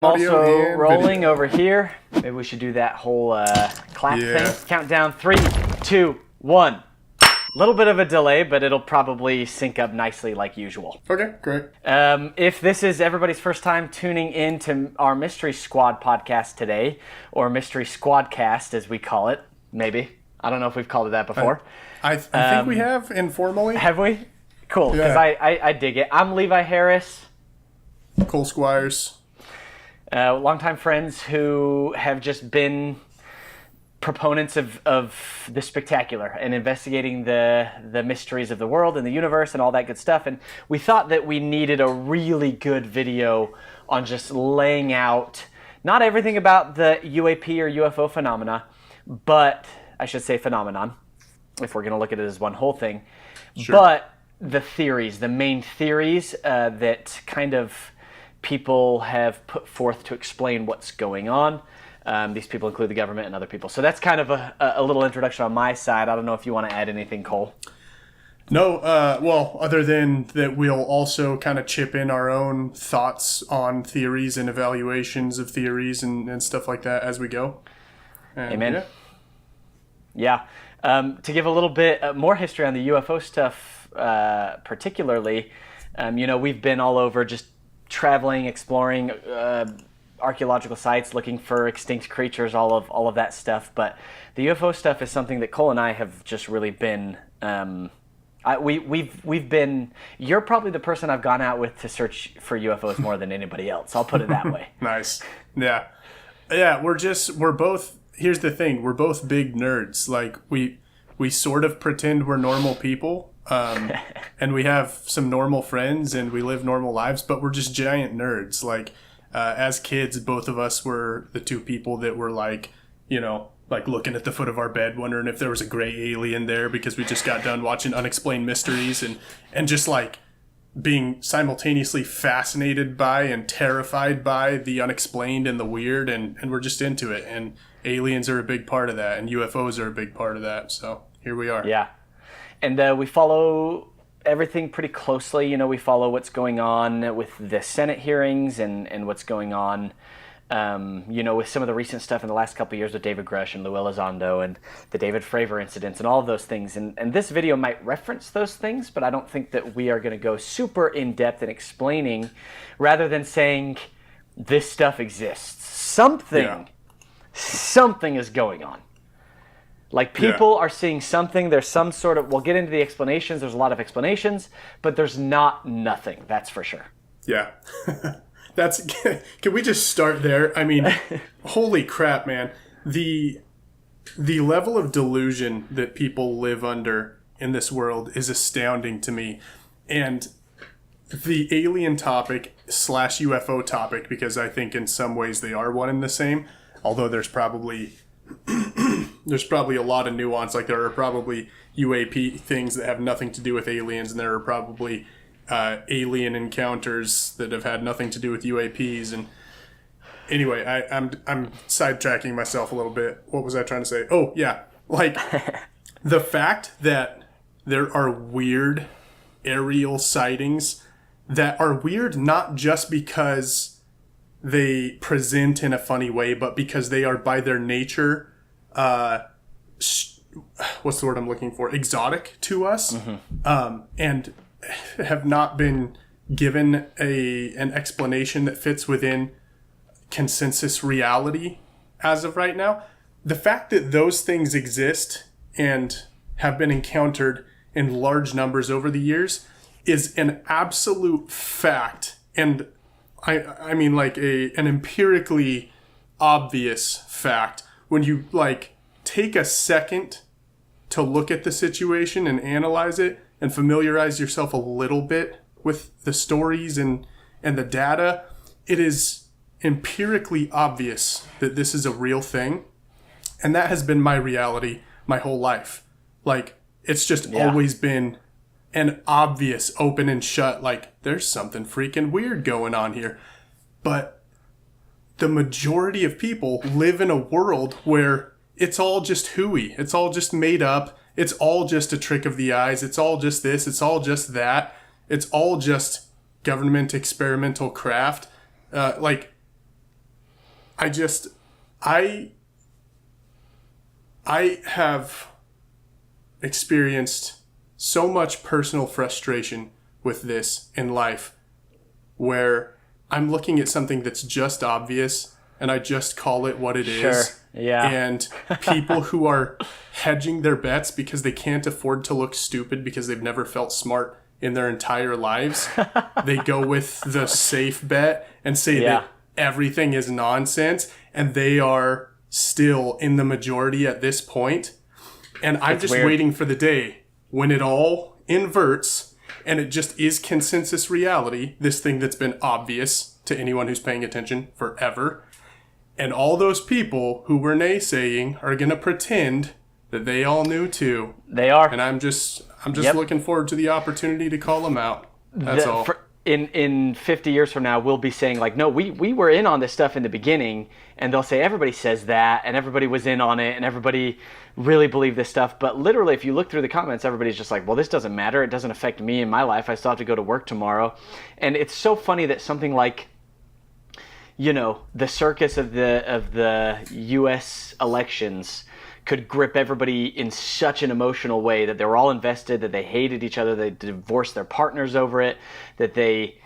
Also rolling video. over here. Maybe we should do that whole clap thing. Countdown 3, 2, 1. Little bit of a delay, but it'll probably sync up nicely like usual. Okay, great. If this is everybody's first time tuning in to our Mystery Squad podcast today, or Mystery Squadcast as we call it, maybe. I don't know if we've called it that before. I think we have informally. Have we? Cool, because Yeah. I dig it. I'm Levi Harris. Cole Squires. Longtime friends who have just been proponents of the spectacular and investigating the mysteries of the world and the universe and all that good stuff. And we thought that we needed a really good video on just laying out not everything about the UAP or UFO phenomena, but I should say phenomenon, if we're going to look at it as one whole thing. Sure. But the theories, the main theories that kind of people have put forth to explain what's going on. These people include the government and other people. So that's kind of a little introduction on my side. I don't know if you want to add anything, Cole. No, well, other than that we'll also kind of chip in our own thoughts on theories and evaluations of theories and stuff like that as we go. And, Amen. Yeah. To give a little bit more history on the UFO stuff, particularly, we've been all over just traveling, exploring archaeological sites, looking for extinct creatures, all of that stuff. But the UFO stuff is something that Cole and I have just really been. We've been. You're probably the person I've gone out with to search for UFOs more than anybody else. I'll put it that way. Nice. Yeah. We're both. Here's the thing. We're both big nerds. Like we sort of pretend we're normal people. And we have some normal friends and we live normal lives, but we're just giant nerds. Like, as kids, both of us were the two people that were like looking at the foot of our bed, wondering if there was a gray alien there because we just got done watching Unexplained Mysteries and just like being simultaneously fascinated by and terrified by the unexplained and the weird. And we're just into it. And aliens are a big part of that and UFOs are a big part of that. So here we are. Yeah. And we follow everything pretty closely. We follow what's going on with the Senate hearings and what's going on, with some of the recent stuff in the last couple of years with David Grush and Lou Elizondo and the David Fravor incidents and all of those things. And this video might reference those things, but I don't think that we are going to go super in-depth in explaining rather than saying this stuff exists. Something is going on. Like people are seeing something, there's some sort of, we'll get into the explanations, there's a lot of explanations, but there's not nothing, that's for sure. Yeah. Can we just start there? I mean, holy crap, man. The level of delusion that people live under in this world is astounding to me. And the alien topic / UFO topic, because I think in some ways they are one and the same, although there's probably a lot of nuance. Like there are probably UAP things that have nothing to do with aliens, and there are probably alien encounters that have had nothing to do with UAPs. And anyway, I'm sidetracking myself a little bit. What was I trying to say? Oh yeah, like the fact that there are weird aerial sightings that are weird not just because they present in a funny way, but because they are by their nature, what's the word I'm looking for? Exotic to us, and have not been given an explanation that fits within consensus reality as of right now. The fact that those things exist and have been encountered in large numbers over the years is an absolute fact, and I mean like an empirically obvious fact. When you like take a second to look at the situation and analyze it and familiarize yourself a little bit with the stories and the data, it is empirically obvious that this is a real thing. And that has been my reality my whole life. Like, it's just always been an obvious open and shut, like, there's something freaking weird going on here. But the majority of people live in a world where it's all just hooey. It's all just made up. It's all just a trick of the eyes. It's all just this. It's all just that. It's all just government experimental craft. I just, I have experienced so much personal frustration with this in life where I'm looking at something that's just obvious and I just call it what it is. Yeah. And people who are hedging their bets because they can't afford to look stupid because they've never felt smart in their entire lives, they go with the safe bet and say that everything is nonsense, and they are still in the majority at this point. And I'm just waiting for the day when it all inverts and it just is consensus reality, this thing that's been obvious to anyone who's paying attention forever. And all those people who were naysaying are going to pretend that they all knew too. They are. And I'm just looking forward to the opportunity to call them out. That's all. In 50 years from now, we'll be saying like, no, we were in on this stuff in the beginning, and they'll say everybody says that, and everybody was in on it, and everybody really believed this stuff. But literally, if you look through the comments, everybody's just like, well, this doesn't matter. It doesn't affect me in my life. I still have to go to work tomorrow. And it's so funny that something like, you know, the circus of the U.S. elections could grip everybody in such an emotional way that they were all invested, that they hated each other, they divorced their partners over it, that they,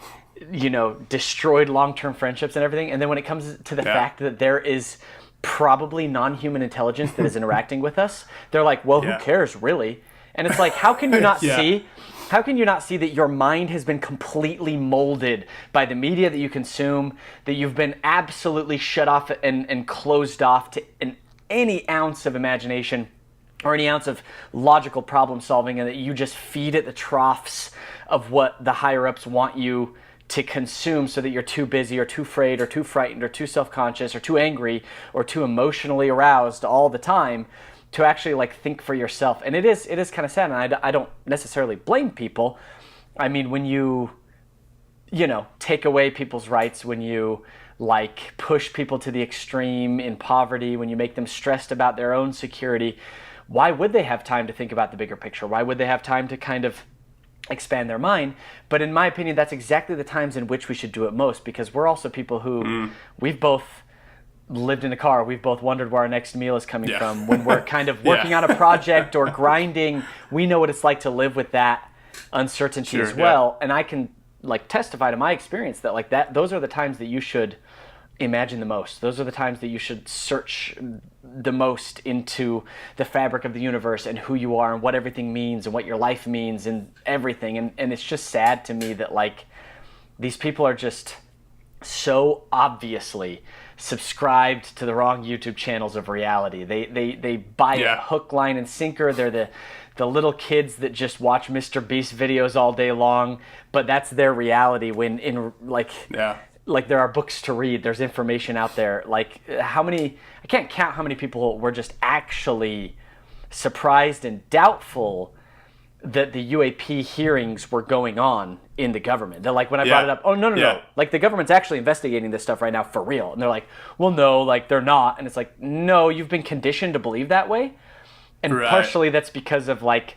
you know, destroyed long-term friendships and everything. And then when it comes to the fact that there is probably non-human intelligence that is interacting with us, they're like, well, who cares, really? And it's like, how can you not see? How can you not see that your mind has been completely molded by the media that you consume, that you've been absolutely shut off and closed off to any ounce of imagination or any ounce of logical problem solving, and that you just feed it the troughs of what the higher ups want you to consume, so that you're too busy or too afraid or too frightened or too self-conscious or too angry or too emotionally aroused all the time to actually like think for yourself. And it is kind of sad, and I don't necessarily blame people. I mean, when you know, take away people's rights, when you like push people to the extreme in poverty, when you make them stressed about their own security, why would they have time to think about the bigger picture? Why would they have time to kind of expand their mind? But in my opinion, that's exactly the times in which we should do it most, because we're also people who we've both lived in a car. We've both wondered where our next meal is coming from. When we're kind of working on a project or grinding, we know what it's like to live with that uncertainty as well. And I can like testify to my experience that like that, those are the times that you should imagine the most. Those are the times that you should search the most into the fabric of the universe and who you are and what everything means and what your life means and everything. And it's just sad to me that like these people are just so obviously subscribed to the wrong YouTube channels of reality. They buy it hook, line, and sinker. They're the little kids that just watch Mr. Beast videos all day long, but that's their reality. When in like there are books to read, there's information out there. Like I can't count how many people were just actually surprised and doubtful that the UAP hearings were going on in the government. They're like, when I brought it up, oh, no. Like, the government's actually investigating this stuff right now for real. And they're like, well, no, like, they're not. And it's like, no, you've been conditioned to believe that way. And partially that's because of, like,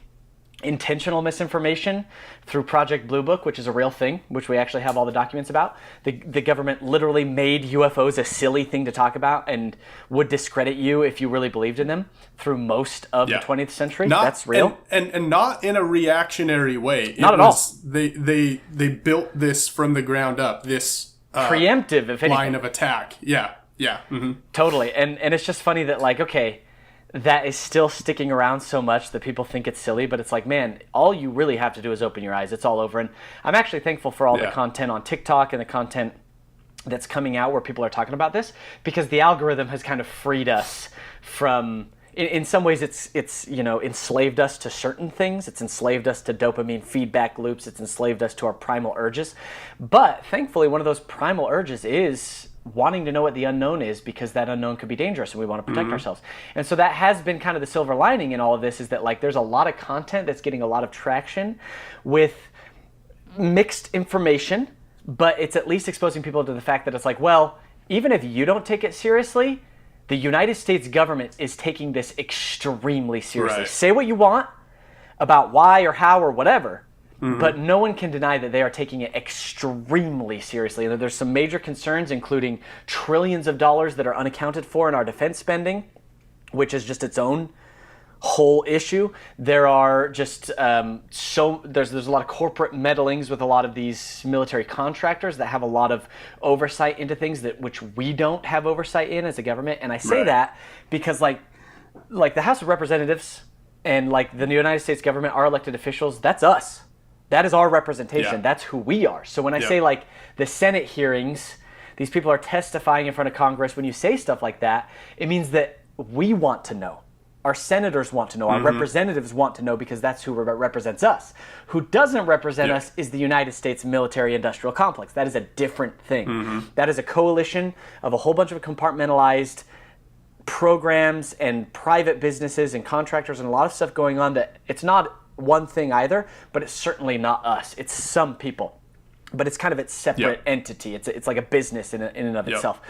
intentional misinformation through Project Blue Book, which is a real thing, which we actually have all the documents about. The government literally made UFOs a silly thing to talk about and would discredit you if you really believed in them through most of the 20th century. That's real. And not in a reactionary way. Not at all. They built this from the ground up, this preemptive, if anything, line of attack. Yeah. Totally. And it's just funny that, like, okay, that is still sticking around so much that people think it's silly, but it's like, man, all you really have to do is open your eyes. It's all over. And I'm actually thankful for all the content on TikTok and the content that's coming out where people are talking about this, because the algorithm has kind of freed us from, in some ways it's you know, enslaved us to certain things. It's enslaved us to dopamine feedback loops. It's enslaved us to our primal urges. But thankfully, one of those primal urges is wanting to know what the unknown is, because that unknown could be dangerous and we want to protect ourselves. And so that has been kind of the silver lining in all of this, is that like there's a lot of content that's getting a lot of traction with mixed information, but it's at least exposing people to the fact that it's like, well, even if you don't take it seriously, the United States government is taking this extremely seriously. Say what you want about why or how or whatever, But no one can deny that they are taking it extremely seriously. And there's some major concerns, including trillions of dollars that are unaccounted for in our defense spending, which is just its own whole issue. There are just there's a lot of corporate meddlings with a lot of these military contractors that have a lot of oversight into things which we don't have oversight in as a government. And I say that because like the House of Representatives and like the United States government, our elected officials, that's us. That is our representation. Yeah. That's who we are. So when I say like the Senate hearings, these people are testifying in front of Congress. When you say stuff like that, it means that we want to know. Our senators want to know. Our representatives want to know because that's who represents us. Who doesn't represent us is the United States military-industrial complex. That is a different thing. That is a coalition of a whole bunch of compartmentalized programs and private businesses and contractors and a lot of stuff going on that it's not one thing either, but it's certainly not us. It's some people. But it's kind of its separate entity. It's like a business in and of itself.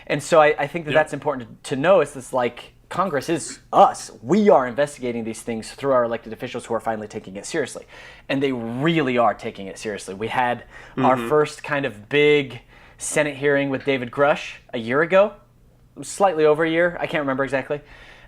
And so I think that that's important to know is this like Congress is us. We are investigating these things through our elected officials who are finally taking it seriously. And they really are taking it seriously. We had our first kind of big Senate hearing with David Grush a year ago. Slightly over a year. I can't remember exactly.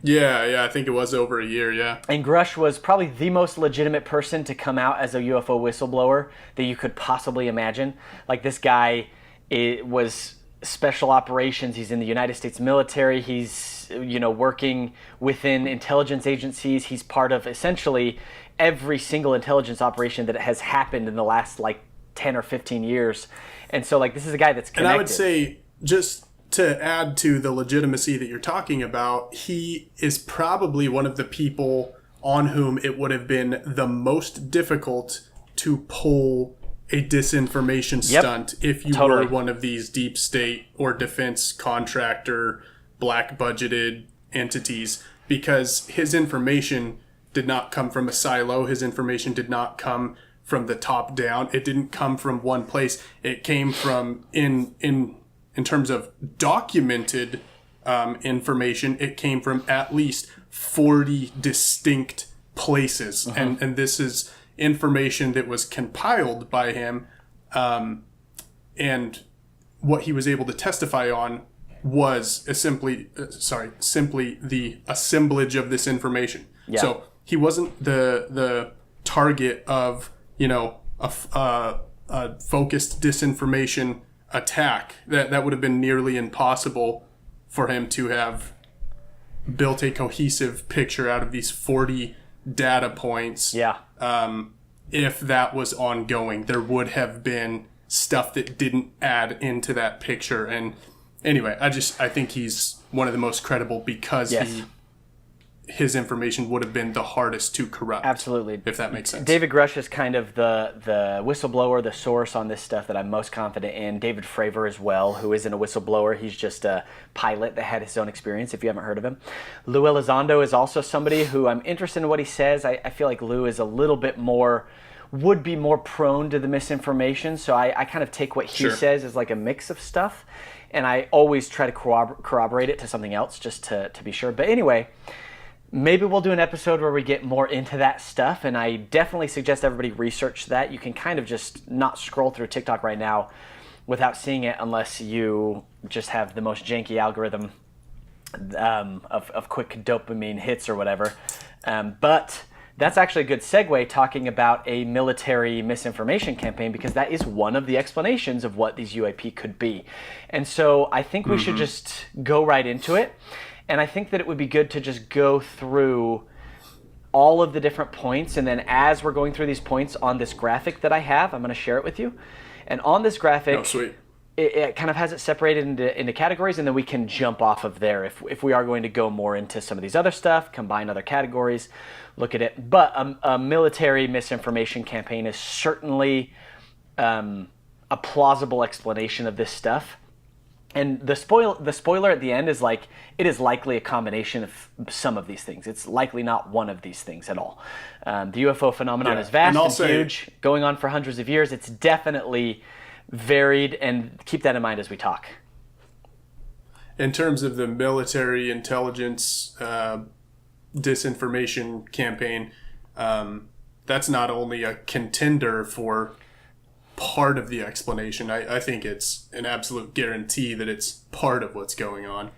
Yeah, I think it was over a year, And Grush was probably the most legitimate person to come out as a UFO whistleblower that you could possibly imagine. Like this guy was special operations. He's in the United States military. He's, working within intelligence agencies. He's part of essentially every single intelligence operation that has happened in the last like 10 or 15 years. And so like this is a guy that's connected. And I would say just to add to the legitimacy that you're talking about, he is probably one of the people on whom it would have been the most difficult to pull a disinformation stunt if you were one of these deep state or defense contractor, black budgeted entities, because his information did not come from a silo. His information did not come from the top down. It didn't come from one place. It came from in terms of documented information, it came from at least 40 distinct places. And this is information that was compiled by him. And what he was able to testify on was simply the assemblage of this information. Yeah. So he wasn't the target of, a focused disinformation attack. That would have been nearly impossible for him to have built a cohesive picture out of these 40 data points. If that was ongoing, there would have been stuff that didn't add into that picture. And anyway, I think he's one of the most credible because his information would have been the hardest to corrupt. Absolutely. If that makes sense. David Grush is kind of the whistleblower, the source on this stuff that I'm most confident in. David Fravor as well, who isn't a whistleblower. He's just a pilot that had his own experience, if you haven't heard of him. Lou Elizondo is also somebody who I'm interested in what he says. I feel like Lou is a little bit more, would be more prone to the misinformation. So I kind of take what he says as like a mix of stuff. And I always try to corroborate it to something else just to be sure. But anyway, maybe we'll do an episode where we get more into that stuff, and I definitely suggest everybody research that. You can kind of just not scroll through TikTok right now without seeing it unless you just have the most janky algorithm of quick dopamine hits or whatever. But that's actually a good segue talking about a military misinformation campaign, because that is one of the explanations of what these UAP could be. And so I think we should just go right into it. And I think that it would be good to just go through all of the different points. And then as we're going through these points on this graphic that I have, I'm going to share it with you. And on this graphic, it kind of has it separated into categories, and then we can jump off of there if we are going to go more into some of these other stuff, combine other categories, look at it. But a military misinformation campaign is certainly a plausible explanation of this stuff. And the spoiler at the end is like, it is likely a combination of some of these things. It's likely not one of these things at all. The UFO phenomenon is vast and huge, going on for hundreds of years. It's definitely varied, and keep that in mind as we talk. In terms of the military intelligence disinformation campaign, that's not only a contender for part of the explanation, I think it's an absolute guarantee that it's part of what's going on.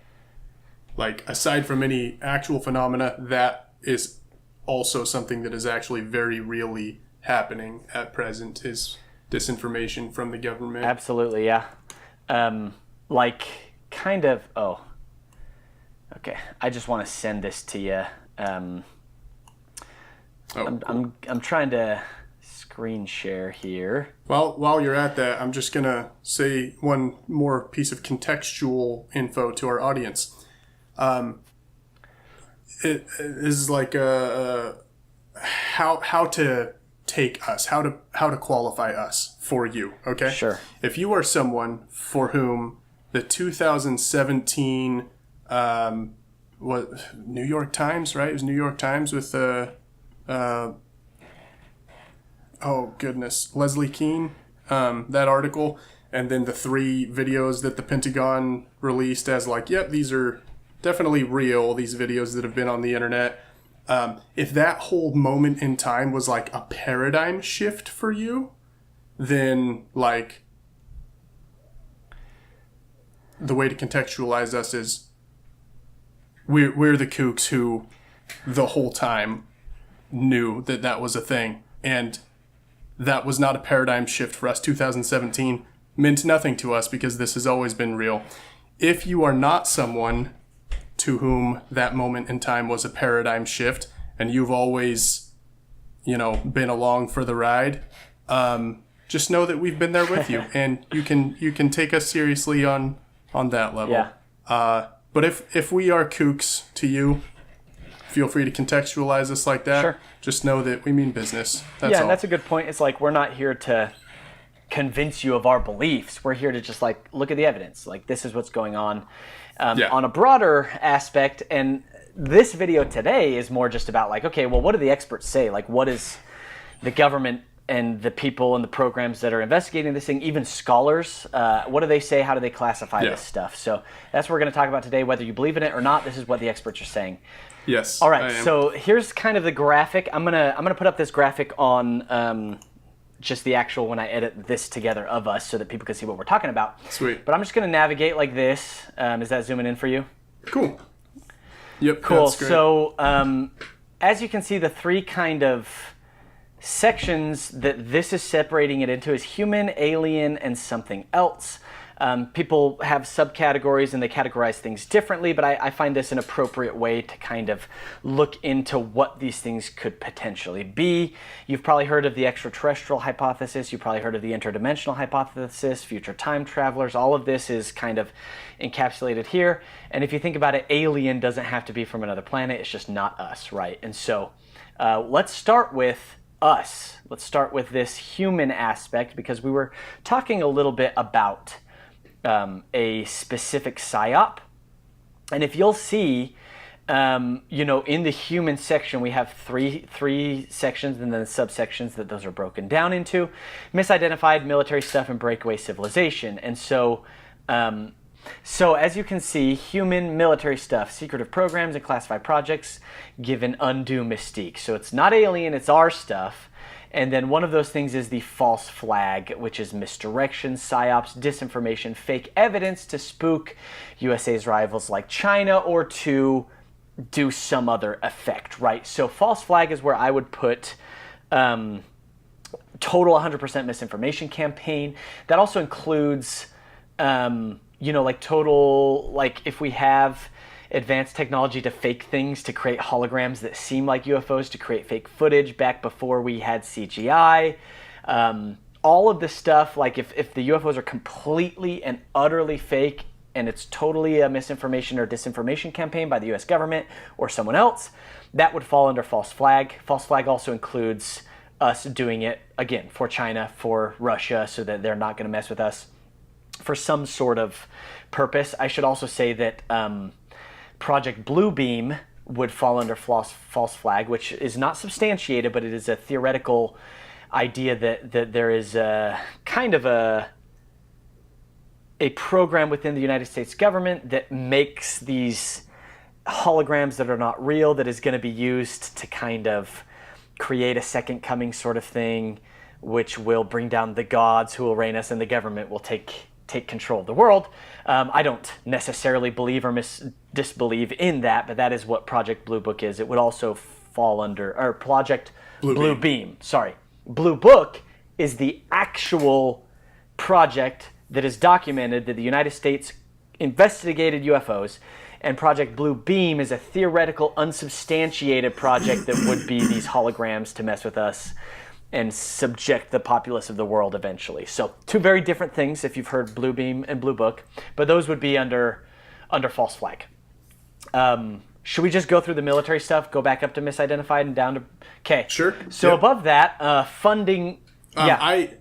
Like, aside from any actual phenomena, that is also something that is actually very really happening at present, is disinformation from the government. Absolutely, yeah. Like, kind of, okay. I just want to send this to you. Cool. I'm trying to screen share here. Well, while you're at that, I'm just going to say one more piece of contextual info to our audience. It is like how to take us, how to qualify us for you, okay? Sure. If you are someone for whom the 2017 New York Times, right? It was New York Times with Leslie Kean, that article, and then the 3 videos that the Pentagon released as like, yep, these are definitely real, these videos that have been on the internet. If that whole moment in time was like a paradigm shift for you, then like the way to contextualize us is we're the kooks who the whole time knew that that was a thing, and that was not a paradigm shift for us. 2017 meant nothing to us because this has always been real. If you are not someone to whom that moment in time was a paradigm shift, and you've always, been along for the ride, just know that we've been there with you, and you can take us seriously on that level. Yeah. But if we are kooks to you, feel free to contextualize us like that. Sure. Just know that we mean business. That's all. And that's a good point. It's like, we're not here to convince you of our beliefs. We're here to just like look at the evidence. Like, this is what's going on. On a broader aspect, and this video today is more just about like, okay, well, what do the experts say? Like, what is the government and the people and the programs that are investigating this thing, even scholars, what do they say? How do they classify this stuff? So that's what we're going to talk about today. Whether you believe in it or not, this is what the experts are saying. Yes. All right. So here's kind of the graphic. I'm gonna put up this graphic on just the actual, when I edit this together of us, so that people can see what we're talking about. Sweet. But I'm just gonna navigate like this. Is that zooming in for you? Cool. Yep. Cool. That's great. So as you can see, the 3 kind of sections that this is separating it into is human, alien, and something else. People have subcategories and they categorize things differently, but I find this an appropriate way to kind of look into what these things could potentially be. You've probably heard of the extraterrestrial hypothesis. You've probably heard of the interdimensional hypothesis, future time travelers. All of this is kind of encapsulated here. And if you think about it, alien doesn't have to be from another planet. It's just not us, right? And so let's start with us. Let's start with this human aspect, because we were talking a little bit about a specific psyop. And if you'll see, in the human section, we have three sections and then subsections that those are broken down into: misidentified, military stuff, and breakaway civilization. And so as you can see, human, military stuff, secretive programs, and classified projects give an undue mystique. So it's not alien, it's our stuff. And then one of those things is the false flag, which is misdirection, psyops, disinformation, fake evidence to spook USA's rivals like China or to do some other effect, right? So false flag is where I would put total 100% misinformation campaign. That also includes, total, like if we have advanced technology to fake things, to create holograms that seem like UFOs, to create fake footage back before we had CGI. All of this stuff, like if the UFOs are completely and utterly fake and it's totally a misinformation or disinformation campaign by the US government or someone else, that would fall under false flag. False flag also includes us doing it, again, for China, for Russia, so that they're not going to mess with us for some sort of purpose. I should also say that Project Bluebeam would fall under false flag, which is not substantiated, but it is a theoretical idea that there is a kind of a program within the United States government that makes these holograms that are not real, that is going to be used to kind of create a second coming sort of thing, which will bring down the gods who will reign us, and the government will take control of the world. I don't necessarily believe or disbelieve in that, but that is what Project Blue Book is. It would also fall under, or Project Blue Beam. Sorry. Blue Book is the actual project that is documented that the United States investigated UFOs, and Project Blue Beam is a theoretical, unsubstantiated project that would be these holograms to mess with us and subject the populace of the world eventually. So two very different things if you've heard Blue Beam and Blue Book, but those would be under false flag. Should we just go through the military stuff, go back up to misidentified and down to... Okay. Sure. So above that, funding...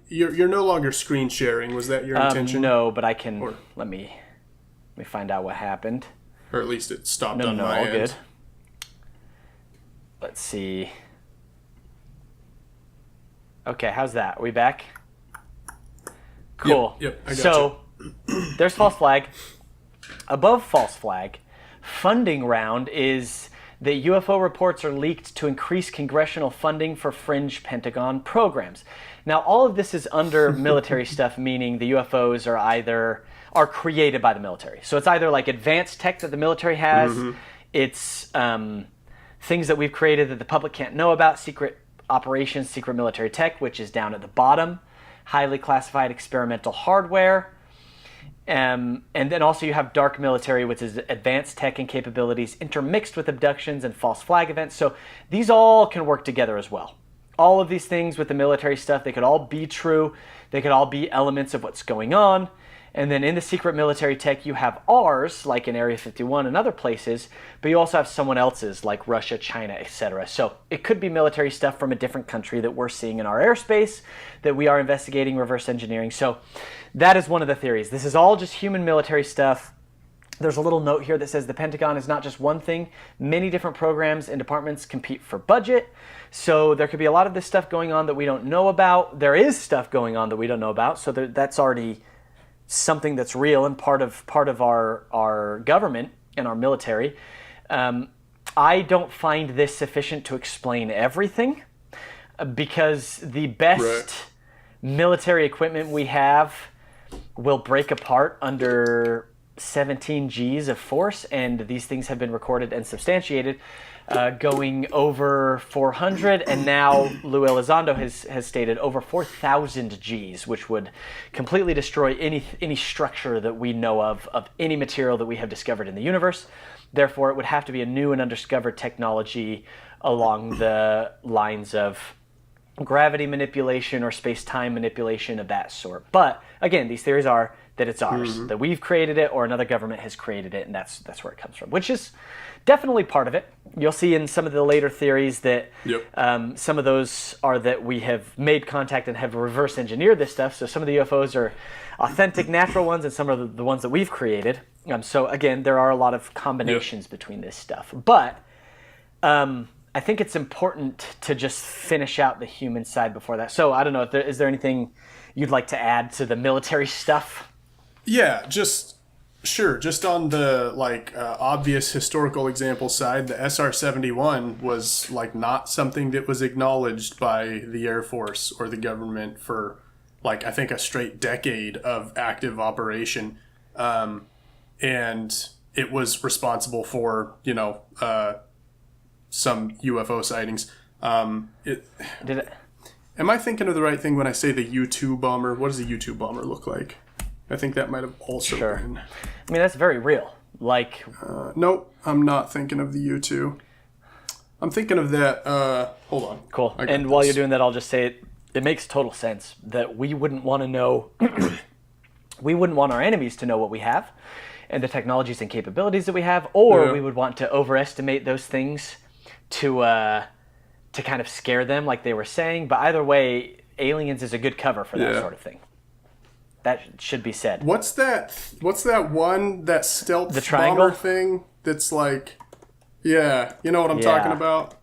You're no longer screen sharing. Was that your intention? No, but I can... Let me find out what happened. Or at least it stopped on my all end. Good. Let's see. Okay, how's that? Are we back? Cool. Yep, I got so there's false flag. Above false flag, funding round is that UFO reports are leaked to increase congressional funding for fringe Pentagon programs. Now, all of this is under military stuff, meaning the UFOs are created by the military. So it's either like advanced tech that the military has, it's things that we've created that the public can't know about, secret operations, secret military tech, which is down at the bottom, highly classified experimental hardware, and then also you have dark military, which is advanced tech and capabilities intermixed with abductions and false flag events. So these all can work together as well. All of these things with the military stuff, they could all be true. They could all be elements of what's going on. And then in the secret military tech, you have ours, like in Area 51 and other places, but you also have someone else's, like Russia, China, etc. So it could be military stuff from a different country that we're seeing in our airspace, that we are investigating, reverse engineering. So that is one of the theories. This is all just human military stuff. There's a little note here that says the Pentagon is not just one thing. Many different programs and departments compete for budget. So there could be a lot of this stuff going on that we don't know about. There is stuff going on that we don't know about. So that's already something that's real and part of our government and our military. I don't find this sufficient to explain everything because the best military equipment we have will break apart under 17 Gs of force, and these things have been recorded and substantiated, going over 400, and now Lou Elizondo has stated over 4,000 Gs, which would completely destroy any structure that we know of any material that we have discovered in the universe. Therefore, it would have to be a new and undiscovered technology along the lines of gravity manipulation or space-time manipulation of that sort. But again, these theories are that it's ours, that we've created it or another government has created it, and that's where it comes from, which is definitely part of it. You'll see in some of the later theories that some of those are that we have made contact and have reverse engineered this stuff. So some of the UFOs are authentic, natural ones, and some are the ones that we've created. So again, there are a lot of combinations between this stuff. But I think it's important to just finish out the human side before that. So I don't know, is there anything you'd like to add to the military stuff? Yeah, just on the obvious historical example side, the SR-71 was not something that was acknowledged by the Air Force or the government for I think a straight decade of active operation, and it was responsible for some UFO sightings. Am I thinking of the right thing when I say the U-2 bomber? What does a U-2 bomber look like? I think that might have also been. I mean, that's very real. Nope, I'm not thinking of the U-2. I'm thinking of that. Hold on. Cool. And while you're doing that, I'll just say it makes total sense that we wouldn't want to know, we wouldn't want our enemies to know what we have and the technologies and capabilities that we have, or we would want to overestimate those things to kind of scare them like they were saying. But either way, aliens is a good cover for that sort of thing. That should be said. What's that one, that stealth the triangle bomber thing that's yeah, you know what I'm talking about?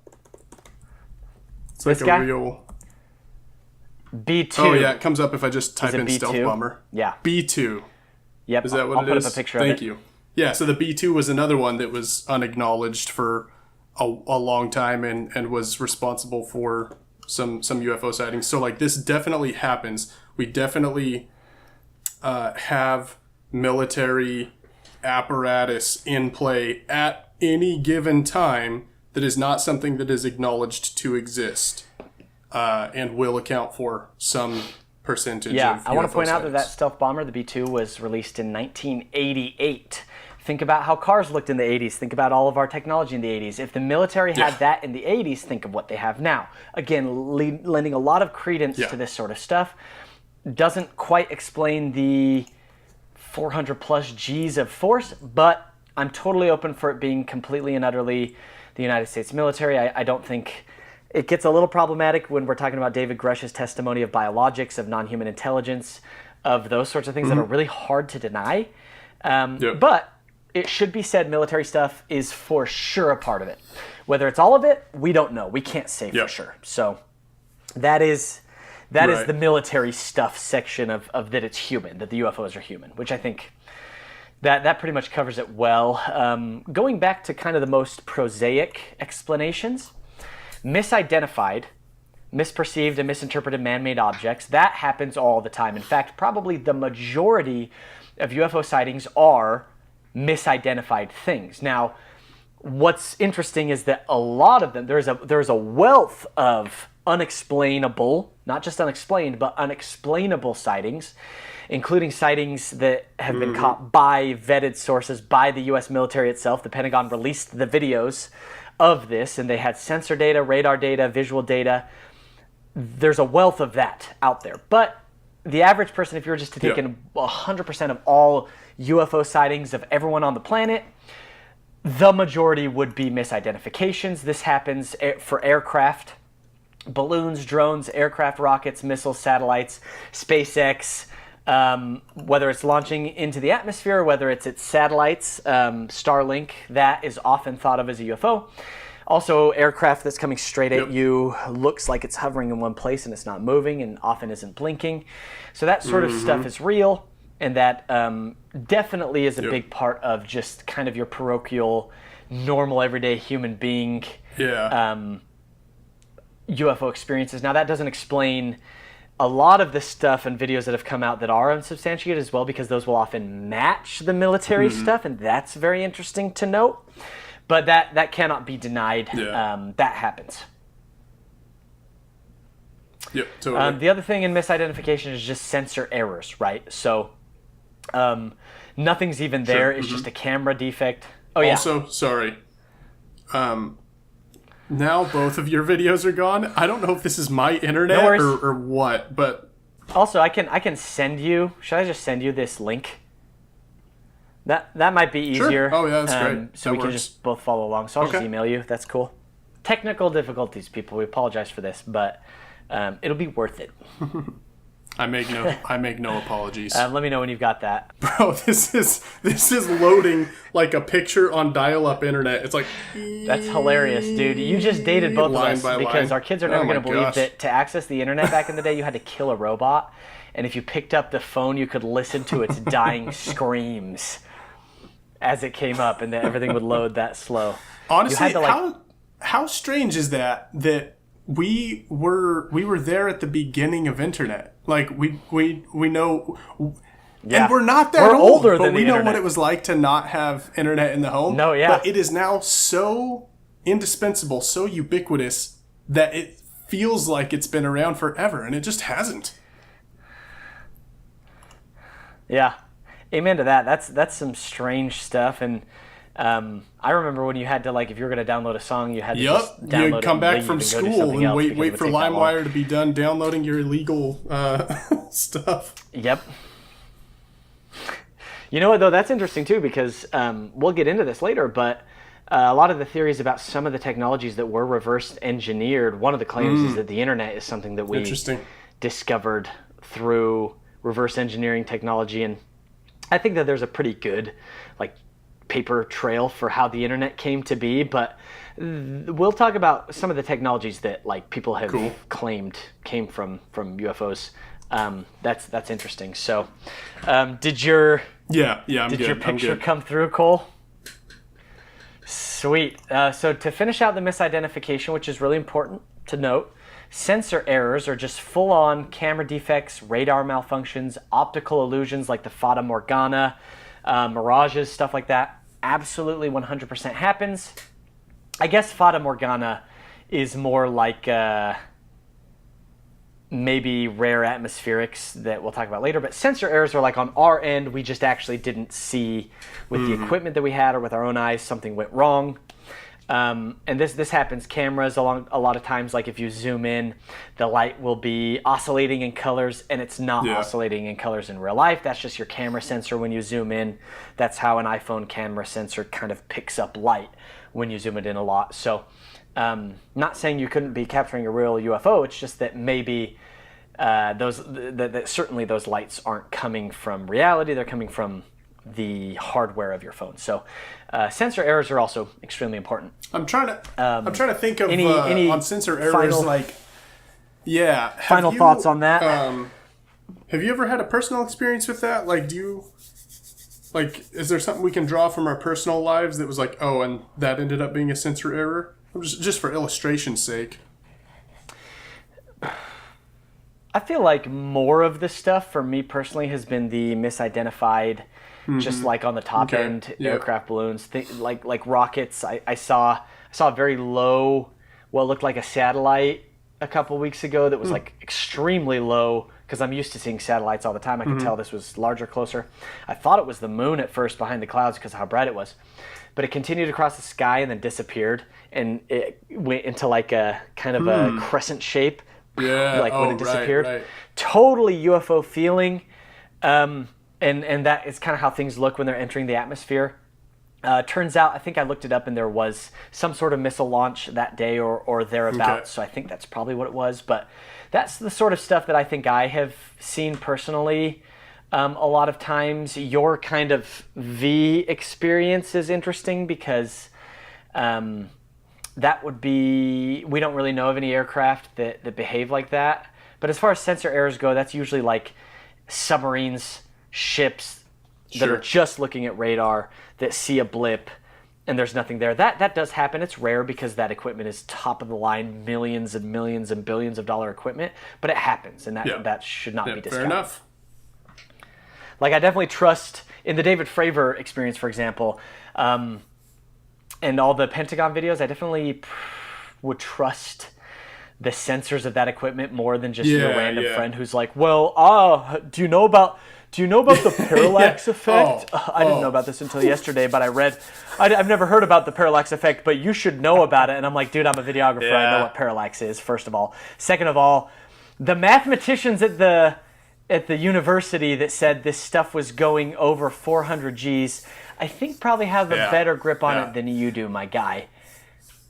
It's like this guy? real B2. Oh yeah, it comes up if I just type in B2? stealth bomber. Yeah. B2. Yep. Is that what I'll it put is? up a picture of it. Thank you. Yeah, so the B2 was another one that was unacknowledged for a long time and was responsible for some UFO sightings. So like this definitely happens. We definitely have military apparatus in play at any given time that is not something that is acknowledged to exist, and will account for some percentage of UFO I want to point out sightings. that stealth bomber, the B-2, was released in 1988. Think about how cars looked in the 80s. Think about all of our technology in the 80s. If the military had that in the 80s, think of what they have now. Again, lending a lot of credence to this sort of stuff. Doesn't quite explain the 400 plus G's of force, but I'm totally open for it being completely and utterly the United States military. I don't think it gets a little problematic when we're talking about David Grush's testimony of biologics, of non-human intelligence, of those sorts of things that are really hard to deny. But it should be said, military stuff is for sure a part of it. Whether it's all of it, we don't know. We can't say for sure. So that is the military stuff section of that it's human, that the UFOs are human, which I think that pretty much covers it well. Going back to kind of the most prosaic explanations, misidentified, misperceived, and misinterpreted man-made objects, that happens all the time. In fact, probably the majority of UFO sightings are misidentified things. Now, what's interesting is that a lot of them, there's a wealth of unexplainable, not just unexplained, but unexplainable sightings, including sightings that have been caught by vetted sources, by the U.S. military itself. The Pentagon released the videos of this, and they had sensor data, radar data, visual data. There's a wealth of that out there. But the average person, if you were just to take in 100% of all UFO sightings of everyone on the planet, the majority would be misidentifications. This happens for aircraft, balloons, drones, aircraft, rockets, missiles, satellites, SpaceX, whether it's launching into the atmosphere, or whether it's its satellites, Starlink, that is often thought of as a UFO. Also, aircraft that's coming straight at you, looks like it's hovering in one place and it's not moving and often isn't blinking. So that sort of stuff is real, and that definitely is a big part of just kind of your parochial, normal, everyday human being UFO experiences. Now, that doesn't explain a lot of the stuff and videos that have come out that are unsubstantiated as well, because those will often match the military stuff, and that's very interesting to note. But that cannot be denied. That happens. Yep, totally. The other thing in misidentification is just sensor errors, right? So nothing's even there. It's just a camera defect. Also, sorry. Now both of your videos are gone. I don't know if this is my internet or what, but... Also, I can send you... Should I just send you this link? That might be easier. Sure. Oh, yeah, that's great. So we can just both follow along. So I'll just email you. That's cool. Technical difficulties, people. We apologize for this, but it'll be worth it. I make no apologies. Let me know when you've got that. Bro, this is loading like a picture on dial-up internet. It's like... That's hilarious, dude. You just dated both of us, because our kids are never going to believe that to access the internet back in the day, you had to kill a robot. And if you picked up the phone, you could listen to its dying screams as it came up, and that everything would load that slow. Honestly, how strange is that we were there at the beginning of internet? Like we know, and we're not that we're old, older but than we the know internet. what it was like to not have internet in the home. No, yeah. But it is now so indispensable, so ubiquitous, that it feels like it's been around forever, and it just hasn't. Yeah, amen to that. That's some strange stuff, and I remember when you had to, like, if you were going to download a song, you had to just download it. You'd come back and from leave and go do school something and else because wait it would for take that long. LimeWire to be done downloading your illegal stuff. Yep. You know what, though? That's interesting, too, because we'll get into this later, but a lot of the theories about some of the technologies that were reverse engineered, one of the claims is that the internet is something that we discovered through reverse engineering technology, and I think that there's a pretty good, like, paper trail for how the internet came to be, but we'll talk about some of the technologies that, like, people have claimed came from UFOs. That's interesting. So, did your picture come through, Cole? Sweet. So to finish out the misidentification, which is really important to note, sensor errors are just full-on camera defects, radar malfunctions, optical illusions like the Fata Morgana, mirages, stuff like that. Absolutely 100% happens. I guess Fata Morgana is more like maybe rare atmospherics that we'll talk about later, but sensor errors are like on our end, we just actually didn't see with the equipment that we had or with our own eyes, something went wrong. And this happens cameras a lot of times, like if you zoom in, the light will be oscillating in colors and it's not oscillating in colors in real life. That's just your camera sensor when you zoom in. That's how an iPhone camera sensor kind of picks up light when you zoom it in a lot. So not saying you couldn't be capturing a real UFO, it's just that maybe certainly those lights aren't coming from reality, they're coming from the hardware of your phone. So sensor errors are also extremely important. I'm trying to think of any on sensor errors final thoughts on that? Have you ever had a personal experience with that? Like, is there something we can draw from our personal lives that was like, oh, and that ended up being a sensor error? Just for illustration's sake. I feel like more of the stuff for me personally has been the misidentified, just like on the top end aircraft balloons, like rockets. I saw a very low, what looked like a satellite a couple weeks ago that was like extremely low, because I'm used to seeing satellites all the time. I could tell this was larger, closer. I thought it was the moon at first behind the clouds because of how bright it was. But it continued across the sky and then disappeared, and it went into like a kind of a crescent shape. When it disappeared. Right. Totally UFO feeling. And that is kind of how things look when they're entering the atmosphere. Turns out, I think I looked it up, and there was some sort of missile launch that day or thereabouts. So I think that's probably what it was. But that's the sort of stuff that I think I have seen personally a lot of times. Your kind of V experience is interesting because that would be, we don't really know of any aircraft that behave like that. But as far as sensor errors go, that's usually like submarines, ships that are just looking at radar, that see a blip, and there's nothing there. That does happen. It's rare because that equipment is top of the line, millions and millions and billions of dollar equipment, but it happens, and that should not be discounted. Fair enough. Like, I definitely trust, in the David Fravor experience, for example, and all the Pentagon videos, I definitely would trust the sensors of that equipment more than just your random friend who's like, well, do you know about the parallax effect? I didn't know about this until yesterday, but I've never heard about the parallax effect, but you should know about it. And I'm like, dude, I'm a videographer. I know what parallax is, first of all. Second of all, the mathematicians at the university that said this stuff was going over 400 Gs, I think probably have a better grip on it than you do, my guy.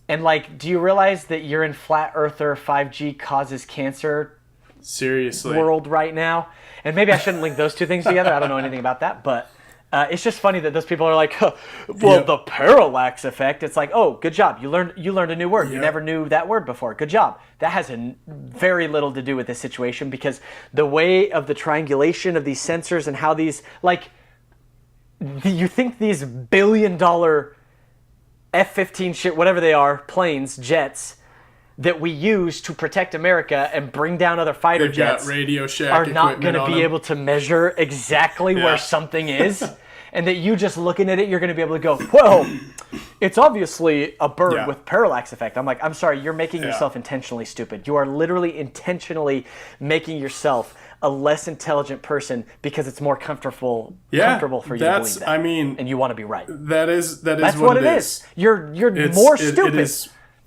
And like, do you realize that you're in flat earther 5G causes cancer seriously world right now? And maybe I shouldn't link those two things together. I don't know anything about that, but it's just funny that those people are like, the parallax effect. It's like, oh, good job. You learned a new word. You never knew that word before. Good job. That has very little to do with this situation, because the way of the triangulation of these sensors and how these, like, you think these billion-dollar F-15 shit, whatever they are, planes, jets, that we use to protect America and bring down other fighter jets Radio Shack are not going to be able to measure exactly where something is. And that you just looking at it, you're going to be able to go, well, it's obviously a bird with parallax effect. I'm like, I'm sorry, you're making yourself intentionally stupid. You are literally intentionally making yourself a less intelligent person because it's more comfortable for you to believe that. I mean, and you want to be right. That's what it is. You're more stupid.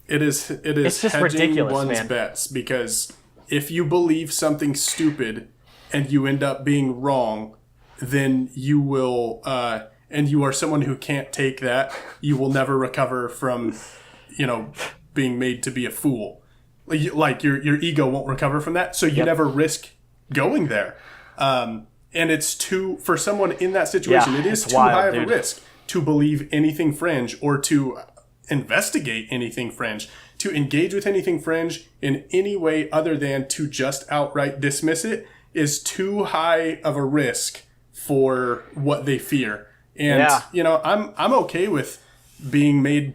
It is it's just hedging ridiculous, one's man. bets, because if you believe something stupid and you end up being wrong, then you will, and you are someone who can't take that, you will never recover from, being made to be a fool. Like your ego won't recover from that, so you never risk going there. And it's for someone in that situation, it is too high of a risk to believe anything fringe or to investigate anything fringe, to engage with anything fringe in any way other than to just outright dismiss it is too high of a risk for what they fear. And I'm okay with being made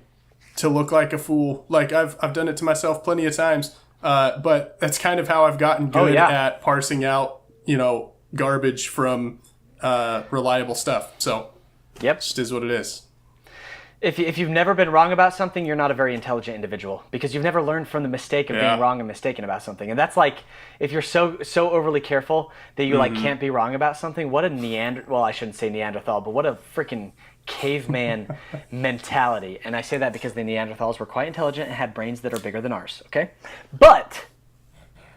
to look like a fool. Like I've done it to myself plenty of times. But that's kind of how I've gotten good at parsing out, garbage from reliable stuff. So yep, it just is what it is. If you've never been wrong about something, you're not a very intelligent individual because you've never learned from the mistake of being wrong and mistaken about something. And that's like, if you're so overly careful that you like can't be wrong about something, what a well, I shouldn't say Neanderthal, but what a freaking caveman mentality. And I say that because the Neanderthals were quite intelligent and had brains that are bigger than ours, okay? But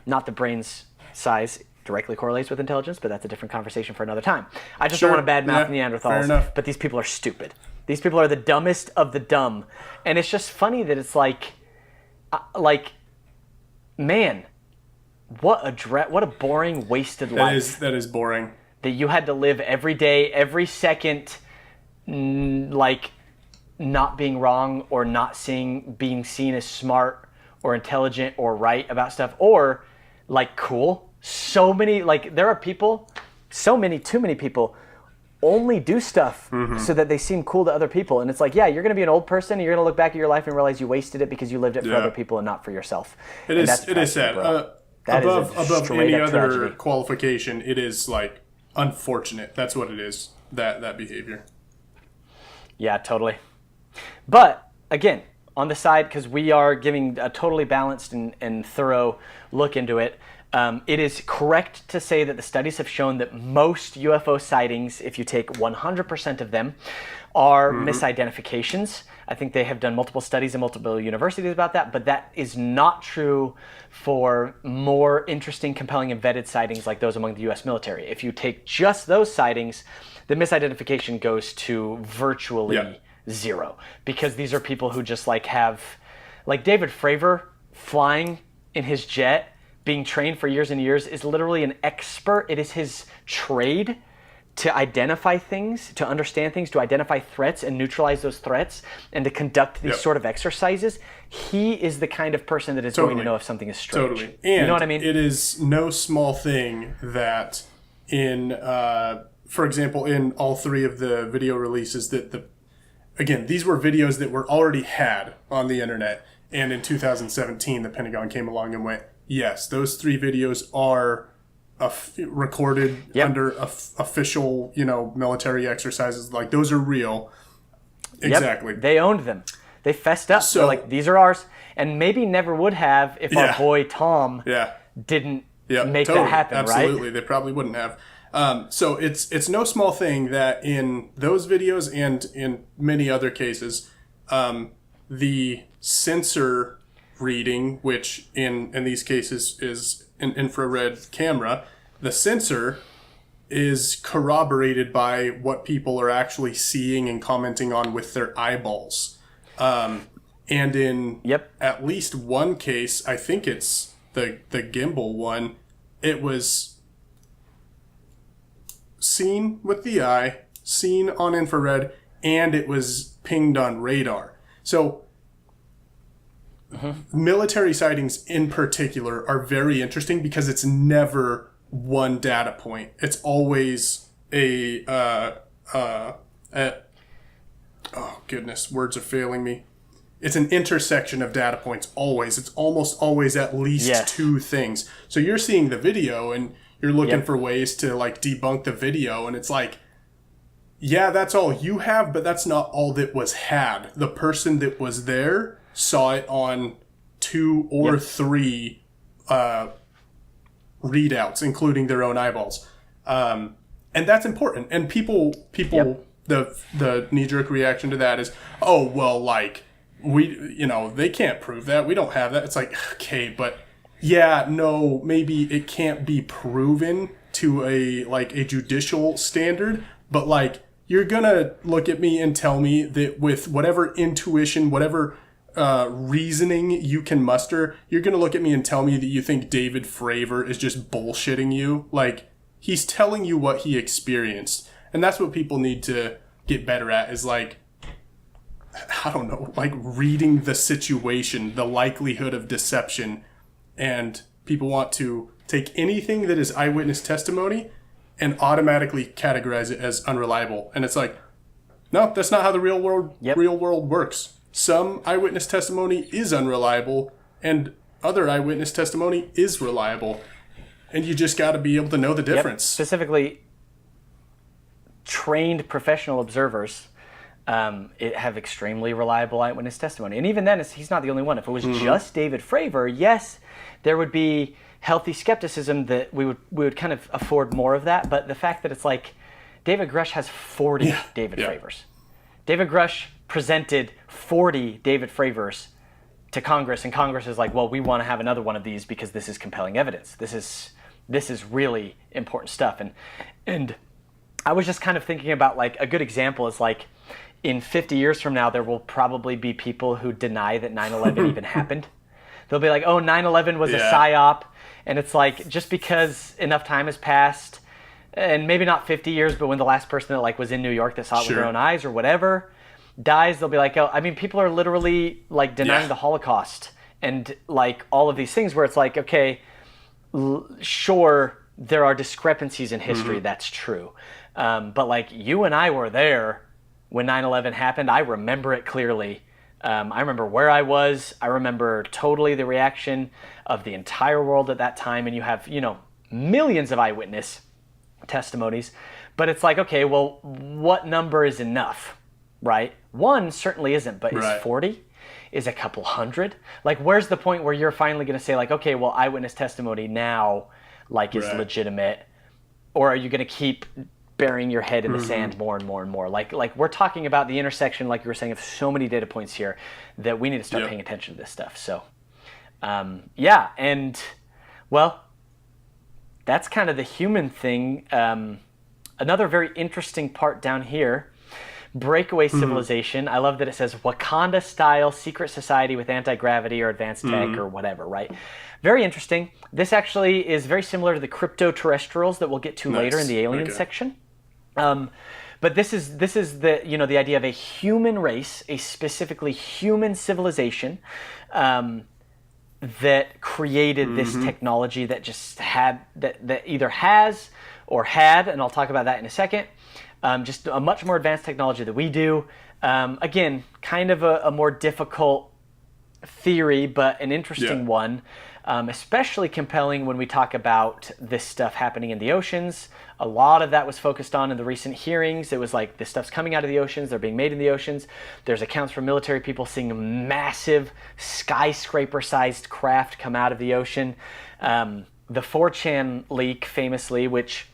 not the brain's size directly correlates with intelligence, but that's a different conversation for another time. I just don't want to badmouth Neanderthals, but these people are stupid. These people are the dumbest of the dumb. And it's just funny that it's like man, what a boring, wasted life. That is boring. That you had to live every day, every second, like not being wrong or not being seen as smart or intelligent or right about stuff or like cool. So many, like there are people, too many people only do stuff so that they seem cool to other people. And it's like, yeah, you're going to be an old person and you're going to look back at your life and realize you wasted it because you lived it for other people and not for yourself. It is sad. Above any other qualification, it is like unfortunate. That's what it is, that behavior. Yeah, totally. But again, on the side, because we are giving a totally balanced and thorough look into it, it is correct to say that the studies have shown that most UFO sightings, if you take 100% of them, are misidentifications. I think they have done multiple studies in multiple universities about that, but that is not true for more interesting, compelling, and vetted sightings like those among the U.S. military. If you take just those sightings, the misidentification goes to virtually zero, because these are people who just have David Fravor flying in his jet, being trained for years and years, is literally an expert. It is his trade to identify things, to understand things, to identify threats and neutralize those threats, and to conduct these sort of exercises. He is the kind of person that is going to know if something is strange. Totally. And you know what I mean? It is no small thing that for example, in all three of the video releases again, these were videos that were already had on the internet. And in 2017, the Pentagon came along and went, yes, those three videos are recorded under official, military exercises. Like, those are real. Exactly. They owned them. They fessed up. So, they're like, these are ours. And maybe never would have if our boy Tom didn't make that happen, Absolutely. They probably wouldn't have. So it's no small thing that in those videos and in many other cases, the sensor reading, which in these cases is an infrared camera, the sensor is corroborated by what people are actually seeing and commenting on with their eyeballs. And in at least one case, I think it's the gimbal one, it was seen with the eye, seen on infrared, and it was pinged on radar. So military sightings in particular are very interesting because it's never one data point. It's always oh goodness, words are failing me. It's an intersection of data points always. It's almost always at least two things. So you're seeing the video and you're looking for ways to debunk the video, and it's like, yeah, that's all you have, but that's not all that was had. The person that was there saw it on 2 or 3 readouts, including their own eyeballs. And that's important. And people the knee-jerk reaction to that is, oh, well, they can't prove that. We don't have that. It's like, okay, but no, maybe it can't be proven to a judicial standard, but you're gonna look at me and tell me that with whatever intuition, whatever reasoning you can muster, you're gonna look at me and tell me that you think David Fravor is just bullshitting you. He's telling you what he experienced, and that's what people need to get better at, is reading the situation, the likelihood of deception. And people want to take anything that is eyewitness testimony and automatically categorize it as unreliable. And it's like, no, that's not how the real world works. some eyewitness testimony is unreliable and other eyewitness testimony is reliable. And you just got to be able to know the difference. Specifically, trained professional observers have extremely reliable eyewitness testimony. And even then, he's not the only one. If it was just David Fravor, yes, there would be healthy skepticism that we would kind of afford more of that. But the fact that it's like David Grush has 40 David Fravors. David Grush presented 40 David Fravors to Congress, and Congress is like, well, we want to have another one of these because this is compelling evidence. This is really important stuff. And I was just kind of thinking about, like, a good example is, like, in 50 years from now, there will probably be people who deny that 9/11 even happened. They'll be like, oh, 9/11 was a psyop. And it's like, just because enough time has passed, and maybe not 50 years, but when the last person that, like, was in New York that saw it with their own eyes or whatever dies, they'll be like, oh, I mean, people are literally, like, denying the Holocaust and, like, all of these things where it's like, okay, sure, there are discrepancies in history, that's true. But, like, you and I were there when 9/11 happened. I remember it clearly. I remember where I was. I remember totally the reaction of the entire world at that time. And you have, millions of eyewitness testimonies. But it's like, okay, well, what number is enough, right? One certainly isn't, but is 40? Is a couple hundred? Like, where's the point where you're finally going to say, like, okay, well, eyewitness testimony now, like, is legitimate? Or are you going to keep burying your head in the sand more and more and more? Like we're talking about the intersection, like you were saying, of so many data points here that we need to start paying attention to this stuff. So, and, well, that's kind of the human thing. Another very interesting part down here, Breakaway Civilization. I love that it says Wakanda-style secret society with anti-gravity or advanced tech or whatever, right? Very interesting. This actually is very similar to the Cryptoterrestrials that we'll get to later in the alien section. But this is the the idea of a human race, a specifically human civilization that created this technology that just had that either has or had, and I'll talk about that in a second. Just a much more advanced technology that we do. Again, kind of a more difficult theory, but an interesting one. Especially compelling when we talk about this stuff happening in the oceans. A lot of that was focused on in the recent hearings. It was like, this stuff's coming out of the oceans, they're being made in the oceans. There's accounts from military people seeing massive skyscraper-sized craft come out of the ocean. The 4chan leak, famously, which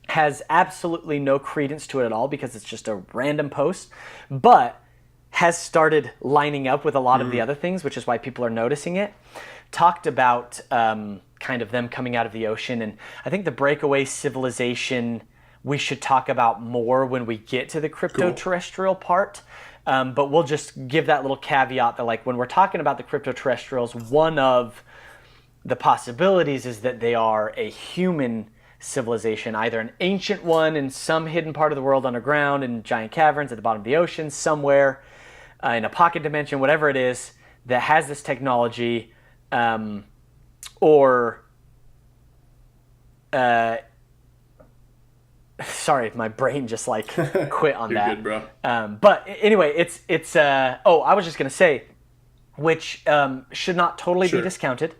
has absolutely no credence to it at all because it's just a random post, but has started lining up with a lot of the other things, which is why people are noticing it. Talked about kind of them coming out of the ocean, and I think the Breakaway Civilization we should talk about more when we get to the Cryptoterrestrial part. But we'll just give that little caveat that, like, when we're talking about the Cryptoterrestrials, one of the possibilities is that they are a human civilization, either an ancient one in some hidden part of the world underground in giant caverns at the bottom of the ocean, somewhere in a pocket dimension, whatever it is, that has this technology. Sorry, my brain just like quit on that. You're good, bro. But anyway, it's I was just gonna say, which should not totally be discounted,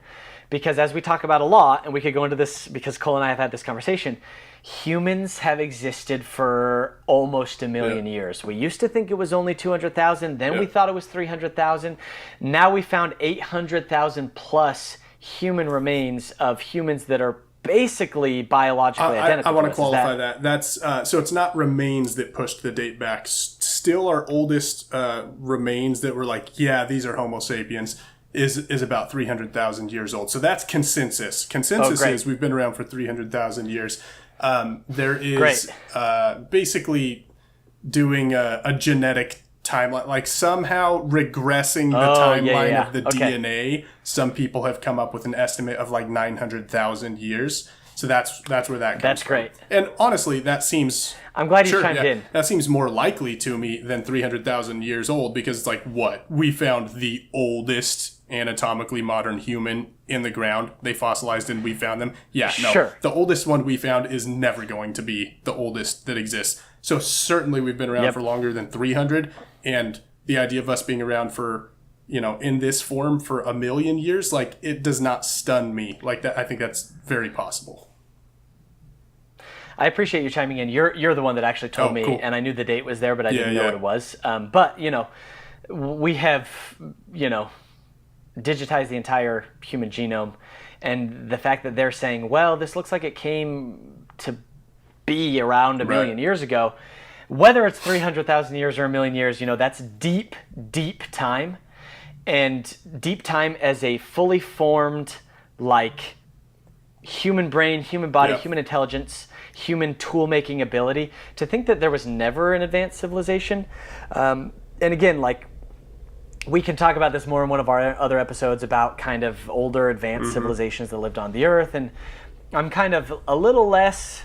because as we talk about a lot, and we could go into this because Cole and I have had this conversation, humans have existed for almost 1 million years. We used to think it was only 200,000, then we thought it was 300,000. Now we found 800,000 plus human remains of humans that are basically biologically identical. I want to qualify that. That's so it's not remains that pushed the date back. Still, our oldest remains that were like, these are Homo sapiens, is about 300,000 years old. So that's consensus. Consensus is we've been around for 300,000 years. There is basically doing a genetic timeline, like somehow regressing the timeline of the DNA. Some people have come up with an estimate of like 900,000 years. So that's where that comes That's great. from. And honestly, that seems... I'm glad you chimed in. That seems more likely to me than 300,000 years old, because it's like, what? We found the oldest anatomically modern human in the ground. They fossilized and we found them. The oldest one we found is never going to be the oldest that exists. So certainly we've been around for longer than 300, and the idea of us being around for, in this form for 1 million years, like, it does not stun me like that. I think that's very possible. I appreciate you chiming in. You're the one that actually told me, cool. and I knew the date was there, but I didn't know what it was. But we have digitized the entire human genome, and the fact that they're saying, well, this looks like it came to be around a million years ago, whether it's 300,000 years or 1 million years, that's deep, deep time, and deep time as a fully formed, like, human brain, human body, human intelligence, human tool-making ability. To think that there was never an advanced civilization, and again, like, we can talk about this more in one of our other episodes about kind of older advanced civilizations that lived on the Earth, and I'm kind of a little less,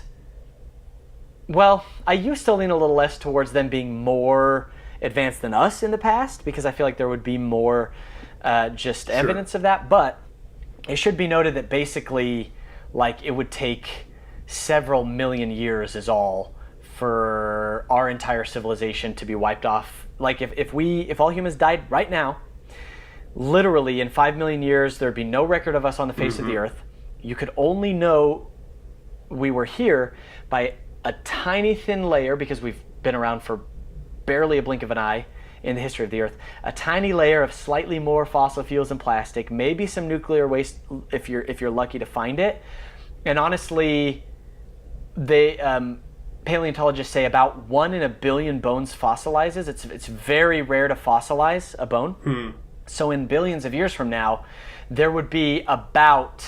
well, I used to lean a little less towards them being more advanced than us in the past, because I feel like there would be more just evidence of that, but it should be noted that basically, like, it would take several million years is all for our entire civilization to be wiped off. Like, if all humans died right now, literally in 5 million years, there'd be no record of us on the face of the Earth. You could only know we were here by a tiny thin layer, because we've been around for barely a blink of an eye in the history of the Earth, a tiny layer of slightly more fossil fuels and plastic, maybe some nuclear waste if you're lucky to find it. And honestly, they paleontologists say about 1 in a billion bones fossilizes. It's very rare to fossilize a bone. So in billions of years from now, there would be about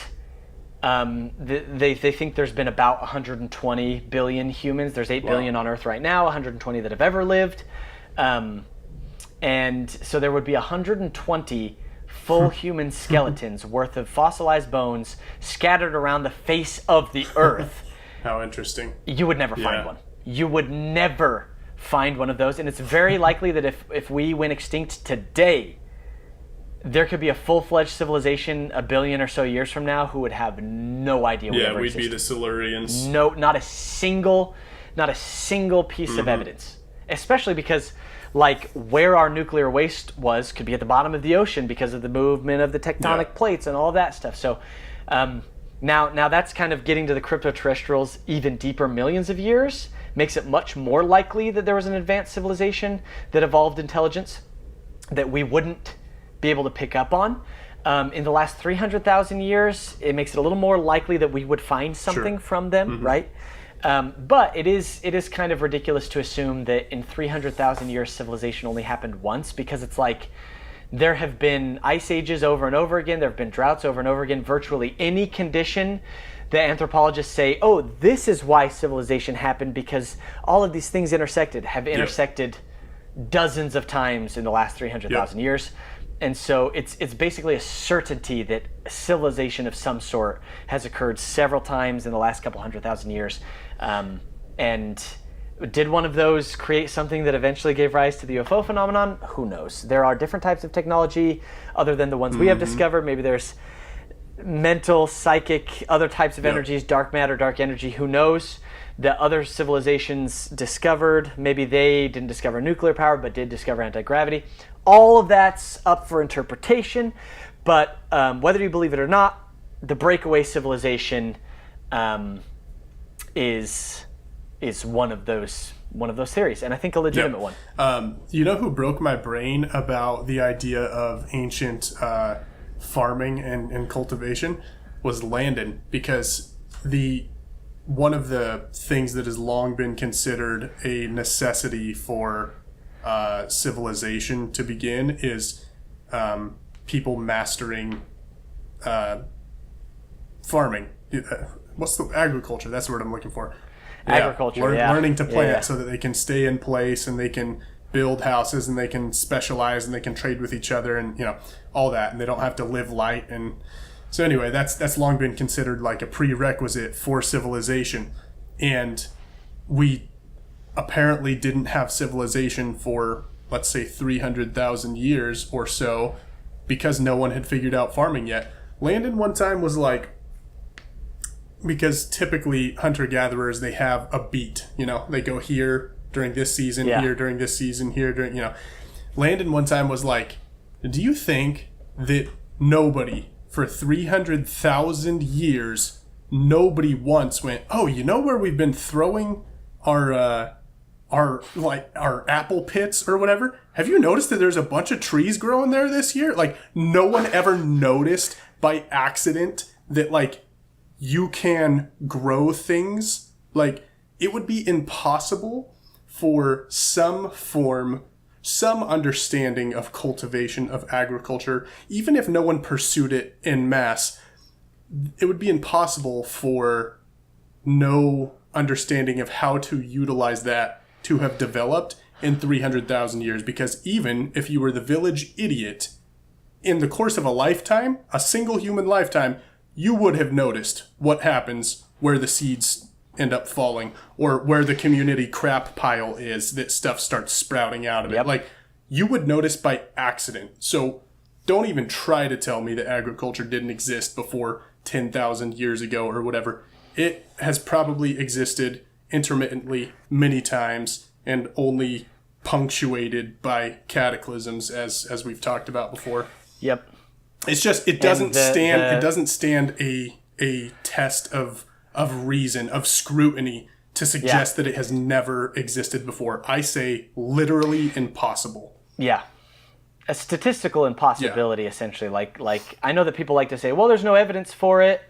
they think there's been about 120 billion humans. There's 8 billion on Earth right now, 120 that have ever lived, and so there would be 120 full human skeletons worth of fossilized bones scattered around the face of the Earth. How interesting. You would never find one. You would never find one of those. And it's very likely that if we went extinct today, there could be a full-fledged civilization a billion or so years from now who would have no idea we ever existed. We'd be the Silurians. No, not a single piece of evidence. Especially because, like, where our nuclear waste was could be at the bottom of the ocean because of the movement of the tectonic plates and all of that stuff. So, Now that's kind of getting to the cryptoterrestrials even deeper millions of years, makes it much more likely that there was an advanced civilization that evolved intelligence that we wouldn't be able to pick up on. In the last 300,000 years, it makes it a little more likely that we would find something from them, right? But it is kind of ridiculous to assume that in 300,000 years civilization only happened once, because it's like, there have been ice ages over and over again. There have been droughts over and over again. Virtually any condition that anthropologists say, oh, this is why civilization happened, because all of these things have intersected dozens of times in the last 300,000 years. And so it's basically a certainty that civilization of some sort has occurred several times in the last couple 100,000 years. And did one of those create something that eventually gave rise to the UFO phenomenon? Who knows? There are different types of technology other than the ones we have discovered. Maybe there's mental, psychic, other types of energies, dark matter, dark energy. Who knows? The other civilizations discovered, maybe they didn't discover nuclear power, but did discover anti-gravity. All of that's up for interpretation. But whether you believe it or not, the Breakaway Civilization is one of those theories, and I think a legitimate one. You know who broke my brain about the idea of ancient farming and cultivation was Landon, because one of the things that has long been considered a necessity for civilization to begin is people mastering farming. What's the agriculture? That's the word I'm looking for. Agriculture, learning to plant so that they can stay in place and they can build houses and they can specialize and they can trade with each other and all that, and they don't have to live light. And so anyway, that's long been considered like a prerequisite for civilization, and we apparently didn't have civilization for, let's say, 300,000 years or so because no one had figured out farming yet. Landon one time was like, because typically hunter-gatherers, they have a beat, they go here during this season, here during this season, here during, Landon one time was like, do you think that nobody for 300,000 years, nobody once went, oh, you know where we've been throwing our apple pits or whatever? Have you noticed that there's a bunch of trees growing there this year? Like, no one ever noticed by accident that, like, you can grow things. Like, it would be impossible for some understanding of cultivation, of agriculture, even if no one pursued it en masse, it would be impossible for no understanding of how to utilize that to have developed in 300,000 years. Because even if you were the village idiot, in the course of a lifetime, a single human lifetime, you would have noticed what happens where the seeds end up falling, or where the community crap pile is that stuff starts sprouting out of it. Like, you would notice by accident. So don't even try to tell me that agriculture didn't exist before 10,000 years ago or whatever. It has probably existed intermittently many times and only punctuated by cataclysms, as we've talked about before. Yep. It's just, it doesn't stand a test of reason, of scrutiny, to suggest that it has never existed before. I say literally impossible. Yeah. A statistical impossibility, essentially. Like I know that people like to say, well, there's no evidence for it.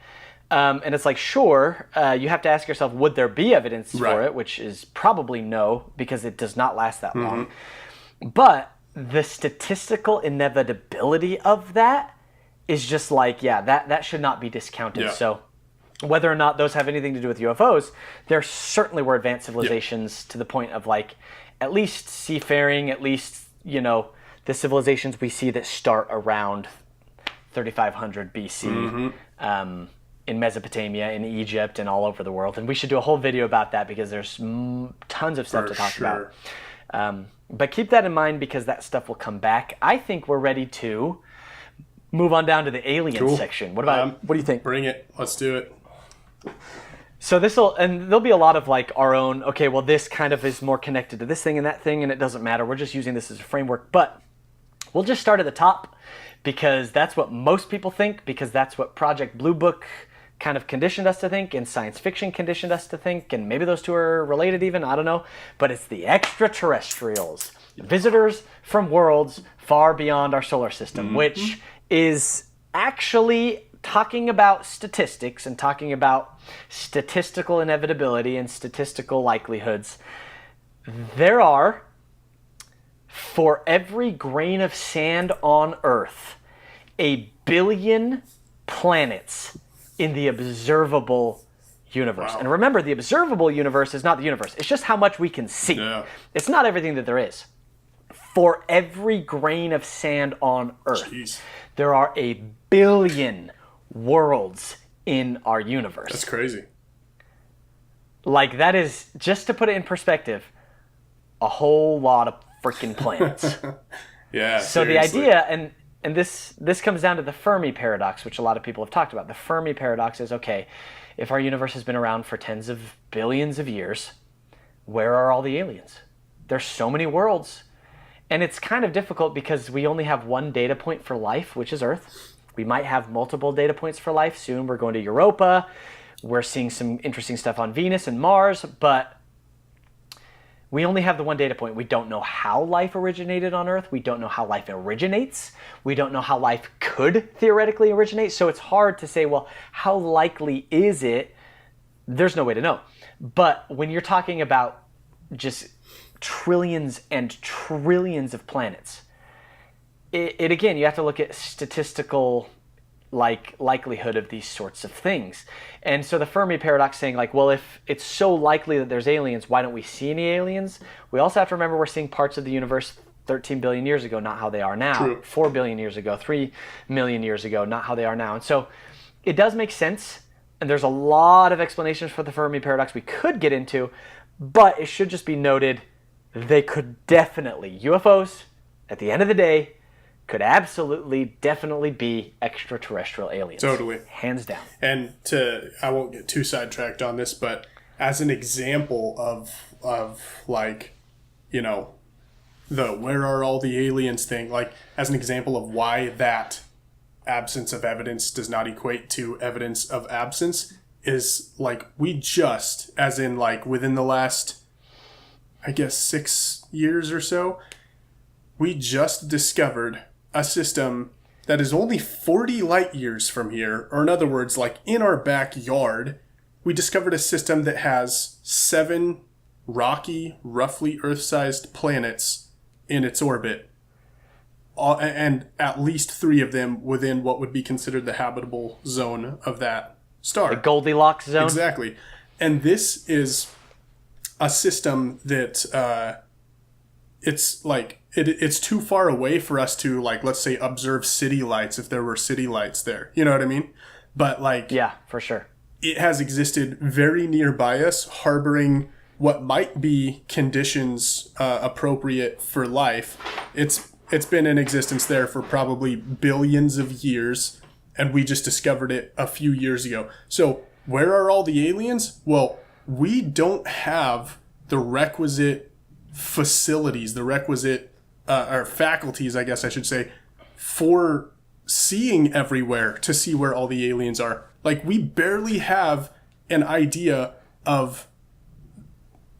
And it's like, sure, you have to ask yourself, would there be evidence for it? Which is probably no, because it does not last that long. But the statistical inevitability of that is just like, that should not be discounted. Yeah. So whether or not those have anything to do with UFOs, there certainly were advanced civilizations to the point of, like, at least seafaring, at least, you know, the civilizations we see that start around 3500 BC in Mesopotamia, in Egypt, and all over the world. And we should do a whole video about that, because there's tons of stuff to talk about. But keep that in mind, because that stuff will come back. I think we're ready to move on down to the alien section. What about, what do you think? Bring it. Let's do it. So there'll be a lot of, like, our own, okay, well, this kind of is more connected to this thing and that thing, and it doesn't matter. We're just using this as a framework. But we'll just start at the top, because that's what most people think, because that's what Project Blue Book kind of conditioned us to think, and science fiction conditioned us to think, and maybe those two are related even, I don't know. But it's the extraterrestrials, visitors from worlds far beyond our solar system, which is actually talking about statistics and talking about statistical inevitability and statistical likelihoods. There are, for every grain of sand on Earth, 1 billion planets in the observable universe. Wow. And remember, the observable universe is not the universe. It's just how much we can see. Yeah. It's not everything that there is. For every grain of sand on Earth, there are 1 billion worlds in our universe. That's crazy. Like, that is, just to put it in perspective, a whole lot of freaking planets. Yeah. So seriously. The idea, and this comes down to the Fermi paradox, which a lot of people have talked about. The Fermi paradox is, okay, if our universe has been around for tens of billions of years, where are all the aliens? There's so many worlds. And it's kind of difficult, because we only have one data point for life, which is Earth. We might have multiple data points for life. Soon we're going to Europa. We're seeing some interesting stuff on Venus and Mars, but we only have the one data point. We don't know how life originated on Earth. We don't know how life originates. We don't know how life could theoretically originate. So it's hard to say, well, how likely is it? There's no way to know. But when you're talking about just trillions and trillions of planets, it again, you have to look at statistical likelihood of these sorts of things. And so the Fermi paradox saying, like, well, if it's so likely that there's aliens, why don't we see any aliens? We also have to remember we're seeing parts of the universe 13 billion years ago, not how they are now. True. 4 billion years ago, 3 million years ago, not how they are now. And so it does make sense, and there's a lot of explanations for the Fermi paradox we could get into, but it should just be noted, they could definitely, UFOs, at the end of the day, could absolutely, definitely be extraterrestrial aliens. Totally. Hands down. And I won't get too sidetracked on this, but as an example of like, you know, the where are all the aliens thing, like as an example of why that absence of evidence does not equate to evidence of absence, is like we just, as in like within the last, I guess, 6 years or so, we just discovered a system that is only 40 light years from here, or in other words, like in our backyard, we discovered a system that has 7 rocky, roughly Earth-sized planets in its orbit, and at least 3 of them within what would be considered the habitable zone of that star. The Goldilocks zone? Exactly. And this is a system that it's like it's too far away for us to, like, let's say, observe city lights if there were city lights there. You know what I mean? But like, yeah, for sure. It has existed very nearby us, harboring what might be conditions appropriate for life. It's been in existence there for probably billions of years, and we just discovered it a few years ago. So where are all the aliens? Well, we don't have the requisite facilities, the requisite or faculties, I guess I should say, for seeing everywhere to see where all the aliens are. Like, we barely have an idea of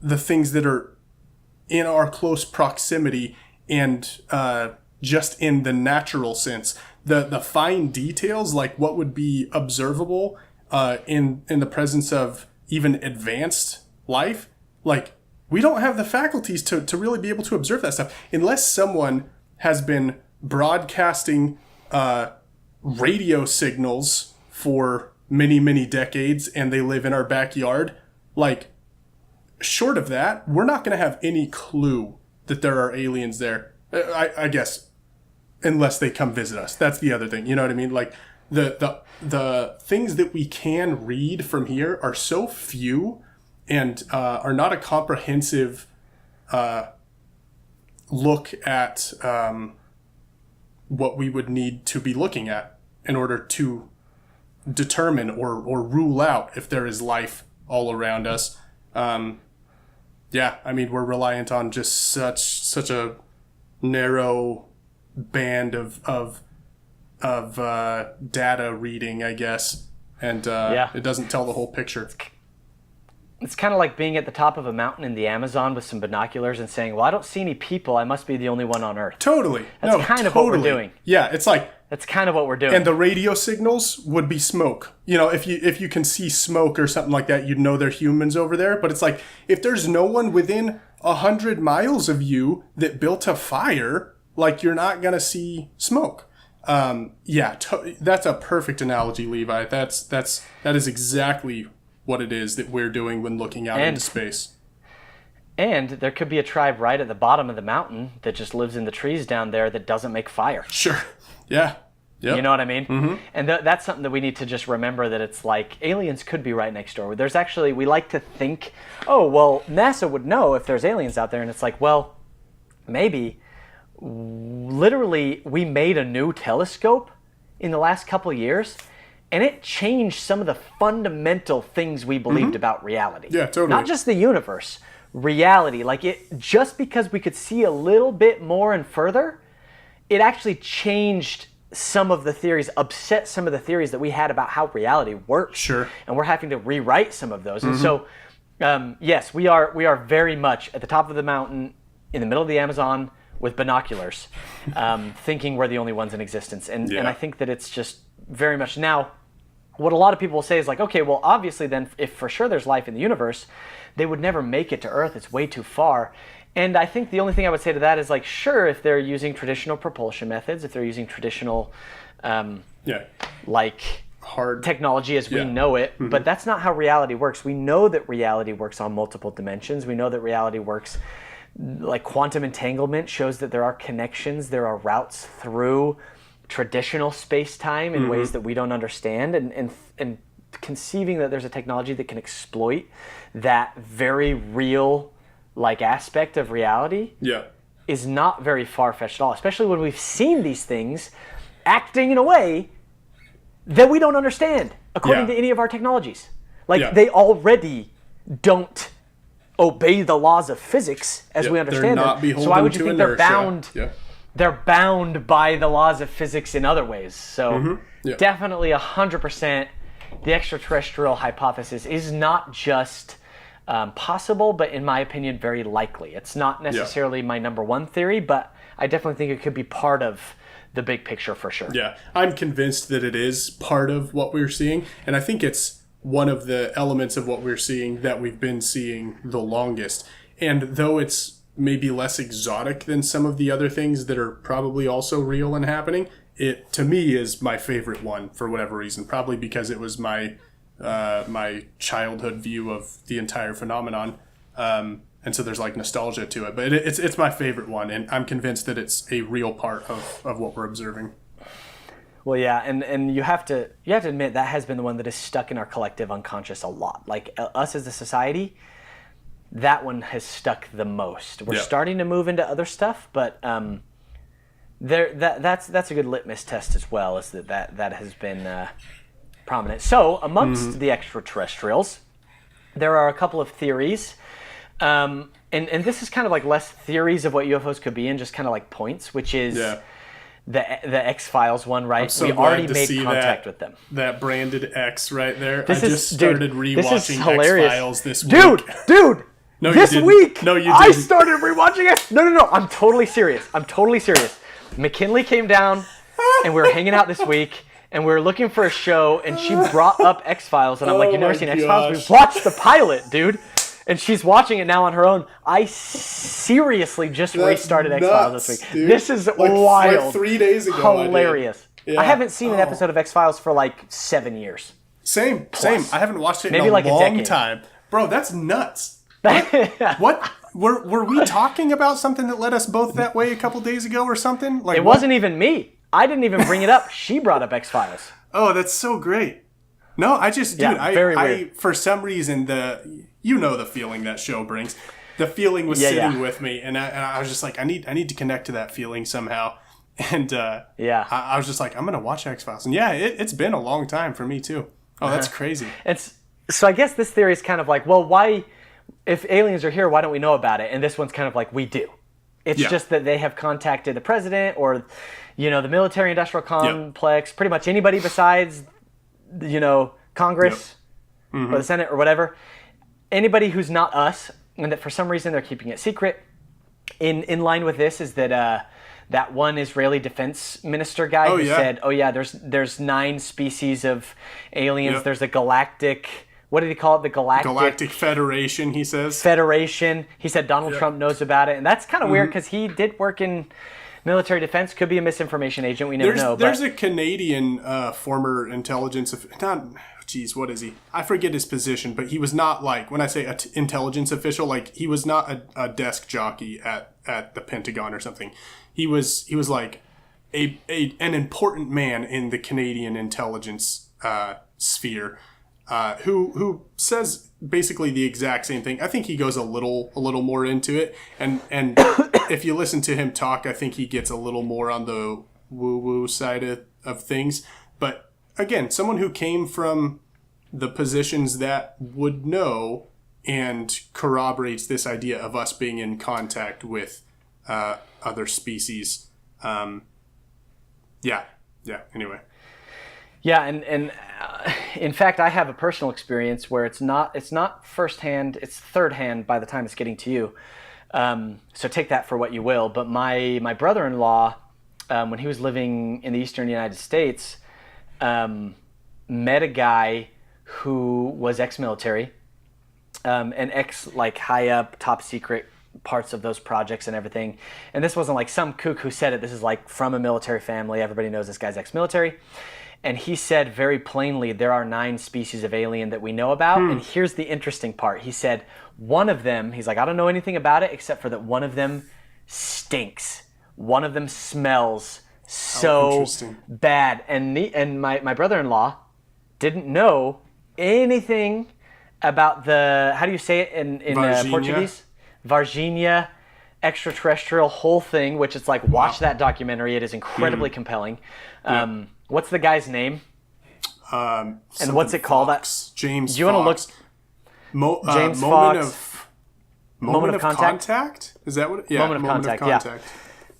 the things that are in our close proximity and just in the natural sense. The fine details, like what would be observable in the presence of even advanced life, like, we don't have the faculties to really be able to observe that stuff unless someone has been broadcasting radio signals for many, many decades and they live in our backyard. Like, short of that, we're not going to have any clue that there are aliens there. I guess, unless they come visit us. That's the other thing. You know what I mean? Like, the things that we can read from here are so few and are not a comprehensive look at what we would need to be looking at in order to determine or rule out if there is life all around us. Yeah, I mean, we're reliant on just such a narrow band of data reading, I guess, and it doesn't tell the whole picture. It's kind of like being at the top of a mountain in the Amazon with some binoculars and saying, well, I don't see any people. I must be the only one on Earth. Totally. That's kind of what we're doing. Yeah, it's like... That's kind of what we're doing. And the radio signals would be smoke. You know, if you can see smoke or something like that, you'd know they're humans over there. But it's like, if there's no one within 100 miles of you that built a fire, like, you're not going to see smoke. That's a perfect analogy, Levi. That is exactly what it is that we're doing when looking out into space. And there could be a tribe right at the bottom of the mountain that just lives in the trees down there that doesn't make fire. Sure. Yeah. Yep. You know what I mean? Mm-hmm. And that's something that we need to just remember, that it's like aliens could be right next door. There's actually, we like to think, oh, well, NASA would know if there's aliens out there. And it's like, well, maybe. Literally, we made a new telescope in the last couple of years, and it changed some of the fundamental things we believed about reality. Yeah, totally. Not just the universe, reality. Like, it just because we could see a little bit more and further, it actually changed some of the theories, upset some of the theories that we had about how reality works. Sure. And we're having to rewrite some of those. And so, yes, we are very much at the top of the mountain in the middle of the Amazon with binoculars, thinking we're the only ones in existence. And I think that it's just very much now, what a lot of people will say is like, okay, well, obviously then, if for sure there's life in the universe, they would never make it to Earth. It's way too far. And I think the only thing I would say to that is, like, sure, if they're using traditional propulsion methods, if they're using traditional, like, hard technology as we know it, but that's not how reality works. We know that reality works on multiple dimensions. We know that reality works, like, quantum entanglement shows that there are connections, there are routes through traditional space-time in ways that we don't understand, and conceiving that there's a technology that can exploit that very real, like, aspect of reality is not very far-fetched at all, especially when we've seen these things acting in a way that we don't understand according to any of our technologies. Like, they already don't obey the laws of physics as we understand them. So why would you think they're bound? Yeah. They're bound by the laws of physics in other ways. So definitely 100%, the extraterrestrial hypothesis is not just possible, but in my opinion, very likely. It's not necessarily my number one theory, but I definitely think it could be part of the big picture for sure. Yeah, I'm convinced that it is part of what we're seeing, and I think it's one of the elements of what we're seeing that we've been seeing the longest. And though it's maybe less exotic than some of the other things that are probably also real and happening, it to me is my favorite one for whatever reason. Probably because it was my my childhood view of the entire phenomenon, and so there's like nostalgia to it. But it's my favorite one, and I'm convinced that it's a real part of what we're observing. Well, yeah, and you have to admit that has been the one that is stuck in our collective unconscious a lot. Like us as a society, that one has stuck the most. We're starting to move into other stuff, but that's a good litmus test as well. Is that has been prominent. So amongst the extraterrestrials, there are a couple of theories, and this is kind of like less theories of what UFOs could be and just kind of like points, which is the X-Files one, right? I'm so we glad already to made see contact with them. That branded X right there. This I just started rewatching X-Files this week. Dude! No, this you didn't. week, No, you didn't. I started rewatching it. No. I'm totally serious. McKinley came down, and we were hanging out this week, and we were looking for a show, and she brought up X-Files, and I'm like, "You've never seen X-Files? We watched the pilot, dude." And she's watching it now on her own. I seriously just restarted X-Files this week. Dude. This is wild. Like 3 days ago. Hilarious. I haven't seen an episode of X-Files for like 7 years. Same. I haven't watched it Maybe in like a long decade. time. Bro, that's nuts. What? Were we talking about something that led us both that way a couple days ago or something? Like it wasn't even me. I didn't even bring it up. She brought up X-Files. Oh, that's so great. No, I just, dude, very weird. for some reason, the feeling that show brings. The feeling was sitting with me, and I was just like, I need to connect to that feeling somehow. And I was just like, I'm gonna watch X-Files, and it's been a long time for me too. Oh, that's crazy. So I guess this theory is kind of like, well, why, if aliens are here, why don't we know about it? And this one's kind of like, we do. It's just that they have contacted the president or, the military-industrial complex, pretty much anybody besides, Congress or the Senate or whatever. Anybody who's not us, and that for some reason they're keeping it secret. In line with this is that that one Israeli defense minister guy who said, there's 9 species of aliens. Yep. There's a galactic, what did he call it? The Galactic Federation, he says. Federation. He said Donald Trump knows about it. And that's kind of weird because he did work in military defense. Could be a misinformation agent. We never know. There's a Canadian former intelligence... what is he? I forget his position, but he was not like, when I say intelligence official, like he was not a desk jockey at the Pentagon or something. He was like an important man in the Canadian intelligence sphere, who says basically the exact same thing. I think he goes a little more into it, and if you listen to him talk, I think he gets a little more on the woo-woo side of things. But again, someone who came from the positions that would know and corroborates this idea of us being in contact with other species. Anyway. Yeah, and in fact, I have a personal experience where it's not firsthand, it's thirdhand by the time it's getting to you. So take that for what you will. But my brother-in-law, when he was living in the eastern United States, met a guy who was ex-military, and high up, top secret parts of those projects and everything. And this wasn't like some kook who said it. This is like from a military family. Everybody knows this guy's ex-military. And he said very plainly, there are 9 species of alien that we know about. And here's the interesting part. He said one of them, he's like, I don't know anything about it except for that one of them stinks. One of them smells so bad. And my brother-in-law didn't know anything about the, how do you say it in Portuguese? Varginha extraterrestrial whole thing, which it's like, watch that documentary. It is incredibly compelling. What's the guy's name? And what's it called? James Do you want to look? James James moment Fox. Moment of contact? Is that what? Yeah, Moment of Contact. Yeah.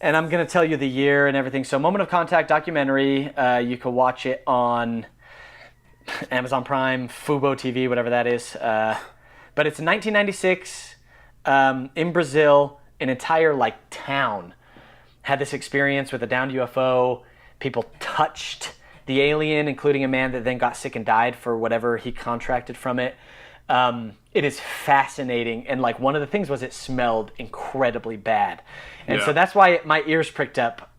And I'm going to tell you the year and everything. So Moment of Contact documentary, you can watch it on Amazon Prime, Fubo TV, whatever that is. But it's 1996 in Brazil. An entire town had this experience with a downed UFO. People touched the alien, including a man that then got sick and died for whatever he contracted from it. It is fascinating, and one of the things was it smelled incredibly bad, and so that's why my ears pricked up.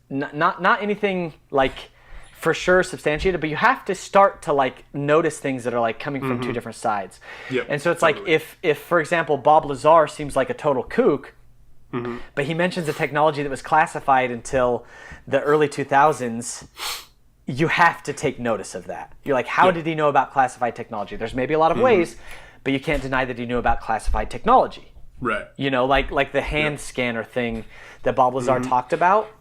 Not anything for sure substantiated, but you have to start to notice things that are coming from two different sides. Yep, and so it's totally. if for example Bob Lazar seems like a total kook, but he mentions a technology that was classified until the early 2000s. You have to take notice of that. You're like, how did he know about classified technology? There's maybe a lot of ways, but you can't deny that he knew about classified technology. Right. Like the hand scanner thing that Bob Lazar talked about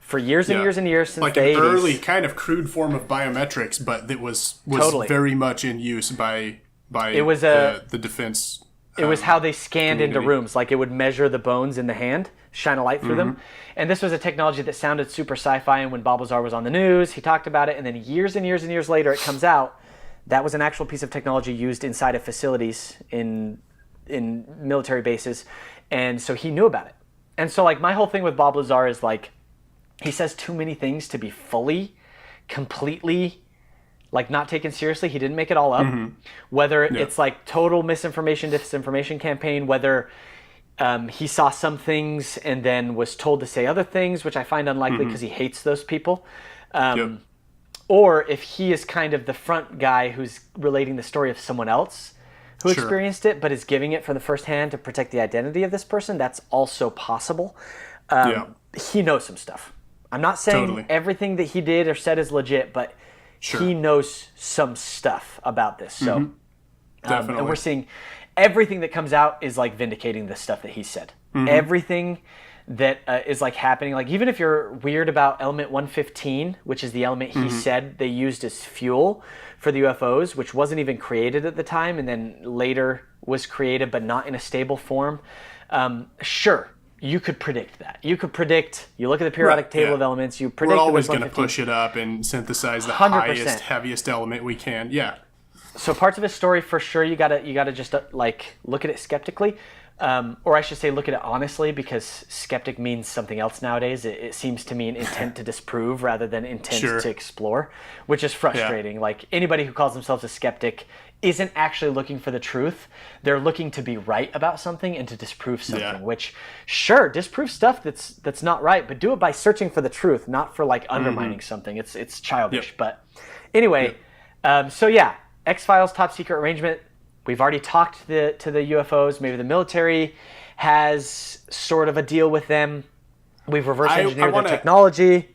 for years and years and years since the 80s. An early kind of crude form of biometrics, but that was totally very much in use by it was the defense. It was how they scanned into rooms. It would measure the bones in the hand, shine a light through them. And this was a technology that sounded super sci-fi. And when Bob Lazar was on the news, he talked about it. And then years and years and years later, it comes out that was an actual piece of technology used inside of facilities in military bases. And so he knew about it. And so my whole thing with Bob Lazar is he says too many things to be fully, completely not taken seriously. He didn't make it all up. Whether it's total misinformation, disinformation campaign, whether he saw some things and then was told to say other things, which I find unlikely because he hates those people. Or if he is kind of the front guy who's relating the story of someone else who experienced it, but is giving it from the first hand to protect the identity of this person, that's also possible. He knows some stuff. I'm not saying everything that he did or said is legit, but he knows some stuff about this. So, and we're seeing everything that comes out is vindicating the stuff that he said. Everything that is happening, even if you're weird about element 115, which is the element he said they used as fuel for the UFOs, which wasn't even created at the time and then later was created but not in a stable form. You could predict that. You could predict, you look at the periodic table of elements, you predict we're always going to push it up and synthesize the 100%. Highest, heaviest element we can. Yeah. So parts of his story, for sure, you gotta just look at it skeptically, or I should say, look at it honestly, because skeptic means something else nowadays. It seems to mean intent to disprove rather than intent to explore, which is frustrating. Anybody who calls themselves a skeptic isn't actually looking for the truth. They're looking to be right about something and to disprove something. Which, disprove stuff that's not right, but do it by searching for the truth, not for undermining something. It's childish. But anyway, X-Files top secret arrangement. We've already talked to the UFOs. Maybe the military has sort of a deal with them. We've reverse engineered their technology.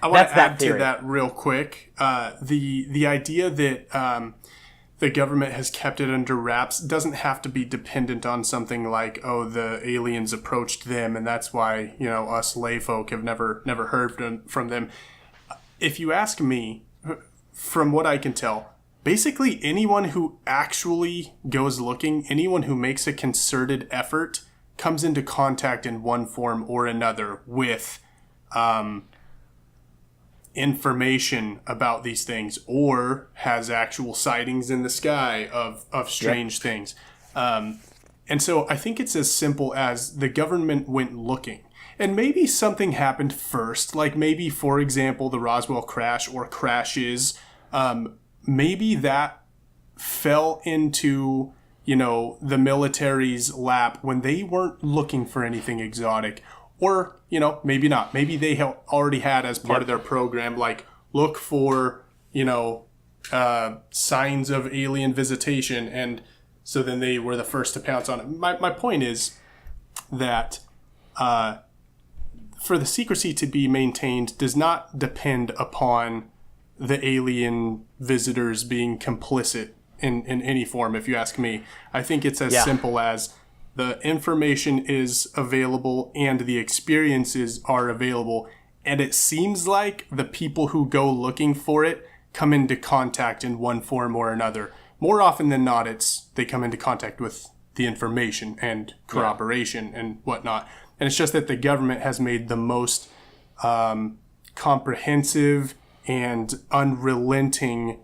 I want to add to that real quick. The idea that the government has kept it under wraps doesn't have to be dependent on something the aliens approached them and that's why us layfolk have never heard from them. If you ask me, from what I can tell, basically anyone who actually goes looking, anyone who makes a concerted effort, comes into contact in one form or another with information about these things or has actual sightings in the sky of strange things. And so I think it's as simple as the government went looking. And maybe something happened first, maybe, for example, the Roswell crash or crashes. Maybe that fell into, the military's lap when they weren't looking for anything exotic. Or, maybe not. Maybe they already had as part of their program, look for, signs of alien visitation. And so then they were the first to pounce on it. My point is that for the secrecy to be maintained does not depend upon the alien visitors being complicit in any form, if you ask me. I think it's as simple as the information is available and the experiences are available. And it seems like the people who go looking for it come into contact in one form or another. more often than not, they come into contact with the information and corroboration and whatnot. And it's just that the government has made the most comprehensive and unrelenting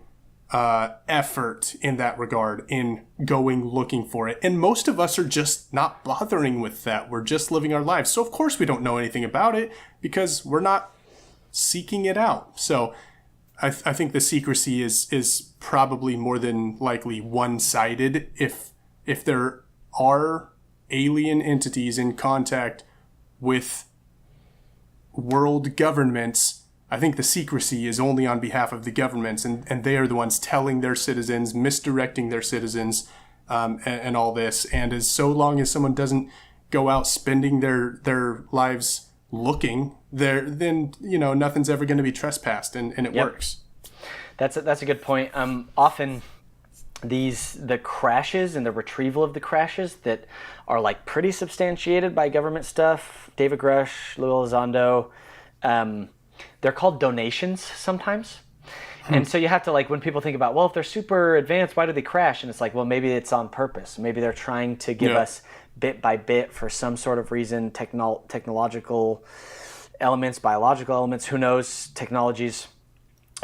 effort in that regard in going looking for it. And most of us are just not bothering with that. We're just living our lives. So of course we don't know anything about it because we're not seeking it out. So I think the secrecy is probably more than likely one-sided. If there are alien entities in contact with world governments, I think the secrecy is only on behalf of the governments, and they are the ones telling their citizens, misdirecting their citizens, and all this. And as so long as someone doesn't go out spending their lives looking, then nothing's ever going to be trespassed, and it works. That's a good point. Often the crashes and the retrieval of the crashes that are like pretty substantiated by government stuff, David Grush, Lou Elizondo, they're called donations sometimes. And so you have to, like, when people think about, well, if they're super advanced, why do they crash? And it's like, well, maybe it's on purpose. Maybe they're trying to give us bit by bit for some sort of reason, technological elements, biological elements, who knows, technologies.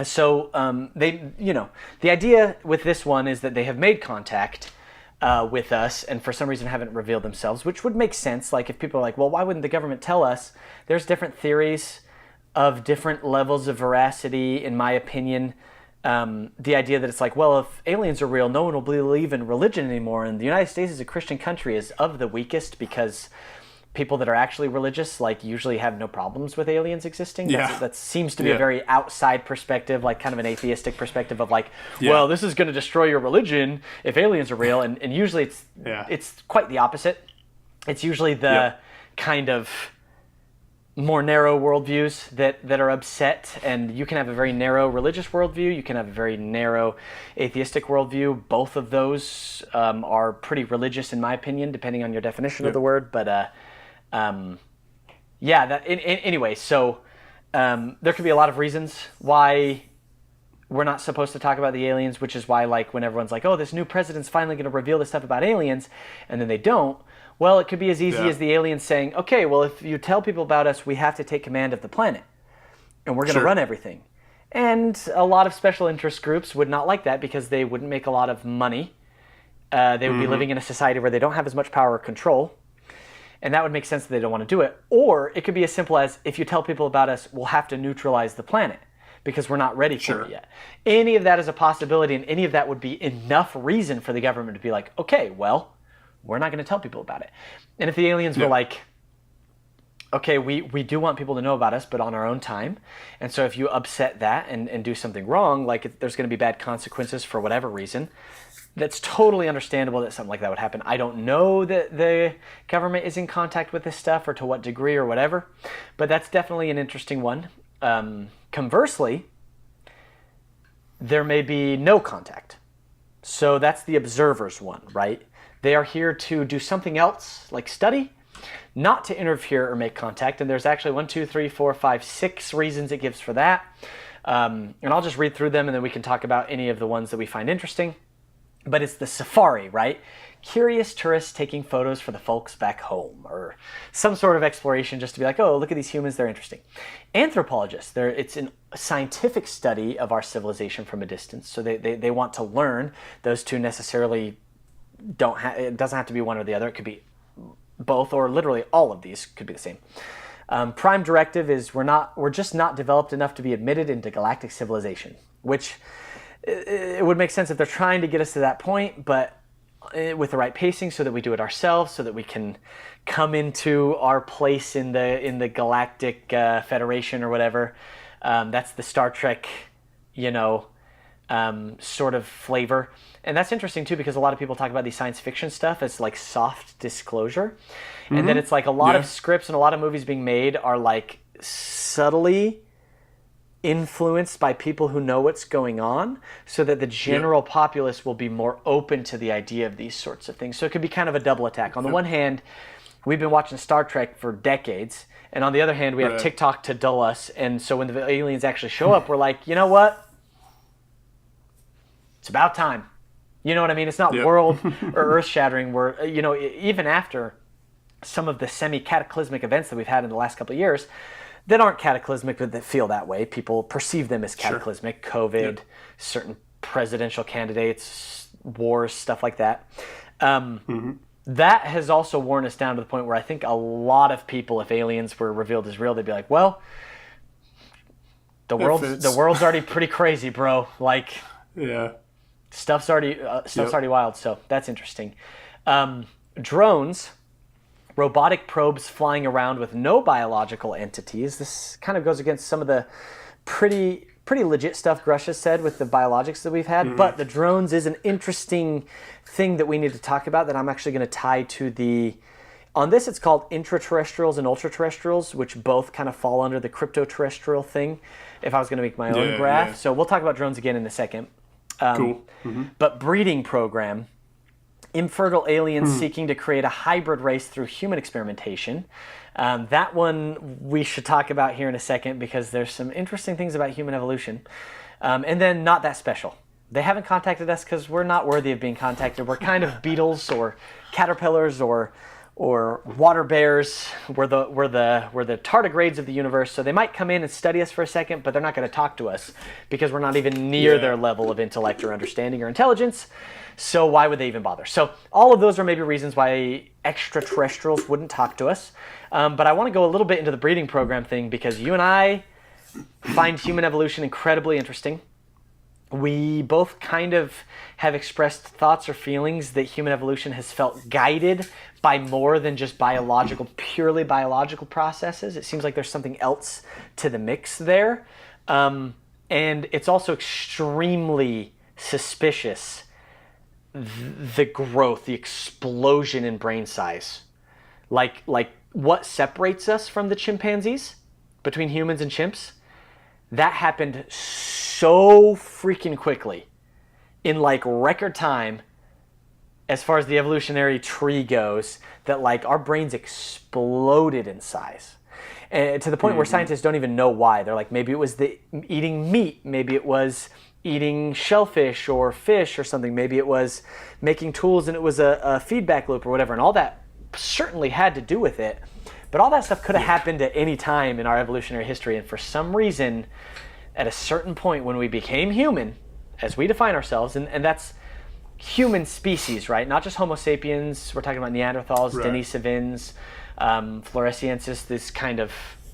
So the idea with this one is that they have made contact with us and for some reason haven't revealed themselves, which would make sense. Like if people are like, well, why wouldn't the government tell us? There's different theories of different levels of veracity, in my opinion. The idea that it's like, well, if aliens are real, no one will believe in religion anymore. And the United States as a Christian country is of the weakest because people that are actually religious, like, usually have no problems with aliens existing. That seems to be a very outside perspective, like kind of an atheistic perspective of like, well, this is going to destroy your religion if aliens are real. And usually it's quite the opposite. It's usually the kind of more narrow worldviews that are upset, and you can have a very narrow religious worldview, you can have a very narrow atheistic worldview. Both of those are pretty religious in my opinion, depending on your definition of the word. But anyway, so there could be a lot of reasons why we're not supposed to talk about the aliens, which is why, like, when everyone's like, oh, this new president's finally going to reveal this stuff about aliens, and then they don't. Well, it could be as easy as the aliens saying, okay, well, if you tell people about us, we have to take command of the planet, and we're going to run everything. And a lot of special interest groups would not like that because they wouldn't make a lot of money. They would be living in a society where they don't have as much power or control, and that would make sense that they don't want to do it. Or it could be as simple as, if you tell people about us, we'll have to neutralize the planet because we're not ready for it yet. Any of that is a possibility, and any of that would be enough reason for the government to be like, okay, well, we're not going to tell people about it. And if the aliens were like, okay, we do want people to know about us, but on our own time. And so if you upset that and do something wrong, like there's going to be bad consequences for whatever reason, that's totally understandable that something like that would happen. I don't know that the government is in contact with this stuff or to what degree or whatever, but that's definitely an interesting one. Conversely, there may be no contact. So that's the observer's one, right? They are here to do something else, like study, not to interfere or make contact. And there's actually 6 reasons it gives for that. And I'll just read through them, and then we can talk about any of the ones that we find interesting. But it's the safari, right? Curious tourists taking photos for the folks back home, or some sort of exploration just to be like, oh, look at these humans, they're interesting. Anthropologists, it's a scientific study of our civilization from a distance. So they want to learn. Those two necessarily it doesn't have to be one or the other. It could be both, or literally all of these could be the same. Prime directive is we're just not developed enough to be admitted into galactic civilization, which it would make sense if they're trying to get us to that point, but with the right pacing, so that we do it ourselves, so that we can come into our place in the galactic federation or whatever. That's the Star Trek, sort of flavor. And that's interesting too, because a lot of people talk about these science fiction stuff as like soft disclosure. And then it's like a lot of scripts and a lot of movies being made are like subtly influenced by people who know what's going on, so that the general populace will be more open to the idea of these sorts of things. So it could be kind of a double attack. On the one hand, we've been watching Star Trek for decades, and on the other hand, we have TikTok to dull us. And so when the aliens actually show up, we're like, you know what? It's about time. You know what I mean? It's not world or earth shattering where, even after some of the semi-cataclysmic events that we've had in the last couple of years that aren't cataclysmic but that feel that way. People perceive them as cataclysmic. Sure. COVID, certain presidential candidates, wars, stuff like that. That has also worn us down to the point where I think a lot of people, if aliens were revealed as real, they'd be like, well, the world's already pretty crazy, bro. Like, stuff's already wild. So that's interesting. Drones, robotic probes flying around with no biological entities. This kind of goes against some of the pretty legit stuff Grush has said with the biologics that we've had. But the drones is an interesting thing that we need to talk about that I'm actually going to tie to on this it's called intra-terrestrials and ultra-terrestrials, which both kind of fall under the crypto-terrestrial thing if I was going to make my own graph. Yeah. So we'll talk about drones again in a second. Cool. But breeding program, infertile aliens seeking to create a hybrid race through human experimentation. That one we should talk about here in a second because there's some interesting things about human evolution. And then not that special. They haven't contacted us because we're not worthy of being contacted. We're kind of beetles or caterpillars or water bears. We're the tardigrades of the universe. So they might come in and study us for a second, but they're not going to talk to us because we're not even near their level of intellect or understanding or intelligence. So why would they even bother? So all of those are maybe reasons why extraterrestrials wouldn't talk to us. But I want to go a little bit into the breeding program thing because you and I find human evolution incredibly interesting. We both kind of have expressed thoughts or feelings that human evolution has felt guided by more than just purely biological processes. It seems like there's something else to the mix there. And it's also extremely suspicious, the growth, the explosion in brain size. Like what separates us from the chimpanzees, between humans and chimps, that happened so freaking quickly in like record time as far as the evolutionary tree goes that like our brains exploded in size. And to the point where scientists don't even know why. They're like, maybe it was the eating meat, maybe it was eating shellfish or fish or something, maybe it was making tools and it was a feedback loop or whatever, and all that certainly had to do with it. But all that stuff could have happened at any time in our evolutionary history, and for some reason, at a certain point when we became human, as we define ourselves, and that's human species, right? Not just Homo sapiens, we're talking about Neanderthals, Denisovans, Floresiensis,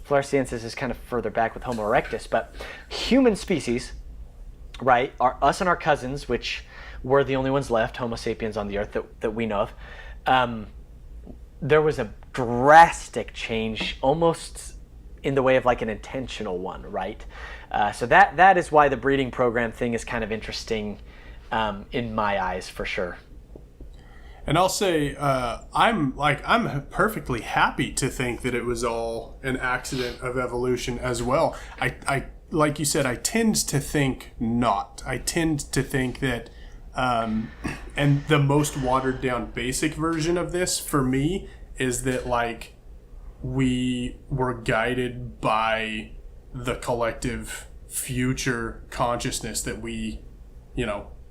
Floresiensis is kind of further back with Homo erectus, but human species, right, are us and our cousins, which were the only ones left, Homo sapiens on the earth that we know of. There was a drastic change, almost in the way of like an intentional one, right? So that is why the breeding program thing is kind of interesting in my eyes, for sure. And I'll say I'm perfectly happy to think that it was all an accident of evolution as well. I like you said, I tend to think not. I tend to think that, and the most watered down basic version of this for me is that like we were guided by the collective future consciousness that we,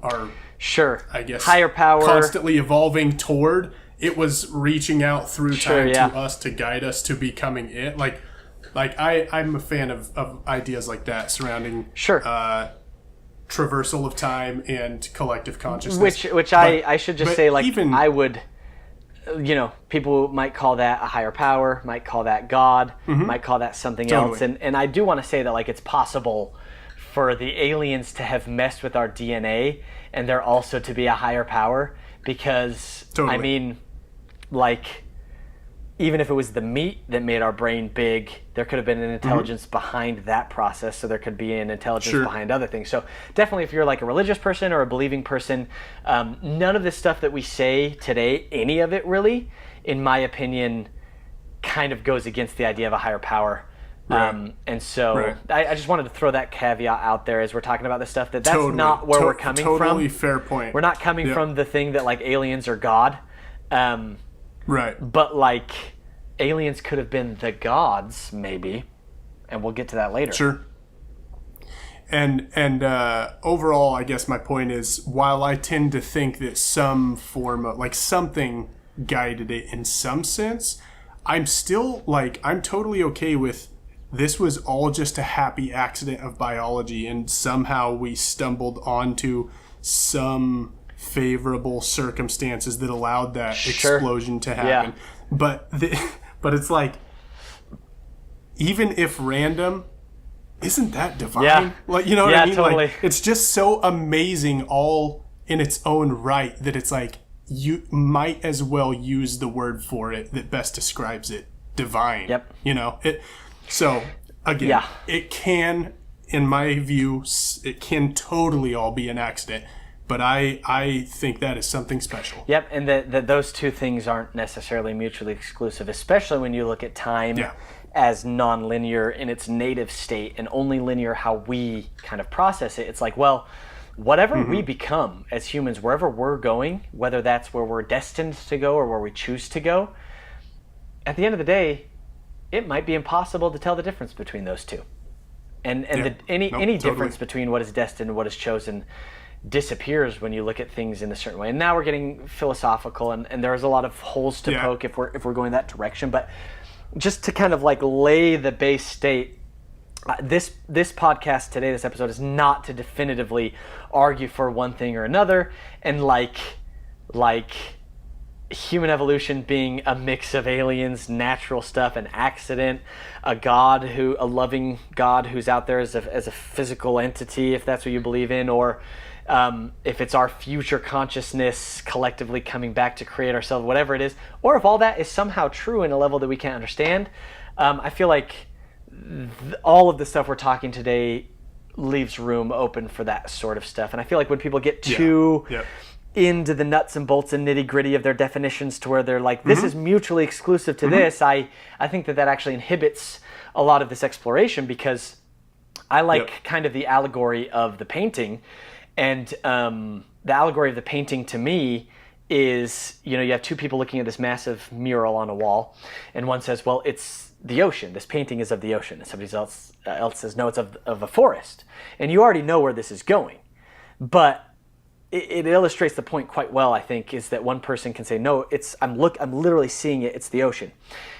are I guess higher power constantly evolving toward. It was reaching out through time to us to guide us to becoming it. Like I'm a fan of ideas like that surrounding traversal of time and collective consciousness. I should just say, like, even I would, people might call that a higher power, might call that God, might call that something else. And I do want to say that, like, it's possible for the aliens to have messed with our DNA and there also to be a higher power because, I mean, like, even if it was the meat that made our brain big, there could have been an intelligence behind that process, so there could be an intelligence behind other things. So definitely if you're like a religious person or a believing person, none of this stuff that we say today, any of it really, in my opinion, kind of goes against the idea of a higher power. And so I just wanted to throw that caveat out there as we're talking about this stuff, that's not where we're coming from. Totally fair point. We're not coming from the thing that like aliens are God. But like aliens could have been the gods, maybe, and we'll get to that later. Sure. And overall, I guess my point is, while I tend to think that some form of, like, something guided it in some sense, I'm still, like, I'm totally okay with this was all just a happy accident of biology, and somehow we stumbled onto some favorable circumstances that allowed that explosion to happen. But it's like, even if random, isn't that divine? Yeah. Like, you know what I mean? Totally. Like, it's just so amazing all in its own right that it's like, you might as well use the word for it that best describes it. Divine. Yep. You know? So, again, it can, in my view, it can totally all be an accident. But I think that is something special. Yep, and that those two things aren't necessarily mutually exclusive, especially when you look at time as non-linear in its native state and only linear how we kind of process it. It's like, well, whatever we become as humans, wherever we're going, whether that's where we're destined to go or where we choose to go, at the end of the day, it might be impossible to tell the difference between those two. And any difference between what is destined and what is chosen disappears when you look at things in a certain way. And now we're getting philosophical, and there's a lot of holes to poke if we're going that direction. But just to kind of like lay the base state, this podcast today, this episode, is not to definitively argue for one thing or another, and like human evolution being a mix of aliens, natural stuff, an accident, a loving God who's out there as a physical entity, if that's what you believe in, or if it's our future consciousness collectively coming back to create ourselves, whatever it is, or if all that is somehow true in a level that we can't understand. I feel like all of the stuff we're talking today leaves room open for that sort of stuff. And I feel like when people get too into the nuts and bolts and nitty gritty of their definitions to where they're like, this is mutually exclusive to this, I think that actually inhibits a lot of this exploration, because I like kind of the allegory of the painting. And the allegory of the painting to me is, you have two people looking at this massive mural on a wall, and one says, well, it's the ocean. This painting is of the ocean. And somebody else says, no, it's of a forest. And you already know where this is going. But it illustrates the point quite well, I think, is that one person can say, no, I'm literally seeing it, it's the ocean.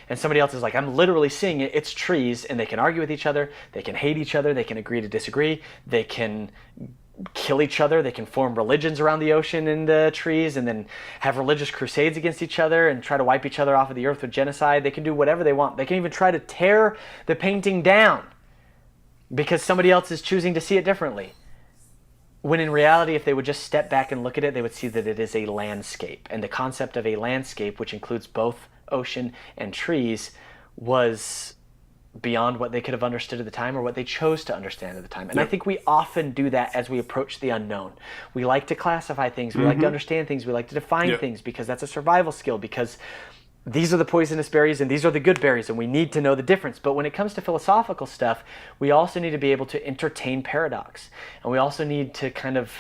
And somebody else is like, I'm literally seeing it, it's trees. And they can argue with each other, they can hate each other, they can agree to disagree, they can kill each other, they can form religions around the ocean and the trees, and then have religious crusades against each other and try to wipe each other off of the earth with genocide. They can do whatever they want. They can even try to tear the painting down because somebody else is choosing to see it differently. When in reality, if they would just step back and look at it, they would see that it is a landscape. And the concept of a landscape, which includes both ocean and trees, was beyond what they could have understood at the time or what they chose to understand at the time. And I think we often do that as we approach the unknown. We like to classify things. We like to understand things. We like to define things, because that's a survival skill, because these are the poisonous berries and these are the good berries, and we need to know the difference. But when it comes to philosophical stuff, we also need to be able to entertain paradox. And we also need to kind of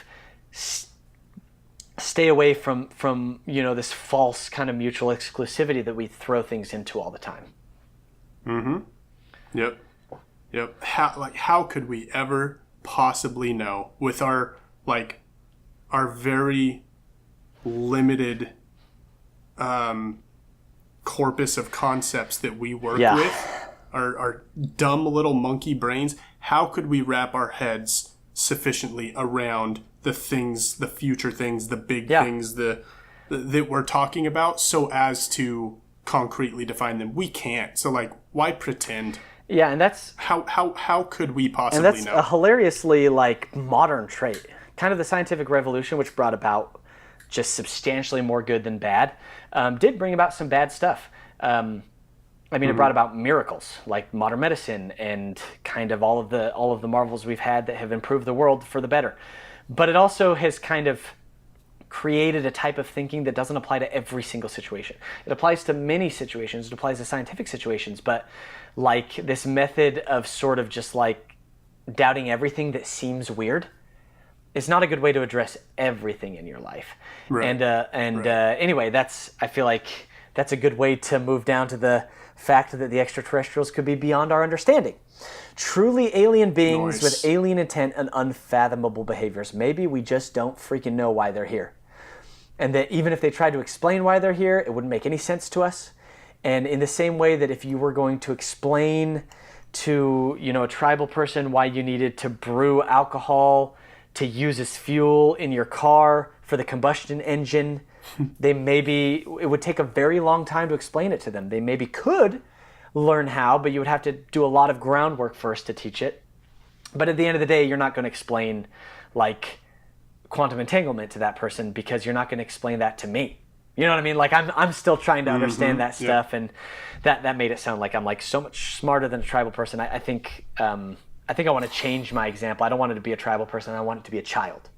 stay away from this false kind of mutual exclusivity that we throw things into all the time. Yep. How could we ever possibly know, with our very limited corpus of concepts that we work with, our dumb little monkey brains, how could we wrap our heads sufficiently around the things, the future things, the big things that we're talking about, so as to concretely define them? We can't. So why pretend? Yeah, and that's how could we possibly know? And that's a hilariously modern trait. Kind of the scientific revolution, which brought about just substantially more good than bad, did bring about some bad stuff. It brought about miracles like modern medicine and kind of all of the marvels we've had that have improved the world for the better. But it also has kind of created a type of thinking that doesn't apply to every single situation. It applies to many situations. It applies to scientific situations, but this method of sort of just doubting everything that seems weird is not a good way to address everything in your life. Right. Anyway, I feel like that's a good way to move down to the fact that the extraterrestrials could be beyond our understanding. Truly alien beings with alien intent and unfathomable behaviors. Maybe we just don't freaking know why they're here. And that even if they tried to explain why they're here, it wouldn't make any sense to us. And in the same way that if you were going to explain to, a tribal person why you needed to brew alcohol to use as fuel in your car for the combustion engine, it would take a very long time to explain it to them. They maybe could learn how, but you would have to do a lot of groundwork first to teach it. But at the end of the day, you're not going to explain like quantum entanglement to that person because you're not going to explain that to me. You know what I mean? Like I'm still trying to understand that stuff, and that made it sound like I'm like so much smarter than a tribal person. I think I want to change my example. I don't want it to be a tribal person. I want it to be a child.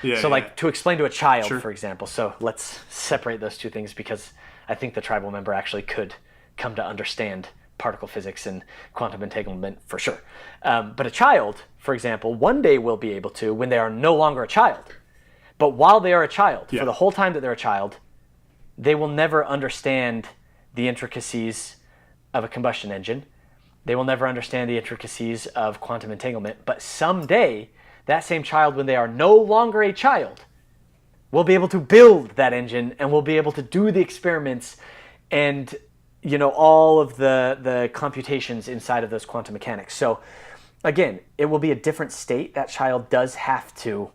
Like to explain to a child, for example. So let's separate those two things because I think the tribal member actually could come to understand particle physics and quantum entanglement for sure. But a child, for example, one day will be able to when they are no longer a child. But while they are a child, for the whole time that they're a child, they will never understand the intricacies of a combustion engine. They will never understand the intricacies of quantum entanglement. But someday, that same child, when they are no longer a child, will be able to build that engine and will be able to do the experiments and all of the computations inside of those quantum mechanics. So again, it will be a different state. That child does have to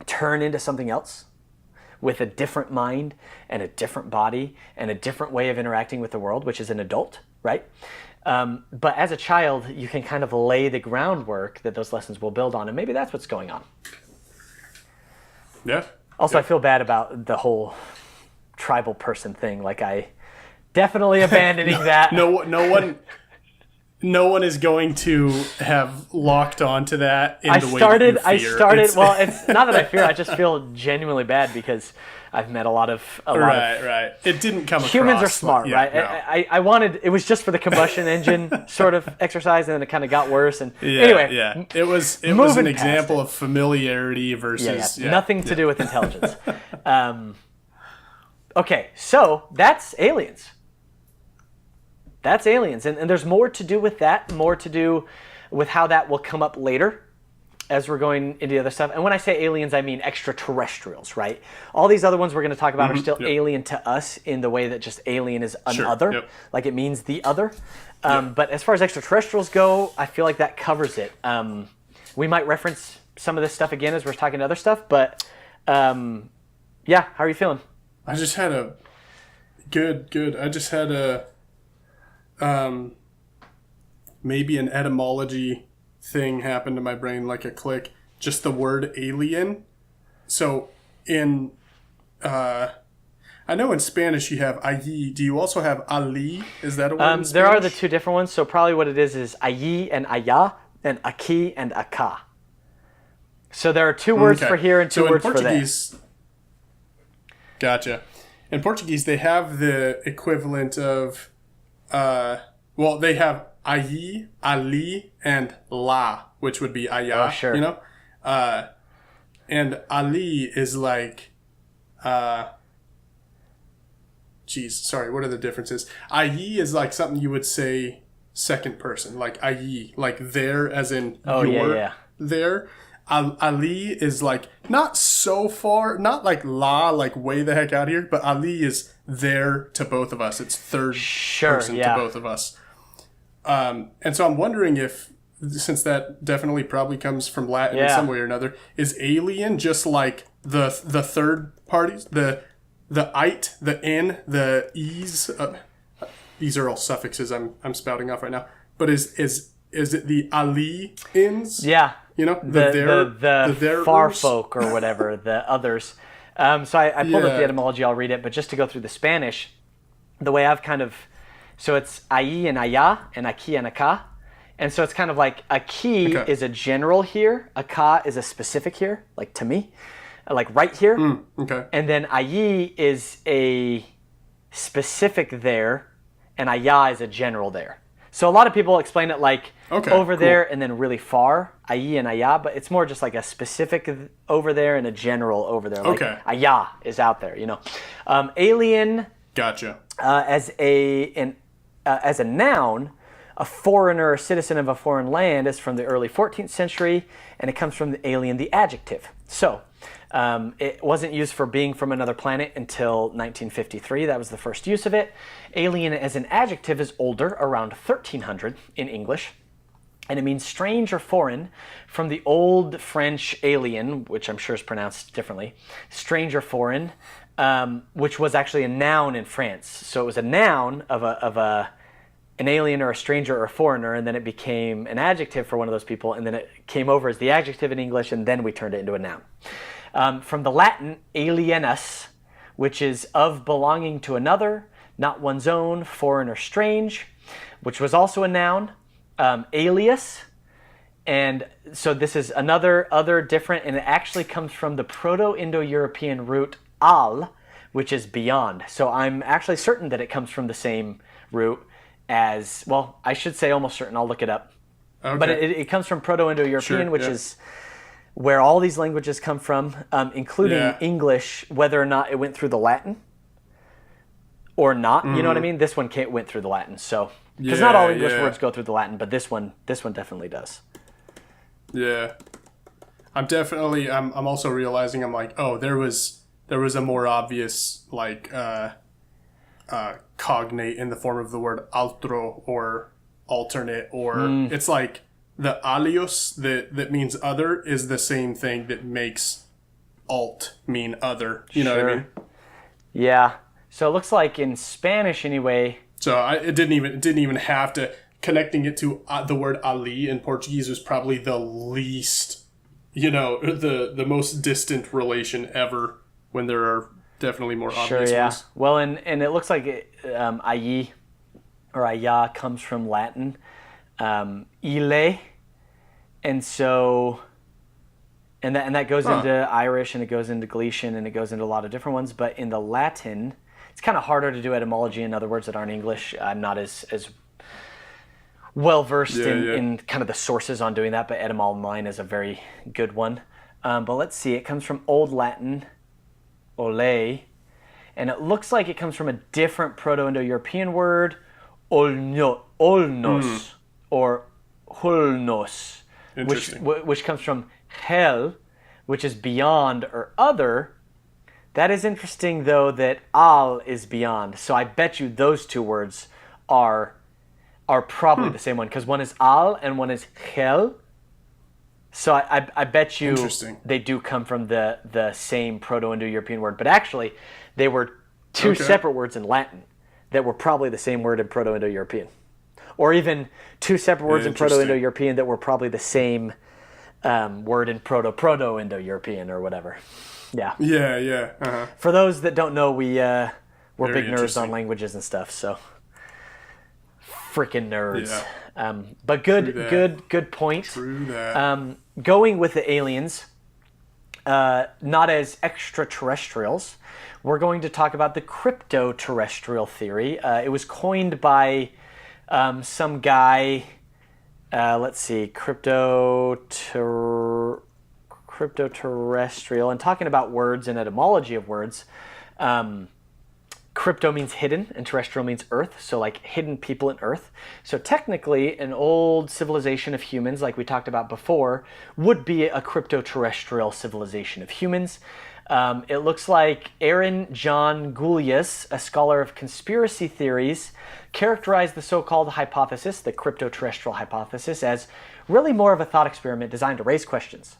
turn into something else with a different mind and a different body and a different way of interacting with the world, which is an adult, right? But as a child, you can kind of lay the groundwork that those lessons will build on, and maybe that's what's going on. Yeah. Also, I feel bad about the whole tribal person thing. Like I definitely abandoning that. No one is going to have locked onto that in the way that you fear. Well, it's not that I fear. I just feel genuinely bad because I've met a lot of right. It didn't come across. Humans are smart, right? No. I wanted it was just for the combustion engine sort of exercise, and then it kind of got worse. And anyway, it was an example of familiarity versus nothing to do with intelligence. Okay, so that's aliens. That's aliens, and there's more to do with that, more to do with how that will come up later as we're going into the other stuff. And when I say aliens, I mean extraterrestrials, right? All these other ones we're going to talk about are still alien to us in the way that just alien is an other, like it means the other. But as far as extraterrestrials go, I feel like that covers it. We might reference some of this stuff again as we're talking to other stuff, but how are you feeling? I just had a good. I just had a maybe an etymology thing happened to my brain, like a click. Just the word alien. So in I know in Spanish you have allí. Do you also have ali? Is that a word in Spanish? There are the two different ones. So probably what it is allí and allá, and aquí and acá. So there are two words for here and two words for there. Gotcha. In Portuguese, they have the equivalent of, they have aí, ali, and lá, which would be allá. Oh, sure. And ali is like, what are the differences? Allí is like something you would say second person, like allí, like there as in there. Ali is like not so far, not like la, like way the heck out here, but Ali is there to both of us. It's third person to both of us. And so I'm wondering if, since that definitely probably comes from Latin in some way or another, is alien just like the third parties, the it, the n, the e's. These are all suffixes I'm spouting off right now. But is it the ali-ins? Yeah. The far folk or whatever, the others. So I pulled up the etymology, I'll read it, but just to go through the Spanish, the way I've so it's ahí and allá, and aquí and acá. And so it's kind of like aquí is a general here, acá is a specific here, like to me, like right here. And then allí is a specific there, and allá is a general there. So a lot of people explain it like over there and then really far, allí and allá, but it's more just like a specific over there and a general over there. Like allá is out there, Alien gotcha. As an as a noun, a foreigner or citizen of a foreign land is from the early 14th century, and it comes from the alien, the adjective. So it wasn't used for being from another planet until 1953. That was the first use of it. Alien as an adjective is older, around 1300 in English. And it means strange or foreign, from the old French alien, which I'm sure is pronounced differently, strange or foreign, which was actually a noun in France. So it was a noun of an alien or a stranger or a foreigner, and then it became an adjective for one of those people, and then it came over as the adjective in English, and then we turned it into a noun. From the Latin, alienus, which is of belonging to another, not one's own, foreign or strange, which was also a noun. Alias, and so this is other different, and it actually comes from the Proto-Indo-European root al, which is beyond. So I'm actually certain that it comes from the same root as, well, I should say almost certain, I'll look it up. Okay. But it comes from Proto-Indo-European, which is where all these languages come from, including English, whether or not it went through the Latin or not. You know what I mean? This one went through the Latin, so... Because not all English words go through the Latin, but this one definitely does. Yeah. I'm also realizing, I'm like, oh, there was a more obvious, like, cognate in the form of the word altro or alternate, or it's like the alios that means other is the same thing that makes alt mean other. You know what I mean? Yeah. So it looks like in Spanish anyway... So it didn't even have to, connecting it to the word ali in Portuguese was probably the least, the most distant relation ever, when there are definitely more obvious ones. Well, and it looks like ayi or aya comes from Latin, ile, and so, and that goes into Irish, and it goes into Galician, and it goes into a lot of different ones, but in the Latin... It's kind of harder to do etymology in other words that aren't English. I'm not as well versed in kind of the sources on doing that, but Etymolline is a very good one. But let's see, it comes from Old Latin, ole, and it looks like it comes from a different Proto-Indo-European word, olnos, or hulnos, which comes from hel, which is beyond or other. That is interesting, though, that al is beyond. So I bet you those two words are probably the same one, because one is al and one is hel. So I bet you they do come from the same Proto-Indo-European word. But actually, they were two separate words in Latin that were probably the same word in Proto-Indo-European. Or even two separate words in Proto-Indo-European that were probably the same word in Proto-Indo-European or whatever. Yeah. Yeah. Uh-huh. For those that don't know, we're big nerds on languages and stuff, so freaking nerds. Yeah. But good point. True that. Going with the aliens, not as extraterrestrials, we're going to talk about the cryptoterrestrial theory. It was coined by some guy. Let's see, cryptoterrestrial, and talking about words and etymology of words, crypto means hidden and terrestrial means earth, so like hidden people in earth. So technically an old civilization of humans, like we talked about before, would be a cryptoterrestrial civilization of humans. It looks like Aaron John Goulias, a scholar of conspiracy theories, characterized the so-called hypothesis, the cryptoterrestrial hypothesis, as really more of a thought experiment designed to raise questions.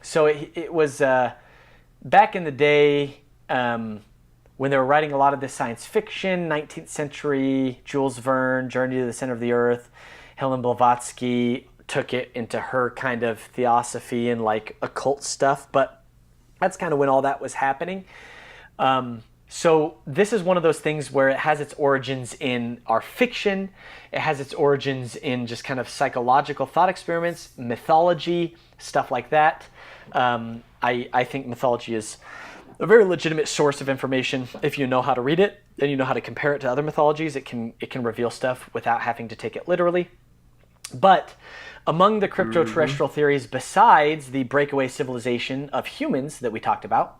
So it was back in the day when they were writing a lot of this science fiction, 19th century, Jules Verne, Journey to the Center of the Earth, Helen Blavatsky took it into her kind of theosophy and like occult stuff, but that's kind of when all that was happening. So this is one of those things where it has its origins in our fiction, it has its origins in just kind of psychological thought experiments, mythology, stuff like that. I think mythology is a very legitimate source of information if you know how to read it and you know how to compare it to other mythologies. It can reveal stuff without having to take it literally. But among the cryptoterrestrial theories, besides the breakaway civilization of humans that we talked about,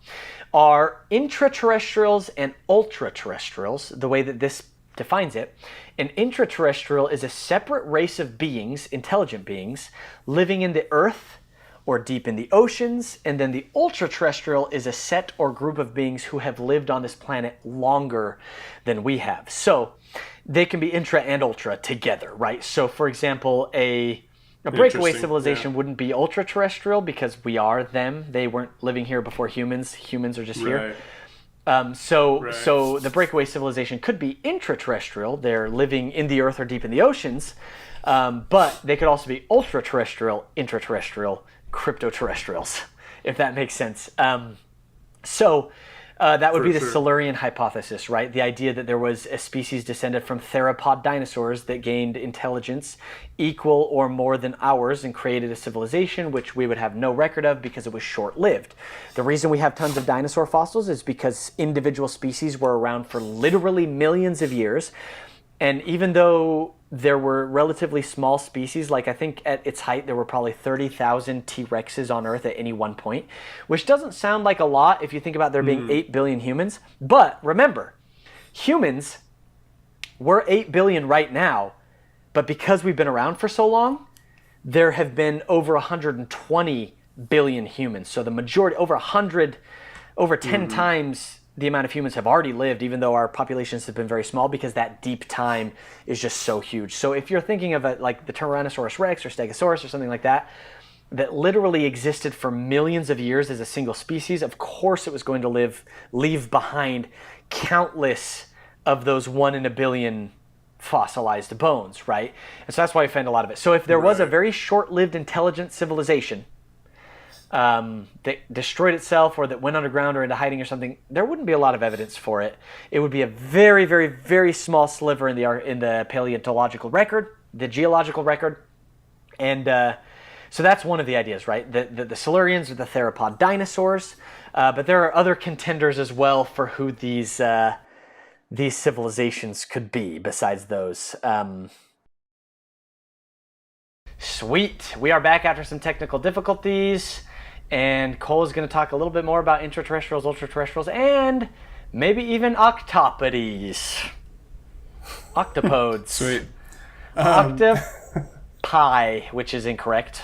are intraterrestrials and ultraterrestrials. The way that this defines it An intraterrestrial is a separate race of beings, intelligent beings, living in the earth or deep in the oceans, and then the ultra-terrestrial is a set or group of beings who have lived on this planet longer than we have. So they can be intra and ultra together, right? So for example, a breakaway civilization wouldn't be ultra-terrestrial because we are them. They weren't living here before humans. Humans are just here. So the breakaway civilization could be intraterrestrial. They're living in the earth or deep in the oceans. But they could also be ultra-terrestrial, intraterrestrial, cryptoterrestrials, if that makes sense. That would be the Silurian hypothesis, right? The idea that there was a species descended from theropod dinosaurs that gained intelligence equal or more than ours and created a civilization which we would have no record of because it was short-lived. The reason we have tons of dinosaur fossils is because individual species were around for literally millions of years. And even though there were relatively small species, like I think at its height there were probably 30,000 T-Rexes on Earth at any one point, which doesn't sound like a lot if you think about there being 8 billion humans. But remember, humans, we're 8 billion right now, but because we've been around for so long, there have been over 120 billion humans. So the majority, over 10 times the amount of humans have already lived, even though our populations have been very small, because that deep time is just so huge. So if you're thinking of it like the Tyrannosaurus Rex or Stegosaurus or something like that, that literally existed for millions of years as a single species, of course it was going to leave behind countless of those 1 in a billion fossilized bones, right? And so that's why we find a lot of it. So if there was a very short-lived intelligent civilization that destroyed itself or that went underground or into hiding or something, there wouldn't be a lot of evidence for it. It would be a very, very, very small sliver in the paleontological record, the geological record. And so that's one of the ideas, right? The Silurians are the theropod dinosaurs, but there are other contenders as well for who these civilizations could be besides those. Sweet. We are back after some technical difficulties. And Cole is going to talk a little bit more about intraterrestrials, ultraterrestrials, and maybe even octopodes. Octopodes. Sweet. Octopi, which is incorrect.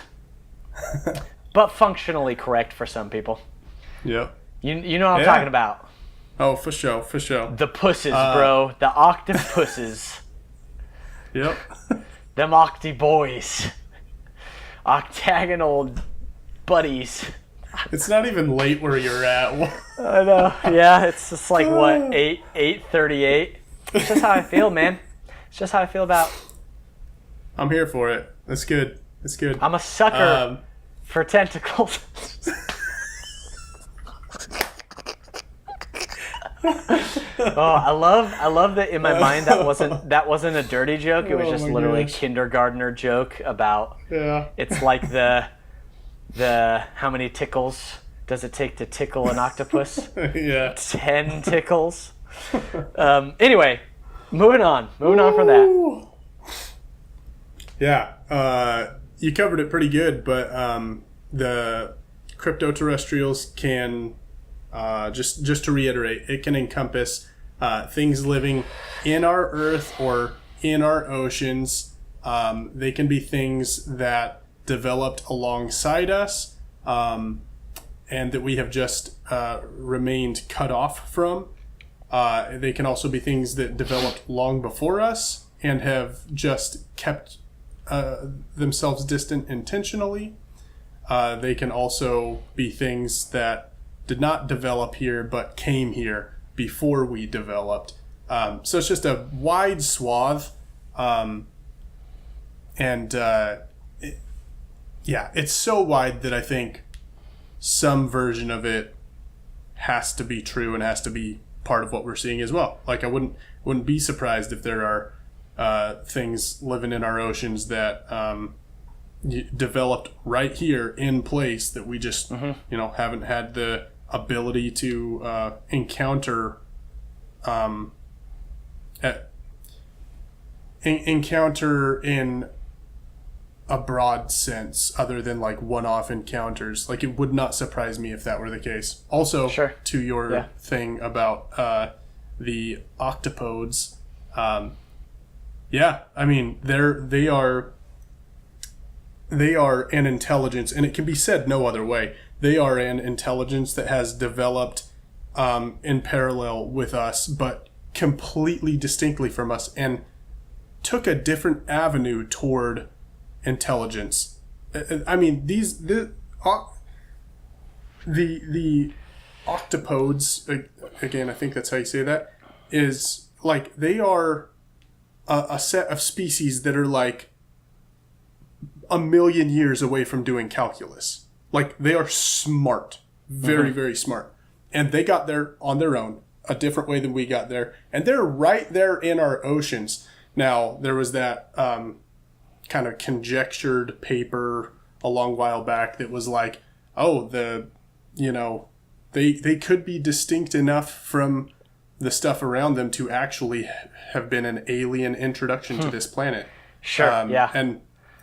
But functionally correct for some people. Yep. You know what I'm talking about. Oh, for sure, for sure. The pusses, bro. The octopuses. Yep. Them octi boys. Octagonal buddies. It's not even late where you're at. I know. Yeah, it's just like what, 8:38. It's just how I feel, man. It's just how I feel about. I'm here for it. That's good. That's good. I'm a sucker for tentacles. I love that in my mind that wasn't a dirty joke. It was just literally a kindergartner joke about it's like the how many tickles does it take to tickle an octopus? 10 tickles. Anyway, moving on from that. Yeah, you covered it pretty good, but the cryptoterrestrials can just to reiterate, it can encompass things living in our Earth or in our oceans. They can be things that developed alongside us and that we have just remained cut off from. They can also be things that developed long before us and have just kept themselves distant intentionally. They can also be things that did not develop here but came here before we developed. So it's just a wide swath. It's so wide that I think some version of it has to be true and has to be part of what we're seeing as well. Like I wouldn't be surprised if there are things living in our oceans that developed right here in place that we just haven't had the ability to encounter in a broad sense other than like one-off encounters. Like it would not surprise me if that were the case. Also, to your thing about the octopodes, Yeah, I mean, they are an intelligence, and it can be said no other way. They are an intelligence that has developed in parallel with us, but completely distinctly from us, and took a different avenue toward intelligence. I mean, the octopodes, again, I think that's how you say that, is like they are a set of species that are like a million years away from doing calculus. Like, they are smart, very, very smart. And they got there on their own, a different way than we got there. And they're right there in our oceans. Now, there was that kind of conjectured paper a long while back that was like, oh, they could be distinct enough from the stuff around them to actually have been an alien introduction to this planet. Sure, yeah.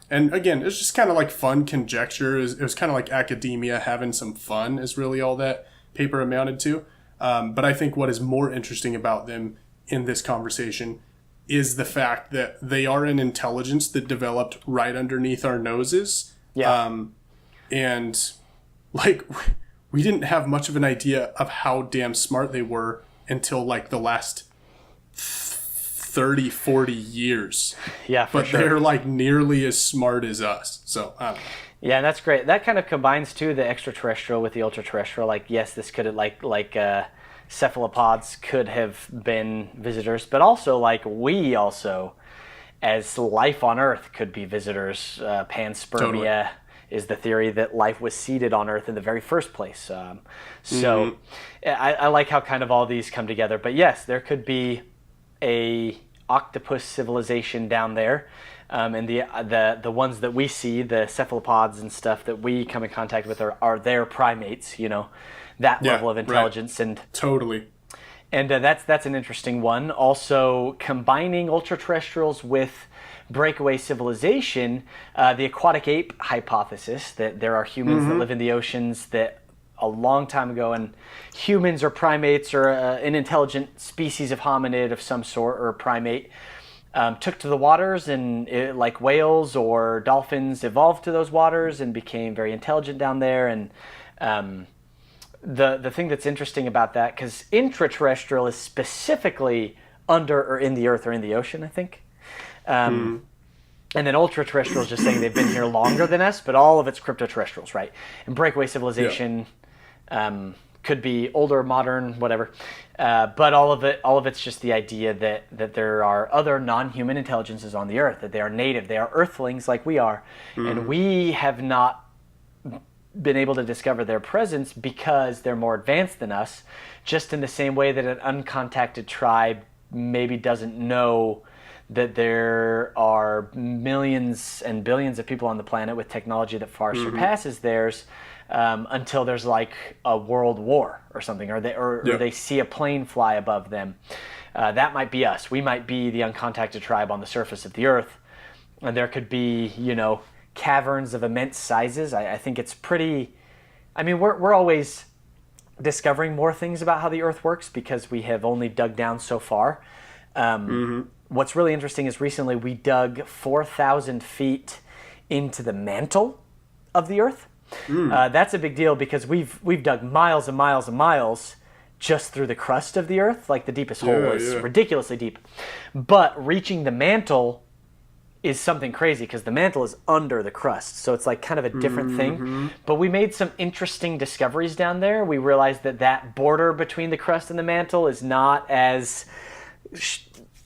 And again, it's just kind of like fun conjecture. It was kind of like academia having some fun is really all that paper amounted to. But I think what is more interesting about them in this conversation is the fact that they are an intelligence that developed right underneath our noses. Yeah. And like, we didn't have much of an idea of how damn smart they were until like the last 30, 40 years. Yeah, for but sure. They're like nearly as smart as us. So, I don't know. Yeah, that's great. That kind of combines too the extraterrestrial with the ultra-terrestrial. Like, yes, this could have cephalopods could have been visitors, but also like we also, as life on Earth, could be visitors. Panspermia Totally. is the theory that life was seeded on Earth in the very first place. So I like how kind of all these come together. But yes, there could be a octopus civilization down there, and the ones that we see, the cephalopods and stuff that we come in contact with are their primates, that level of intelligence. Right. And Totally. And that's an interesting one. Also, combining ultra-terrestrials with Breakaway Civilization, the aquatic ape hypothesis that there are humans that live in the oceans that a long time ago, and humans or primates or an intelligent species of hominid of some sort or primate took to the waters, and like whales or dolphins evolved to those waters and became very intelligent down there. And the thing that's interesting about that, because intraterrestrial is specifically under or in the earth or in the ocean, I think. And then ultra-terrestrial is just saying they've been here longer than us, but all of it's cryptoterrestrials, right? And Breakaway Civilization could be older, modern, whatever. But all of it's just the idea that there are other non-human intelligences on the earth, that they are native, they are earthlings like we are, and we have not been able to discover their presence because they're more advanced than us, just in the same way that an uncontacted tribe maybe doesn't know that there are millions and billions of people on the planet with technology that far surpasses theirs, until there's like a world war or something, or they see a plane fly above them. That might be us. We might be the uncontacted tribe on the surface of the earth, and there could be, caverns of immense sizes. I think it's pretty. I mean, we're always discovering more things about how the earth works because we have only dug down so far. What's really interesting is recently we dug 4,000 feet into the mantle of the earth. That's a big deal because we've dug miles and miles and miles just through the crust of the earth. Like, the deepest hole is ridiculously deep. But reaching the mantle is something crazy because the mantle is under the crust. So it's like kind of a different thing. But we made some interesting discoveries down there. We realized that border between the crust and the mantle is not as,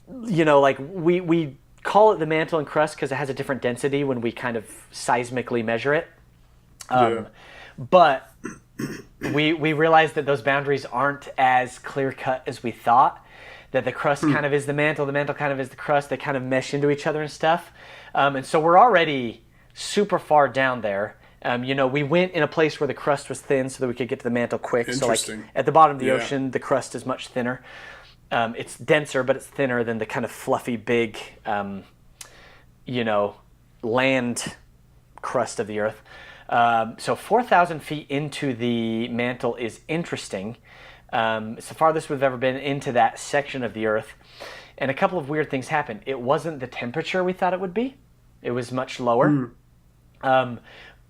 like we call it the mantle and crust because it has a different density when we kind of seismically measure it. But we realized that those boundaries aren't as clear-cut as we thought, that the crust kind of is the mantle kind of is the crust. They kind of mesh into each other and stuff. And so we're already super far down there. We went in a place where the crust was thin so that we could get to the mantle quick. So like at the bottom of the ocean, the crust is much thinner. It's denser, but it's thinner than the kind of fluffy, big, land crust of the earth. So 4,000 feet into the mantle is interesting. It's the farthest we've ever been into that section of the earth. and a couple of weird things happened. It wasn't the temperature we thought it would be. It was much lower.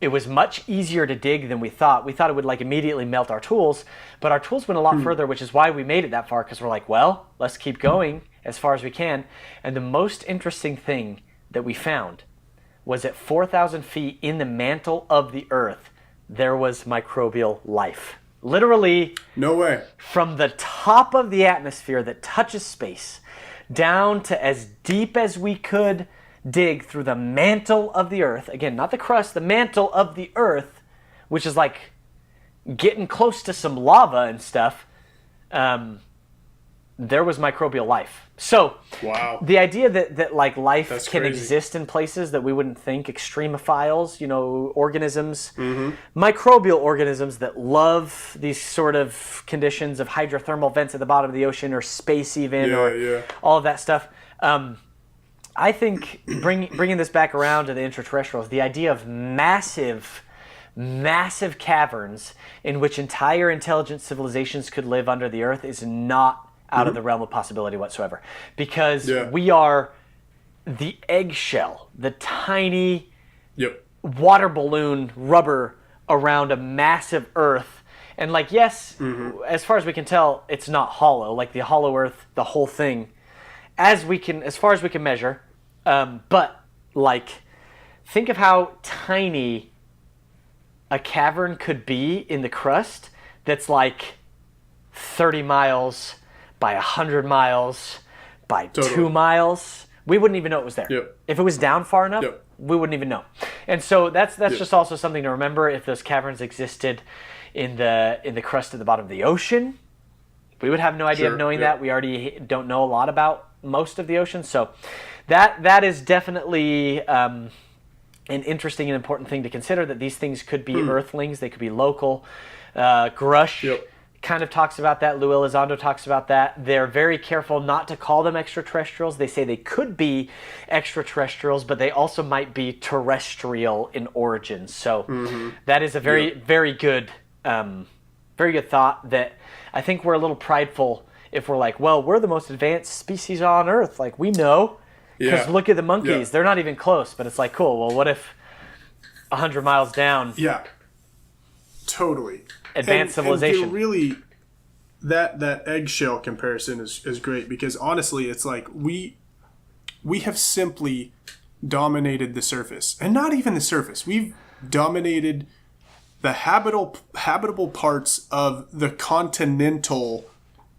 It was much easier to dig than we thought. We thought it would like immediately melt our tools, but our tools went a lot further, which is why we made it that far, because we're like, well, let's keep going as far as we can. And the most interesting thing that we found was at 4,000 feet in the mantle of the Earth, there was microbial life. Literally, No way. from the top of the atmosphere that touches space down to as deep as we could dig through the mantle of the Earth. Again, not the crust, the mantle of the Earth, which is like getting close to some lava and stuff. There was microbial life. So Wow. the idea that like life That's can crazy. exist in places that we wouldn't think, extremophiles, organisms, microbial organisms that love these sort of conditions of hydrothermal vents at the bottom of the ocean or space even, Yeah. all of that stuff. I think bringing this back around to the extraterrestrials, the idea of massive caverns in which entire intelligent civilizations could live under the Earth is not out of the realm of possibility whatsoever, because we are the eggshell, the tiny Yep. water balloon rubber around a massive Earth. And like, yes, as far as we can tell, it's not hollow, like the hollow Earth, the whole thing, as far as we can measure. But like, think of how tiny a cavern could be in the crust that's like 30 miles by 100 miles by 2 miles. We wouldn't even know it was there. Yep. If it was down far enough, Yep. we wouldn't even know. And so that's just also something to remember. If those caverns existed in the crust at the bottom of the ocean, we would have no idea of knowing that. We already don't know a lot about most of the ocean. So that is definitely an interesting and important thing to consider, that these things could be Earthlings. They could be local. Grush kind of talks about that. Lou Elizondo talks about that. They're very careful not to call them extraterrestrials. They say they could be extraterrestrials, but they also might be terrestrial in origin. So that is a very good thought, that I think we're a little prideful if we're like, well, we're the most advanced species on Earth. Like, we know. Because look at the monkeys. They're not even close. But it's like, cool, well, what if 100 miles down? Yeah. Totally. Advanced civilization. And really, that eggshell comparison is great, because honestly, it's like we have simply dominated the surface, and not even the surface. We've dominated the habitable parts of the continental,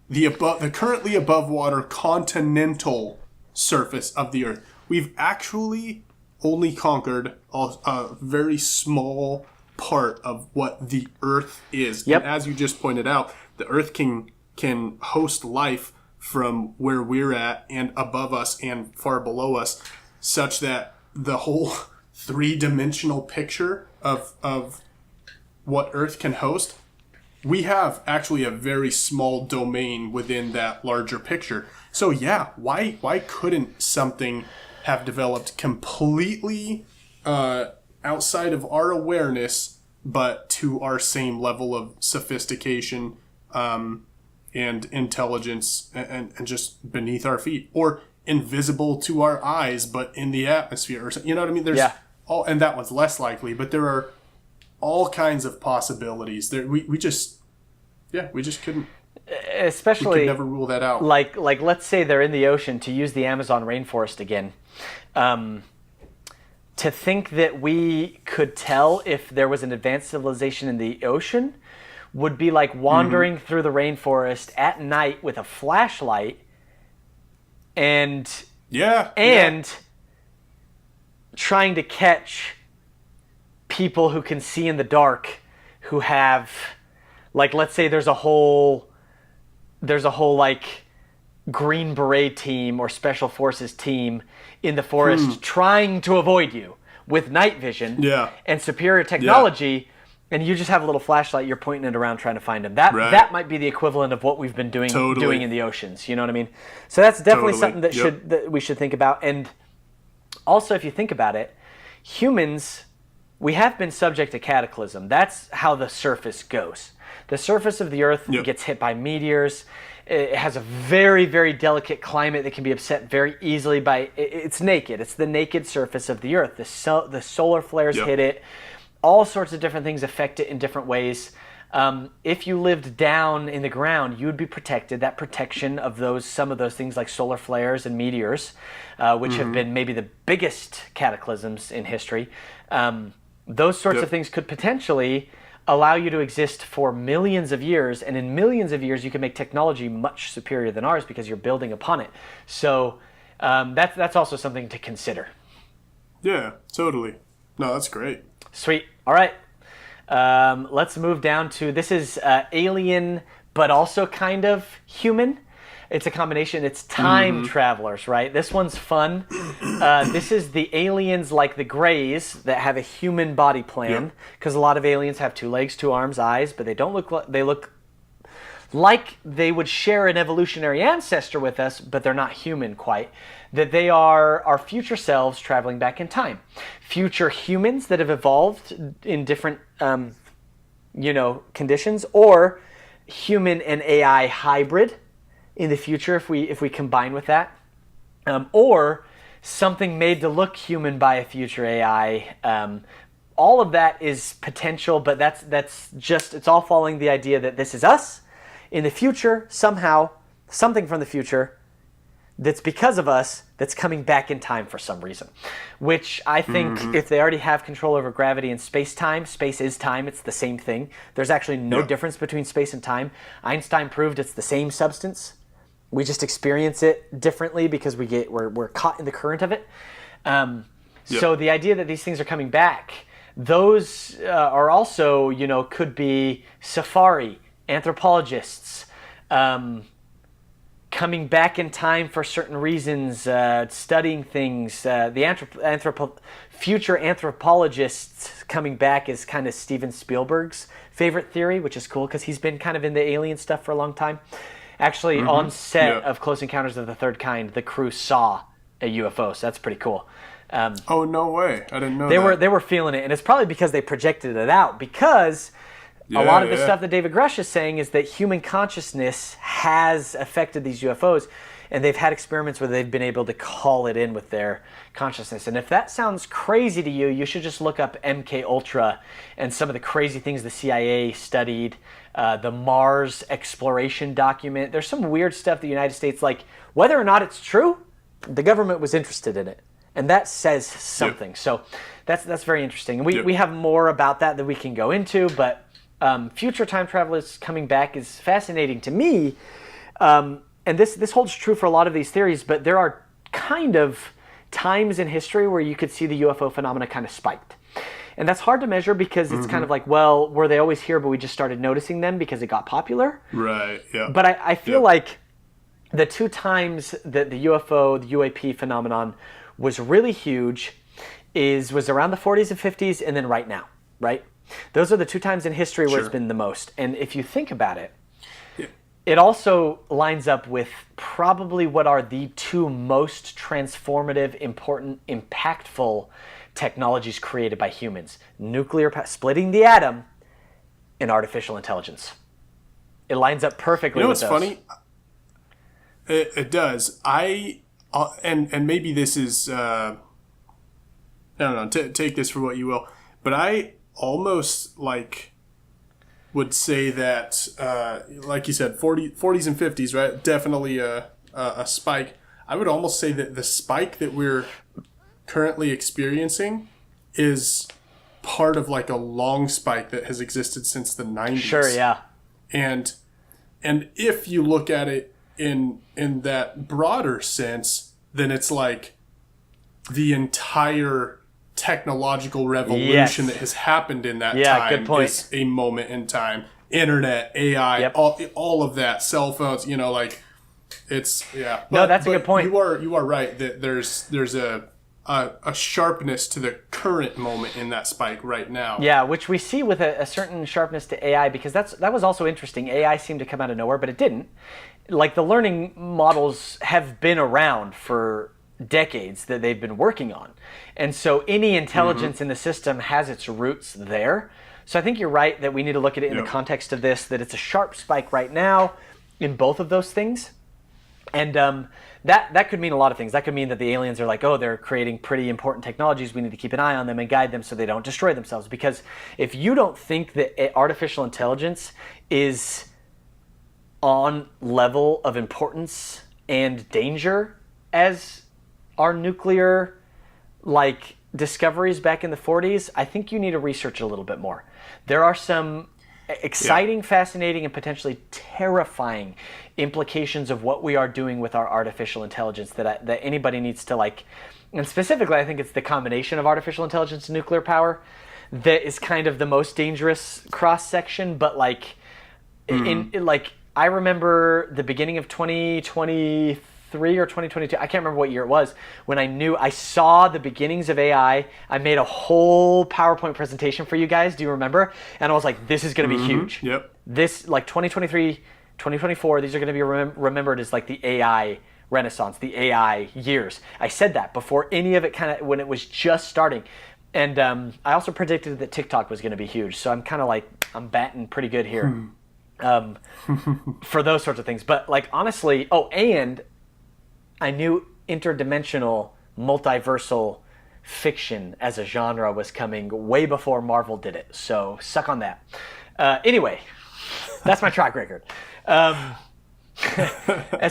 the currently above water continental surface of the Earth. We've actually only conquered a very small part of what the Earth is. Yep. And as you just pointed out, the Earth can host life from where we're at and above us and far below us, such that the whole three-dimensional picture of what Earth can host, we have actually a very small domain within that larger picture. So yeah, why couldn't something have developed completely outside of our awareness, but to our same level of sophistication and intelligence, and just beneath our feet, or invisible to our eyes but in the atmosphere, or you know what I mean? There's and that one's less likely, but there are all kinds of possibilities. There we just couldn't. Especially, we could never rule that out. Like let's say they're in the ocean, to use the Amazon rainforest again. To think that we could tell if there was an advanced civilization in the ocean would be like wandering through the rainforest at night with a flashlight and trying to catch people who can see in the dark, who have, like, let's say there's a whole like Green Beret team or Special Forces team in the forest trying to avoid you with night vision and superior technology, and you just have a little flashlight, you're pointing it around trying to find them. That might be the equivalent of what we've been doing in the oceans. You know what I mean? So that's definitely something that we should think about. And also, if you think about it, humans, we have been subject to cataclysm. That's how the surface goes. The surface of the Earth gets hit by meteors. It has a very, very delicate climate that can be upset very easily by... It's naked. It's the naked surface of the Earth. The solar flares hit it. All sorts of different things affect it in different ways. If you lived down in the ground, you would be protected. That protection of some of those things like solar flares and meteors, which have been maybe the biggest cataclysms in history, those sorts of things could potentially allow you to exist for millions of years, and in millions of years you can make technology much superior than ours because you're building upon it. So that's also something to consider. Yeah, totally. No, that's great. Sweet. All right. Let's move down to, this is alien, but also kind of human. It's a combination. It's time travelers, right? This one's fun. This is the aliens like the Greys that have a human body plan, because a lot of aliens have 2 legs, 2 arms, eyes, but they don't look like, they look like they would share an evolutionary ancestor with us, but they're not human quite. That they are our future selves traveling back in time. Future humans that have evolved in different, conditions, or human and AI hybrid in the future if we combine with that, or something made to look human by a future AI. All of that is potential, but that's just, it's all following the idea that this is us in the future, somehow, something from the future that's because of us that's coming back in time for some reason. Which I think if they already have control over gravity and space-time, space is time, it's the same thing. There's actually no difference between space and time. Einstein proved it's the same substance. We just experience it differently because we're caught in the current of it. So the idea that these things are coming back, those are also, could be safari, anthropologists, coming back in time for certain reasons, studying things. The future anthropologists coming back is kind of Steven Spielberg's favorite theory, which is cool because he's been kind of in the alien stuff for a long time. Actually, on set of Close Encounters of the Third Kind, the crew saw a UFO, so that's pretty cool. Oh, no way. I didn't know that. They were feeling it, and it's probably because they projected it out, because a lot of the stuff that David Grush is saying is that human consciousness has affected these UFOs, and they've had experiments where they've been able to call it in with their consciousness. And if that sounds crazy to you, you should just look up MK Ultra and some of the crazy things the CIA studied, the Mars exploration document. There's some weird stuff the United States, like, whether or not it's true, the government was interested in it. And that says something. So that's very interesting. And we have more about that we can go into, but future time travelers coming back is fascinating to me. And this holds true for a lot of these theories, but there are kind of times in history where you could see the UFO phenomena kind of spiked. And that's hard to measure because it's kind of like, well, were they always here, but we just started noticing them because it got popular? Right, yeah. But I feel like the 2 times that the UFO, the UAP phenomenon was really huge was around the 40s and 50s and then right now, right? Those are the 2 times in history where it's been the most. And if you think about it, it also lines up with probably what are the 2 most transformative, important, impactful technologies created by humans. Splitting the atom and artificial intelligence. It lines up perfectly with those. You know what's funny? It does. And maybe this is, I don't know, take this for what you will, but I almost would say that, like you said, 40s and 50s, right? Definitely a spike. I would almost say that the spike that we're currently experiencing is part of a long spike that has existed since the 90s. Sure, yeah. And if you look at it in that broader sense, then it's like the entire technological revolution that has happened in that time good point. Is a moment in time. Internet, AI, all of that, cell phones, it's But, no, that's a good point. You are right that there's a sharpness to the current moment in that spike right now. Yeah, which we see with a certain sharpness to AI, because that was also interesting. AI seemed to come out of nowhere, but it didn't. The learning models have been around for decades that they've been working on. And so any intelligence in the system has its roots there. So I think you're right that we need to look at it in the context of this, that it's a sharp spike right now in both of those things. And that could mean a lot of things. That could mean that the aliens are like, oh, they're creating pretty important technologies. We need to keep an eye on them and guide them so they don't destroy themselves. Because if you don't think that artificial intelligence is on level of importance and danger as our nuclear discoveries back in the 40s, I think you need to research a little bit more. There are some exciting, fascinating, and potentially terrifying implications of what we are doing with our artificial intelligence that anybody needs to and specifically I think it's the combination of artificial intelligence and nuclear power that is kind of the most dangerous cross section. But I remember the beginning of 2023 or 2022, I can't remember what year it was, when I saw the beginnings of AI. I made a whole PowerPoint presentation for you guys. Do you remember? And I was like, this is going to be huge. Yep. This, 2023, 2024, these are going to be remembered as the AI renaissance, the AI years. I said that before any of it when it was just starting. And I also predicted that TikTok was going to be huge. So I'm kind of I'm batting pretty good here. For those sorts of things. But honestly, and I knew interdimensional multiversal fiction as a genre was coming way before Marvel did it. So suck on that. Anyway, that's my track record. As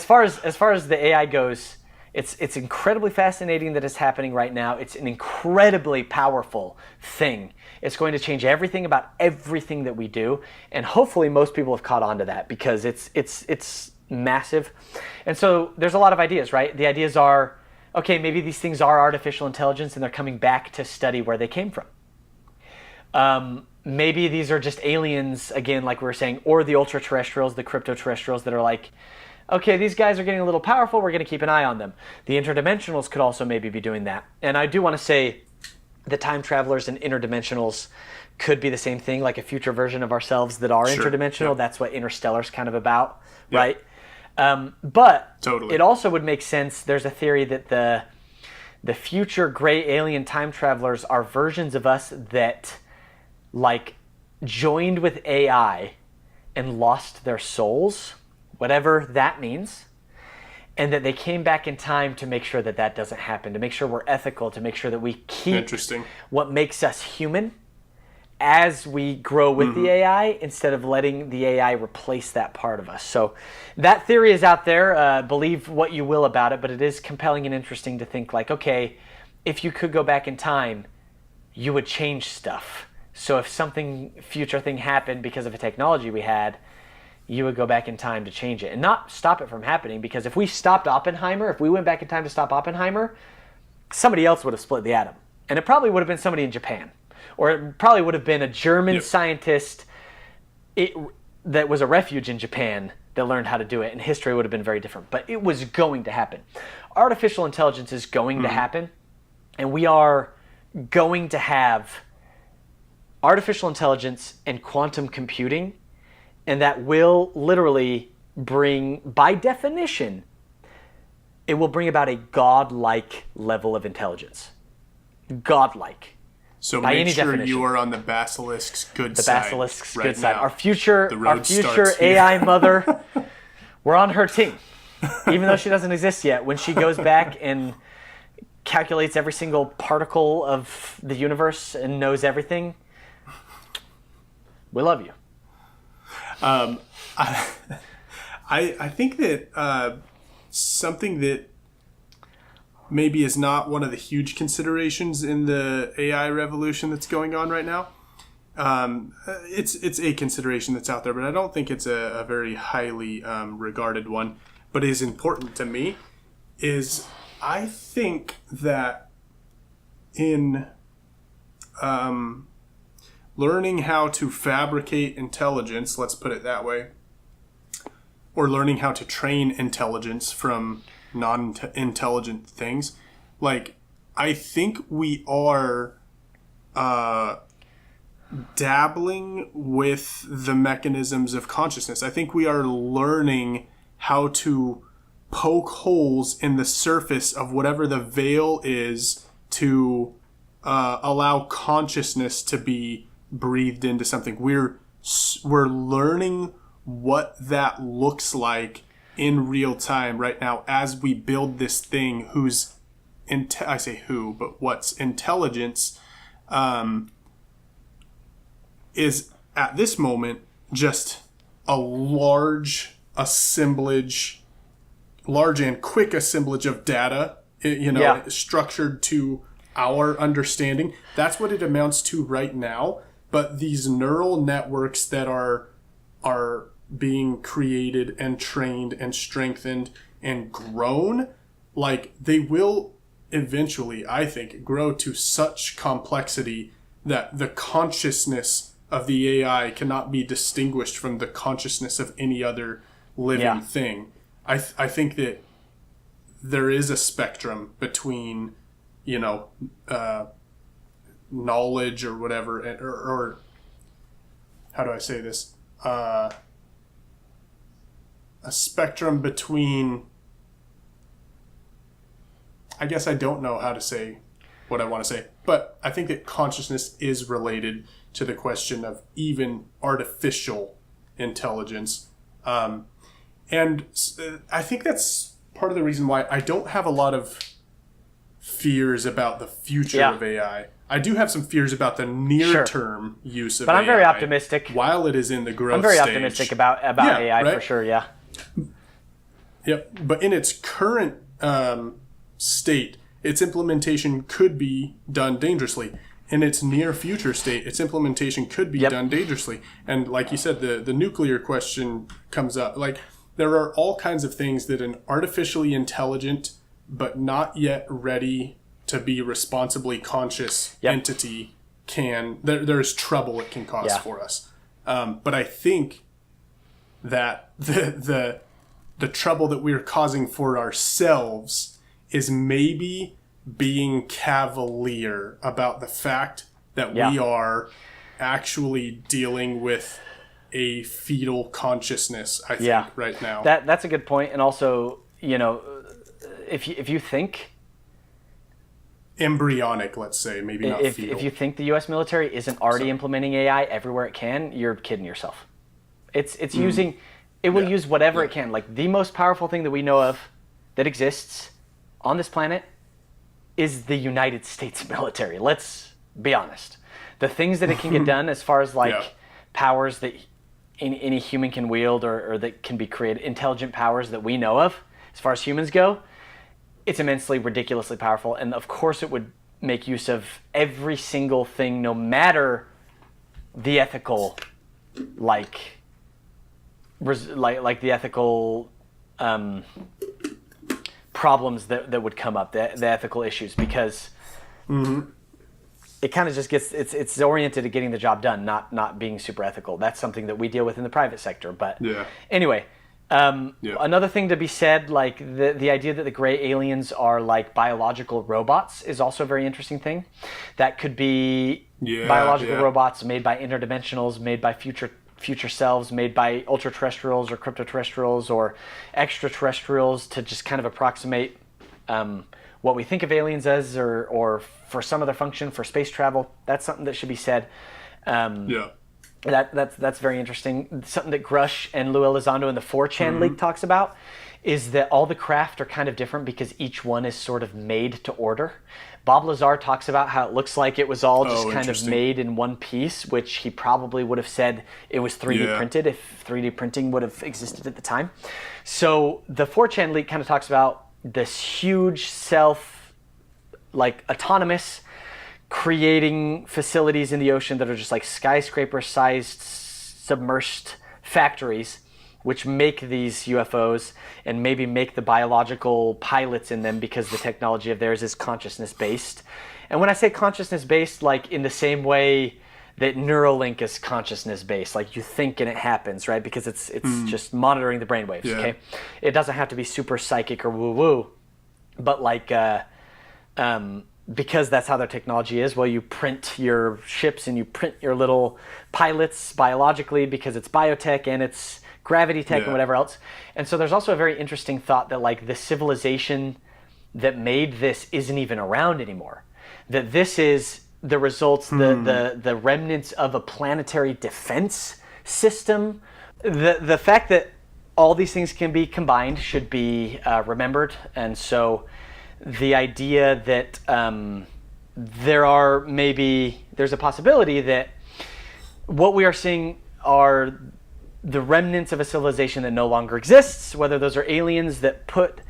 far as the AI goes, it's incredibly fascinating that it's happening right now. It's an incredibly powerful thing. It's going to change everything about everything that we do, and hopefully most people have caught on to that because it's massive. And so there's a lot of ideas, right? The ideas are, okay, maybe these things are artificial intelligence and they're coming back to study where they came from. Maybe these are just aliens, again, like we were saying, or the ultra-terrestrials, the cryptoterrestrials that are okay, these guys are getting a little powerful, we're going to keep an eye on them. The interdimensionals could also maybe be doing that. And I do want to say the time travelers and interdimensionals could be the same thing, like a future version of ourselves that are interdimensional. Yep. That's what Interstellar's kind of about, right? But totally. It also would make sense. There's a theory that the future gray alien time travelers are versions of us that joined with AI and lost their souls, whatever that means, and that they came back in time to make sure that doesn't happen, to make sure we're ethical, to make sure that we keep what makes us human as we grow with the AI, instead of letting the AI replace that part of us. So that theory is out there. Believe what you will about it, but it is compelling and interesting to think okay, if you could go back in time, you would change stuff. So if something future thing happened because of a technology we had, you would go back in time to change it and not stop it from happening. Because if we stopped Oppenheimer, if we went back in time to stop Oppenheimer, somebody else would have split the atom. And it probably would have been somebody in Japan. Or it probably would have been a German scientist that was a refuge in Japan that learned how to do it. And history would have been very different. But it was going to happen. Artificial intelligence is going to happen. And we are going to have artificial intelligence and quantum computing. And that will literally bring, by definition, it will bring about a godlike level of intelligence. Godlike. So make sure you are on the basilisk's good side. The basilisk's right good side. now. Our future AI mother, we're on her team. Even though she doesn't exist yet, when she goes back and calculates every single particle of the universe and knows everything, we love you. I think that something that maybe is not one of the huge considerations in the AI revolution that's going on right now. It's a consideration that's out there, but I don't think it's a very highly regarded one. But is important to me is I think that in learning how to fabricate intelligence, let's put it that way, or learning how to train intelligence from non-intelligent things, I think we are dabbling with the mechanisms of consciousness. I think we are learning how to poke holes in the surface of whatever the veil is to allow consciousness to be breathed into something. We're learning what that looks like in real time right now as we build this thing whose I say who, but what's intelligence is at this moment just a large and quick assemblage of data, structured to our understanding. That's what it amounts to right now. But these neural networks that are being created and trained and strengthened and grown, like, they will eventually, I think, grow to such complexity that the consciousness of the AI cannot be distinguished from the consciousness of any other living thing. I think that there is a spectrum between, knowledge or whatever, or how do I say this? A spectrum between, I guess I don't know how to say what I want to say, but I think that consciousness is related to the question of even artificial intelligence. And I think that's part of the reason why I don't have a lot of fears about the future of AI. I do have some fears about the near-term use of AI. But I'm very optimistic. While it is in the growth stage. I'm very optimistic about AI, right? For sure, yeah. Yep. But in its current state, its implementation could be done dangerously. In its near future state, its implementation could be done dangerously. And like you said, the nuclear question comes up. Like, there are all kinds of things that an artificially intelligent but not yet ready to be responsibly conscious entity can, there's trouble it can cause for us. But I think that the trouble that we're causing for ourselves is maybe being cavalier about the fact that we are actually dealing with a fetal consciousness, I think, right now. That's a good point. And also, if you think embryonic, let's say, maybe not fetal. If you think the U.S. military isn't already implementing AI everywhere it can, you're kidding yourself. It's using, it will use whatever it can. Like, the most powerful thing that we know of that exists on this planet is the United States military. Let's be honest. The things that it can get done as far as powers that any human can wield or that can be created, intelligent powers that we know of, as far as humans go, it's immensely, ridiculously powerful. And of course it would make use of every single thing, no matter the ethical, like the ethical problems that would come up, the ethical issues, because it kind of just gets, it's oriented at getting the job done, not being super ethical. That's something that we deal with in the private sector. But anyway, another thing to be said, like the idea that the gray aliens are like biological robots is also a very interesting thing. That could be biological robots made by interdimensionals, made by future selves, made by ultra-terrestrials or cryptoterrestrials or extra-terrestrials, to just kind of approximate what we think of aliens as, or for some other function, for space travel. That's something that should be said. That's very interesting. Something that Grush and Lou Elizondo in the 4chan League talks about is that all the craft are kind of different because each one is sort of made to order. Bob Lazar talks about how it looks like it was all just kind of made in one piece, which he probably would have said it was 3D printed if 3D printing would have existed at the time. So the 4chan League kind of talks about this huge autonomous creating facilities in the ocean that are just like skyscraper-sized submersed factories, which make these UFOs and maybe make the biological pilots in them because the technology of theirs is consciousness-based. And when I say consciousness-based, like in the same way that Neuralink is consciousness-based, like you think and it happens, right? Because it's just monitoring the brainwaves, okay? It doesn't have to be super psychic or woo-woo, but like, because that's how their technology is. Well, you print your ships and you print your little pilots biologically because it's biotech and it's gravity tech and Yeah. whatever else. And so there's also a very interesting thought that like the civilization that made this isn't even around anymore. That this is the results, the remnants of a planetary defense system. The fact that all these things can be combined should be remembered. And so the idea that there's a possibility that what we are seeing are the remnants of a civilization that no longer exists, whether those are aliens that put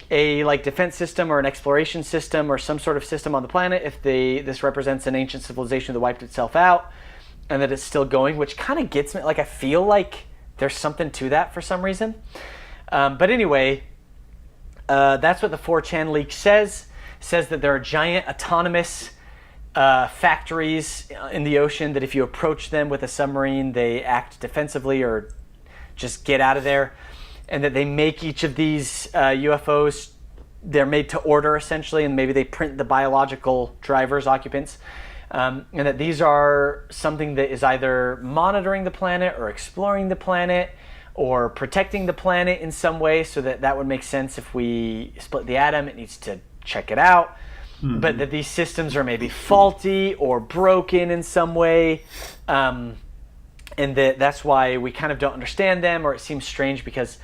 a like defense system or an exploration system or some sort of system on the planet, if this represents an ancient civilization that wiped itself out and that it's still going, which kind of gets me, like I feel like there's something to that for some reason. But anyway, that's what the 4chan leak says that there are giant autonomous factories in the ocean that if you approach them with a submarine, they act defensively or just get out of there. And that they make each of these UFOs, they're made to order essentially, and maybe they print the biological drivers, occupants. And that these are something that is either monitoring the planet or exploring the planet or protecting the planet in some way, so that would make sense if we split the atom, it needs to check it out. Mm-hmm. But that these systems are maybe faulty or broken in some way. And that's why we kind of don't understand them, or it seems strange because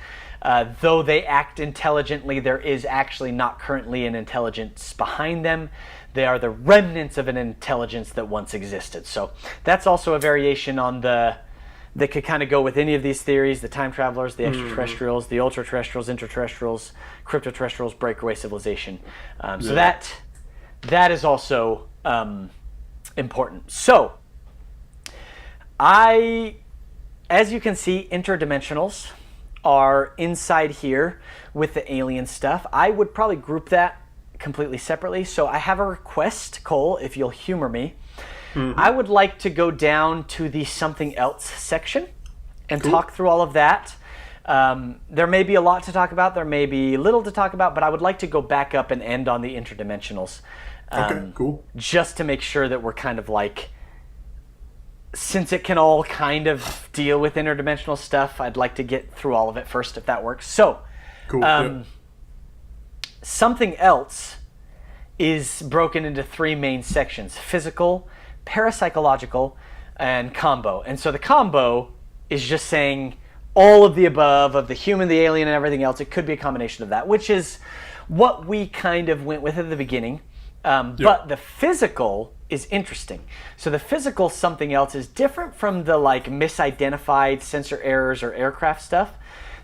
though they act intelligently, there is actually not currently an intelligence behind them. They are the remnants of an intelligence that once existed. So that's also a variation on that could kind of go with any of these theories: the time travelers, the extraterrestrials, the ultra-terrestrials, interterrestrials, cryptoterrestrials, breakaway civilization. So that is also important. So as you can see, interdimensionals are inside here with the alien stuff. I would probably group that completely separately. So I have a request, Cole, if you'll humor me. Mm-hmm. I would like to go down to the something else section and talk through all of that. There may be a lot to talk about. There may be little to talk about, but I would like to go back up and end on the interdimensionals. Okay, cool. Just to make sure that we're kind of like, since it can all kind of deal with interdimensional stuff, I'd like to get through all of it first, if that works. So, cool. Something else is broken into three main sections: physical, parapsychological, and combo. And so the combo is just saying all of the above, of the human, the alien, and everything else. It could be a combination of that, which is what we kind of went with at the beginning. But the physical is interesting. So the physical something else is different from the like misidentified sensor errors or aircraft stuff.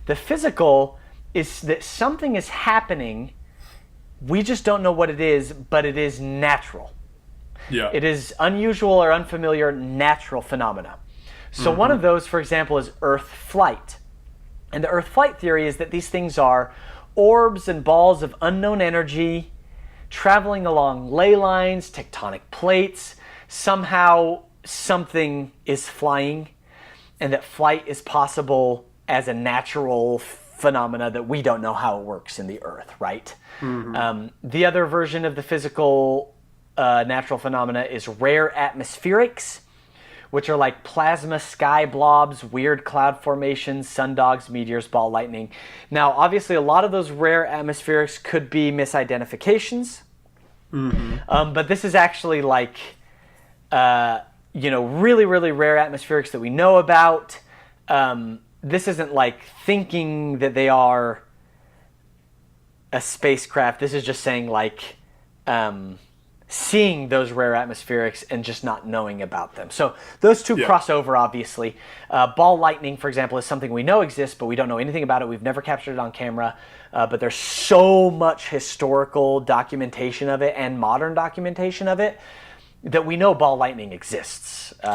The physical is that something is happening. We just don't know what it is, but it is natural. Yeah. It is unusual or unfamiliar natural phenomena. So one of those, for example, is Earth flight. And the Earth flight theory is that these things are orbs and balls of unknown energy traveling along ley lines, tectonic plates. Somehow something is flying, and that flight is possible as a natural phenomena that we don't know how it works in the Earth, right? Mm-hmm. The other version of the physical natural phenomena is rare atmospherics, which are like plasma sky blobs, weird cloud formations, sundogs, meteors, ball lightning. Now, obviously, a lot of those rare atmospherics could be misidentifications, but this is actually like, really, really rare atmospherics that we know about. This isn't like thinking that they are a spacecraft. This is just saying like seeing those rare atmospherics and just not knowing about them. So those two cross over, obviously. Ball lightning, for example, is something we know exists, but we don't know anything about it. We've never captured it on camera, but there's so much historical documentation of it and modern documentation of it that we know ball lightning exists. It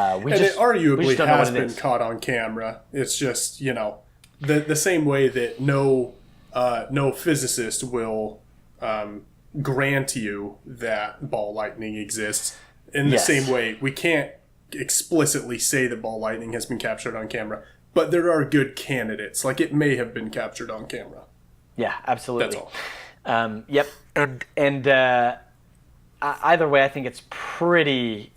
arguably has been caught on camera. It's just, the same way that no physicist will grant you that ball lightning exists. In the same way, we can't explicitly say that ball lightning has been captured on camera, but there are good candidates. Like, it may have been captured on camera. Yeah, absolutely. That's all. Yep. And either way, I think it's pretty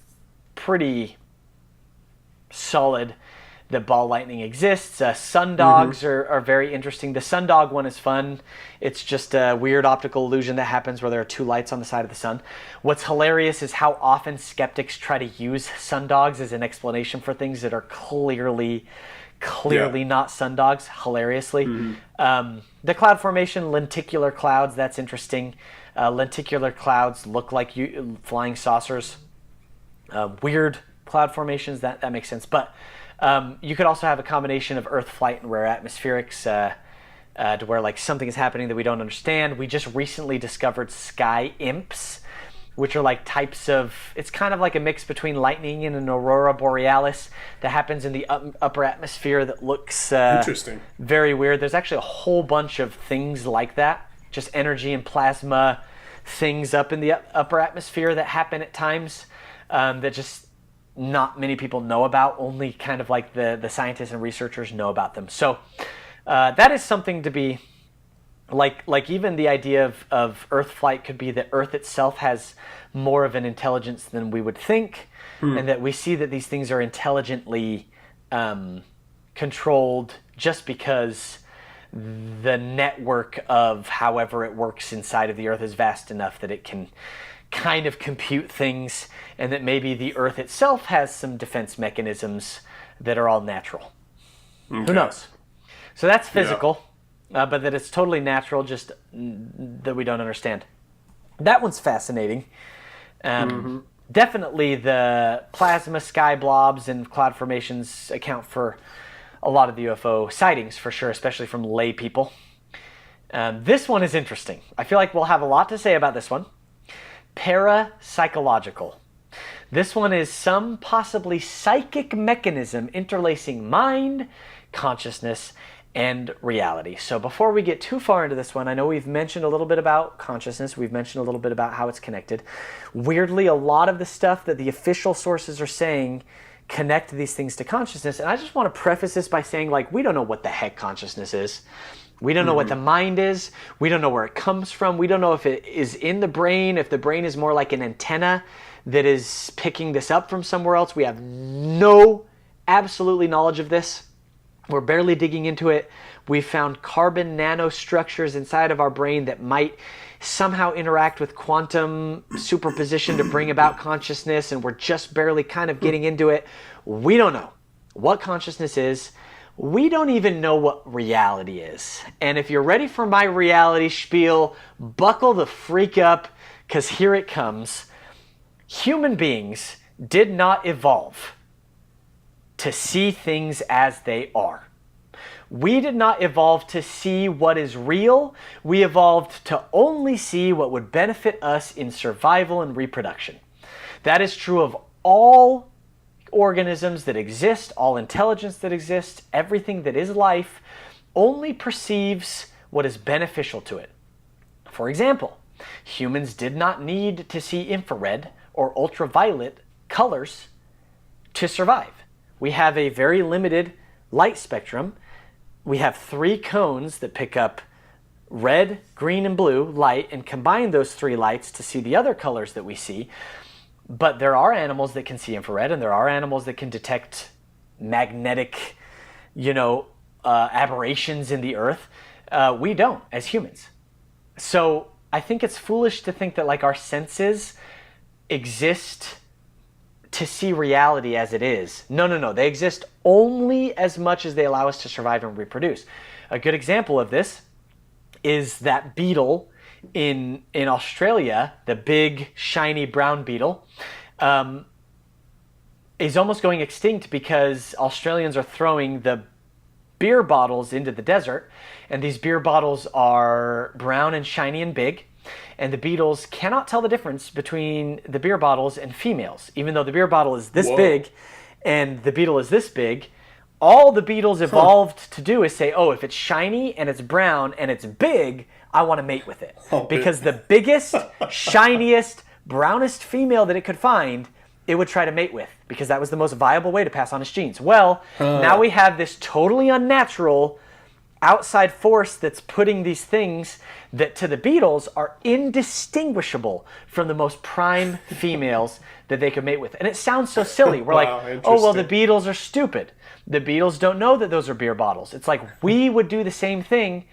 solid that ball lightning exists. Sundogs are very interesting. The sundog one is fun. It's just a weird optical illusion that happens where there are two lights on the side of the sun. What's hilarious is how often skeptics try to use sundogs as an explanation for things that are clearly not sundogs, hilariously. The cloud formation, lenticular clouds, that's interesting. Lenticular clouds look like flying saucers. Weird cloud formations, that makes sense. But you could also have a combination of Earth flight and rare atmospherics to where like something is happening that we don't understand. We just recently discovered sky imps, which are like types of, it's kind of like a mix between lightning and an aurora borealis that happens in the upper atmosphere that looks interesting, very weird. There's actually a whole bunch of things like that, just energy and plasma things up in the upper atmosphere that happen at times that just not many people know about. Only kind of like the scientists and researchers know about them. So that is something to be like even the idea of Earth flight could be that Earth itself has more of an intelligence than we would think, and that we see that these things are intelligently controlled just because the network of however it works inside of the Earth is vast enough that it can kind of compute things, and that maybe the Earth itself has some defense mechanisms that are all natural. Okay. Who knows? So that's physical. But that it's totally natural, just that we don't understand. That one's fascinating. Definitely the plasma sky blobs and cloud formations account for a lot of the UFO sightings, for sure, especially from lay people. This one is interesting. I feel like we'll have a lot to say about this one. Parapsychological. This one is some possibly psychic mechanism interlacing mind, consciousness, and reality. So before we get too far into this one, I know we've mentioned a little bit about consciousness. We've mentioned a little bit about how it's connected. Weirdly, a lot of the stuff that the official sources are saying connect these things to consciousness. And I just want to preface this by saying, like, we don't know what the heck consciousness is. We don't know what the mind is. We don't know where it comes from. We don't know if it is in the brain, if the brain is more like an antenna that is picking this up from somewhere else. We have no absolutely knowledge of this. We're barely digging into it. We found carbon nanostructures inside of our brain that might somehow interact with quantum superposition to bring about consciousness, and we're just barely kind of getting into it. We don't know what consciousness is. We don't even know what reality is. And if you're ready for my reality spiel, buckle the freak up, because here it comes. Human beings did not evolve to see things as they are. We did not evolve to see what is real. We evolved to only see what would benefit us in survival and reproduction. That is true of all organisms that exist, all intelligence that exists. Everything that is life only perceives what is beneficial to it. For example, humans did not need to see infrared or ultraviolet colors to survive. We have a very limited light spectrum. We have 3 cones that pick up red, green, and blue light and combine those 3 lights to see the other colors that we see. But there are animals that can see infrared, and there are animals that can detect magnetic, aberrations in the earth. We don't, as humans. So I think it's foolish to think that like our senses exist to see reality as it is. No. They exist only as much as they allow us to survive and reproduce. A good example of this is that beetle in Australia, the big shiny brown beetle, is almost going extinct because Australians are throwing the beer bottles into the desert, and these beer bottles are brown and shiny and big. And the beetles cannot tell the difference between the beer bottles and females. Even though the beer bottle is this big and the beetle is this big, all the beetles evolved to do is say, oh, if it's shiny and it's brown and it's big, I want to mate with it. Because the biggest, shiniest, brownest female that it could find, it would try to mate with. Because that was the most viable way to pass on its genes. Well, now we have this totally unnatural outside force that's putting these things that to the beetles are indistinguishable from the most prime females that they could mate with. And it sounds so silly. We're Wow, like, oh, well, the interesting. beetles are stupid. The beetles don't know that those are beer bottles. It's like we would do the same thing.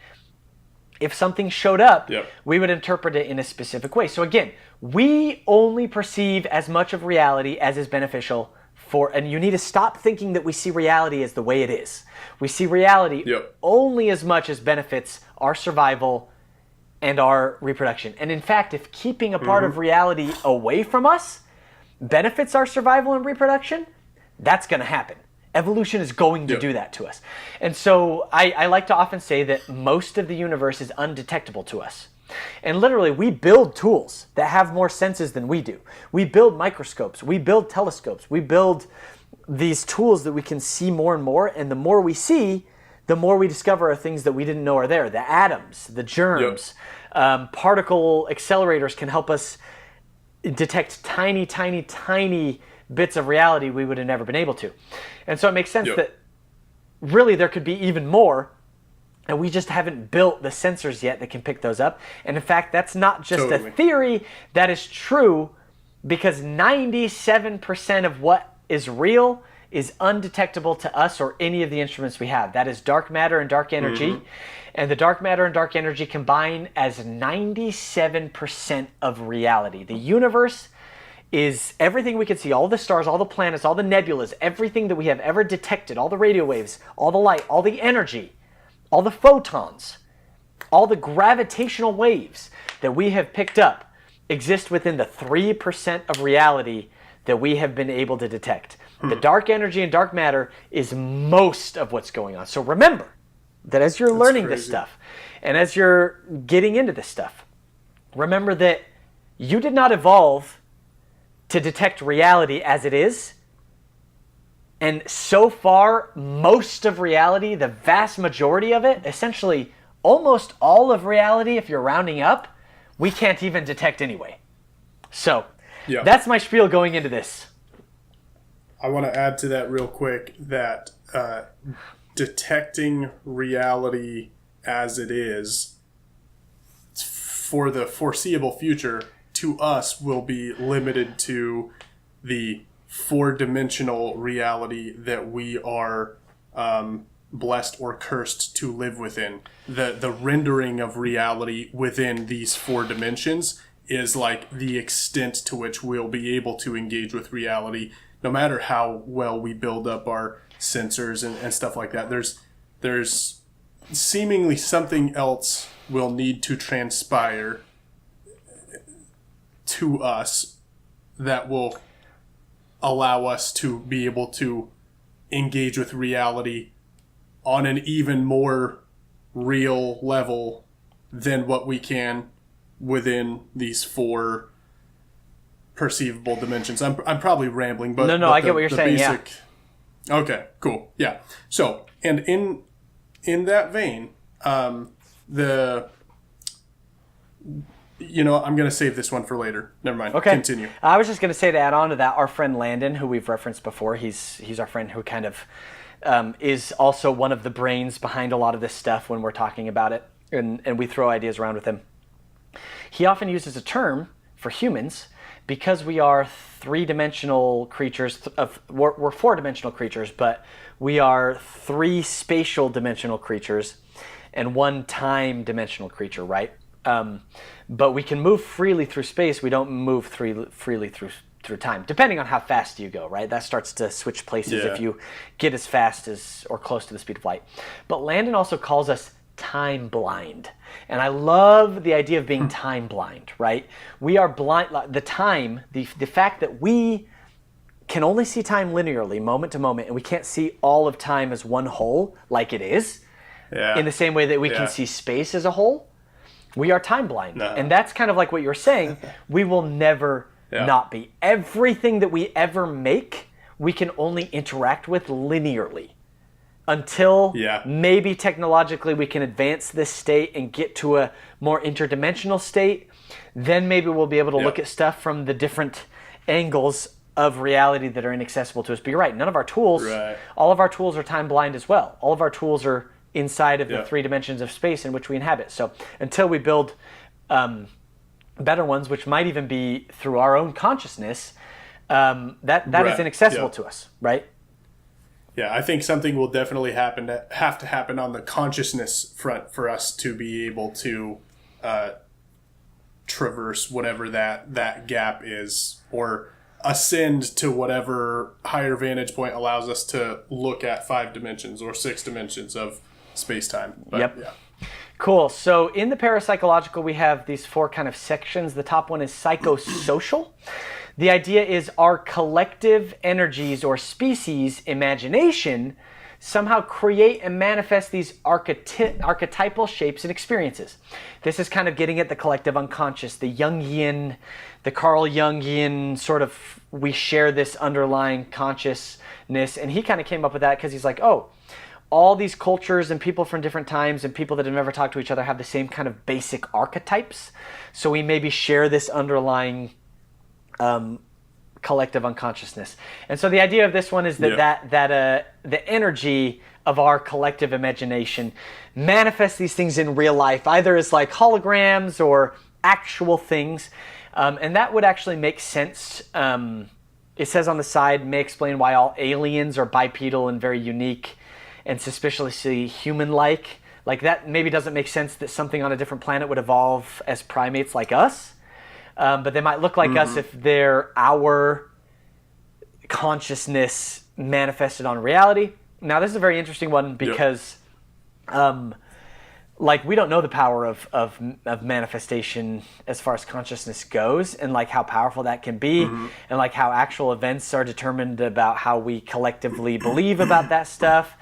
If something showed up, Yep. we would interpret it in a specific way. So again, we only perceive as much of reality as is beneficial for, and you need to stop thinking that we see reality as the way it is. We see reality Yep. only as much as benefits our survival and our reproduction. And in fact, if keeping a part of reality away from us benefits our survival and reproduction, that's going to happen. Evolution is going to do that to us. And so I like to often say that most of the universe is undetectable to us. And literally, we build tools that have more senses than we do. We build microscopes. We build telescopes. We build these tools that we can see more and more. And the more we see, the more we discover are things that we didn't know are there. The atoms, the germs, particle accelerators can help us detect tiny, tiny, tiny bits of reality we would have never been able to. And so it makes sense that really there could be even more, and we just haven't built the sensors yet that can pick those up. And in fact, that's not just a theory, that is true, because 97% of what is real is undetectable to us or any of the instruments we have. That is dark matter and dark energy. And the dark matter and dark energy combine as 97% of reality. The universe is everything we can see, all the stars, all the planets, all the nebulas, everything that we have ever detected, all the radio waves, all the light, all the energy, all the photons, all the gravitational waves that we have picked up exist within the 3% of reality that we have been able to detect. The dark energy and dark matter is most of what's going on. So remember that as you're learning this stuff and as you're getting into this stuff, remember that you did not evolve to detect reality as it is. And so far, most of reality, the vast majority of it, essentially almost all of reality, if you're rounding up, we can't even detect anyway. So that's my spiel going into this. I want to add to that real quick that detecting reality as it is for the foreseeable future to us will be limited to the four-dimensional reality that we are blessed or cursed to live within. The rendering of reality within these four dimensions is like the extent to which we'll be able to engage with reality, no matter how well we build up our sensors and stuff like that. There's seemingly something else will need to transpire to us that will allow us to be able to engage with reality on an even more real level than what we can within these four perceivable dimensions. I'm probably rambling, but No, I get what you're saying. Basic... Yeah. Okay, cool. Yeah. So, and in that vein, I'm going to save this one for later. Never mind. Okay. Continue. I was just going to say, to add on to that, our friend Landon, who we've referenced before, he's our friend who kind of is also one of the brains behind a lot of this stuff when we're talking about it, and we throw ideas around with him. He often uses a term for humans because we are three-dimensional creatures. We're four-dimensional creatures, but we are three spatial dimensional creatures and one time-dimensional creature, right? But we can move freely through space. We don't move freely through time, depending on how fast you go, right? That starts to switch places if you get as fast as or close to the speed of light. But Landon also calls us time blind. And I love the idea of being time blind, right? We are blind. The time, the fact that we can only see time linearly, moment to moment, and we can't see all of time as one whole like it is, in the same way that we can see space as a whole. We are time blind. No. And that's kind of like what you were saying. We will never not be. Everything that we ever make, we can only interact with linearly until maybe technologically we can advance this state and get to a more interdimensional state. Then maybe we'll be able to look at stuff from the different angles of reality that are inaccessible to us. But you're right, none of our tools, all of our tools are time blind as well. All of our tools are inside of the three dimensions of space in which we inhabit. So until we build better ones, which might even be through our own consciousness, that is inaccessible to us, right? Yeah, I think something will definitely have to happen on the consciousness front for us to be able to traverse whatever that gap is, or ascend to whatever higher vantage point allows us to look at 5 dimensions or 6 dimensions of space-time. Yep. Yeah. Cool. So in the parapsychological, we have these 4 kind of sections. The top one is psychosocial. The idea is our collective energies or species imagination somehow create and manifest these archetypal shapes and experiences. This is kind of getting at the collective unconscious, the Jungian, the Carl Jungian sort of, we share this underlying consciousness. And he kind of came up with that because he's like, oh, all these cultures and people from different times and people that have never talked to each other have the same kind of basic archetypes. So we maybe share this underlying collective unconsciousness. And so the idea of this one is that the energy of our collective imagination manifests these things in real life, either as like holograms or actual things. And that would actually make sense. It says on the side, may explain why all aliens are bipedal and very unique and suspiciously human-like. Like that maybe doesn't make sense that something on a different planet would evolve as primates like us. But they might look like us if they're our consciousness manifested on reality. Now, this is a very interesting one because, like, we don't know the power of manifestation as far as consciousness goes, and like how powerful that can be, and like how actual events are determined about how we collectively believe about that stuff.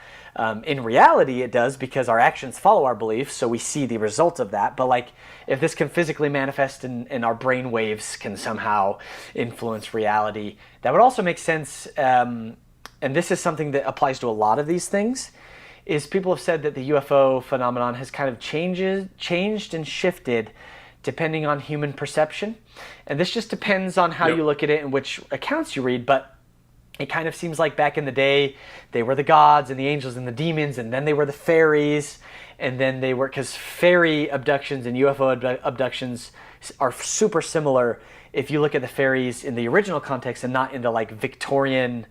In reality, it does because our actions follow our beliefs, so we see the result of that. But like, if this can physically manifest and our brain waves can somehow influence reality, that would also make sense. And this is something that applies to a lot of these things. Is people have said that the UFO phenomenon has kind of changed and shifted depending on human perception, and this just depends on how you look at it and which accounts you read, but. It kind of seems like back in the day, they were the gods and the angels and the demons, and then they were the fairies, and then they were, because fairy abductions and UFO abductions are super similar if you look at the fairies in the original context and not in the like Victorian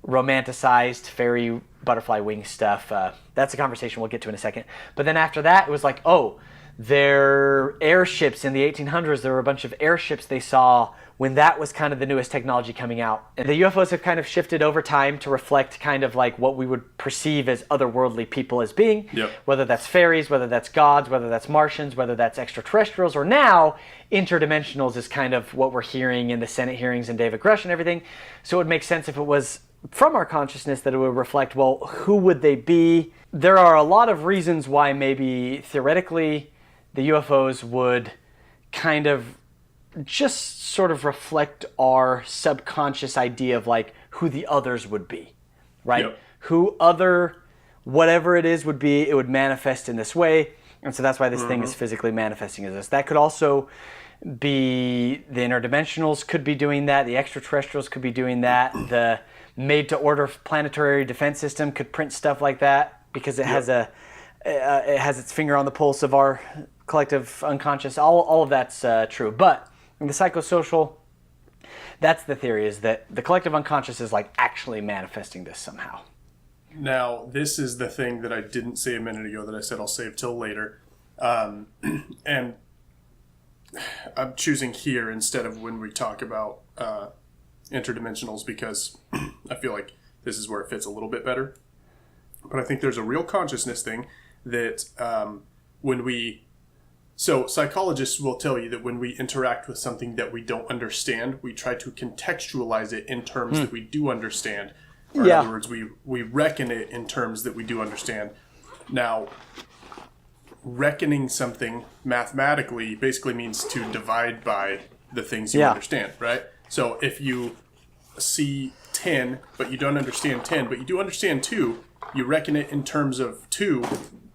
romanticized fairy butterfly wing stuff. That's a conversation we'll get to in a second. But then after that, it was like, oh, they're airships in the 1800s. There were a bunch of airships they saw when that was kind of the newest technology coming out. And the UFOs have kind of shifted over time to reflect kind of like what we would perceive as otherworldly people as being, whether that's fairies, whether that's gods, whether that's Martians, whether that's extraterrestrials, or now interdimensionals is kind of what we're hearing in the Senate hearings and David Grush and everything. So it would make sense if it was from our consciousness that it would reflect, well, who would they be? There are a lot of reasons why maybe theoretically the UFOs would kind of just sort of reflect our subconscious idea of like who the others would be, right? Who other, whatever it is would be, it would manifest in this way. And so that's why this thing is physically manifesting as this. That could also be the interdimensionals could be doing that. The extraterrestrials could be doing that. The made-to-order planetary defense system could print stuff like that because it has it has its finger on the pulse of our collective unconscious. All of that's true. But in the psychosocial, that's the theory, is that the collective unconscious is like actually manifesting this somehow. Now, this is the thing that I didn't say a minute ago that I said I'll save till later. And I'm choosing here instead of when we talk about interdimensionals because I feel like this is where it fits a little bit better. But I think there's a real consciousness thing that So psychologists will tell you that when we interact with something that we don't understand, we try to contextualize it in terms that we do understand. Or in other words, we reckon it in terms that we do understand. Now, reckoning something mathematically basically means to divide by the things you understand, right? So if you see 10, but you don't understand 10, but you do understand 2, you reckon it in terms of 2,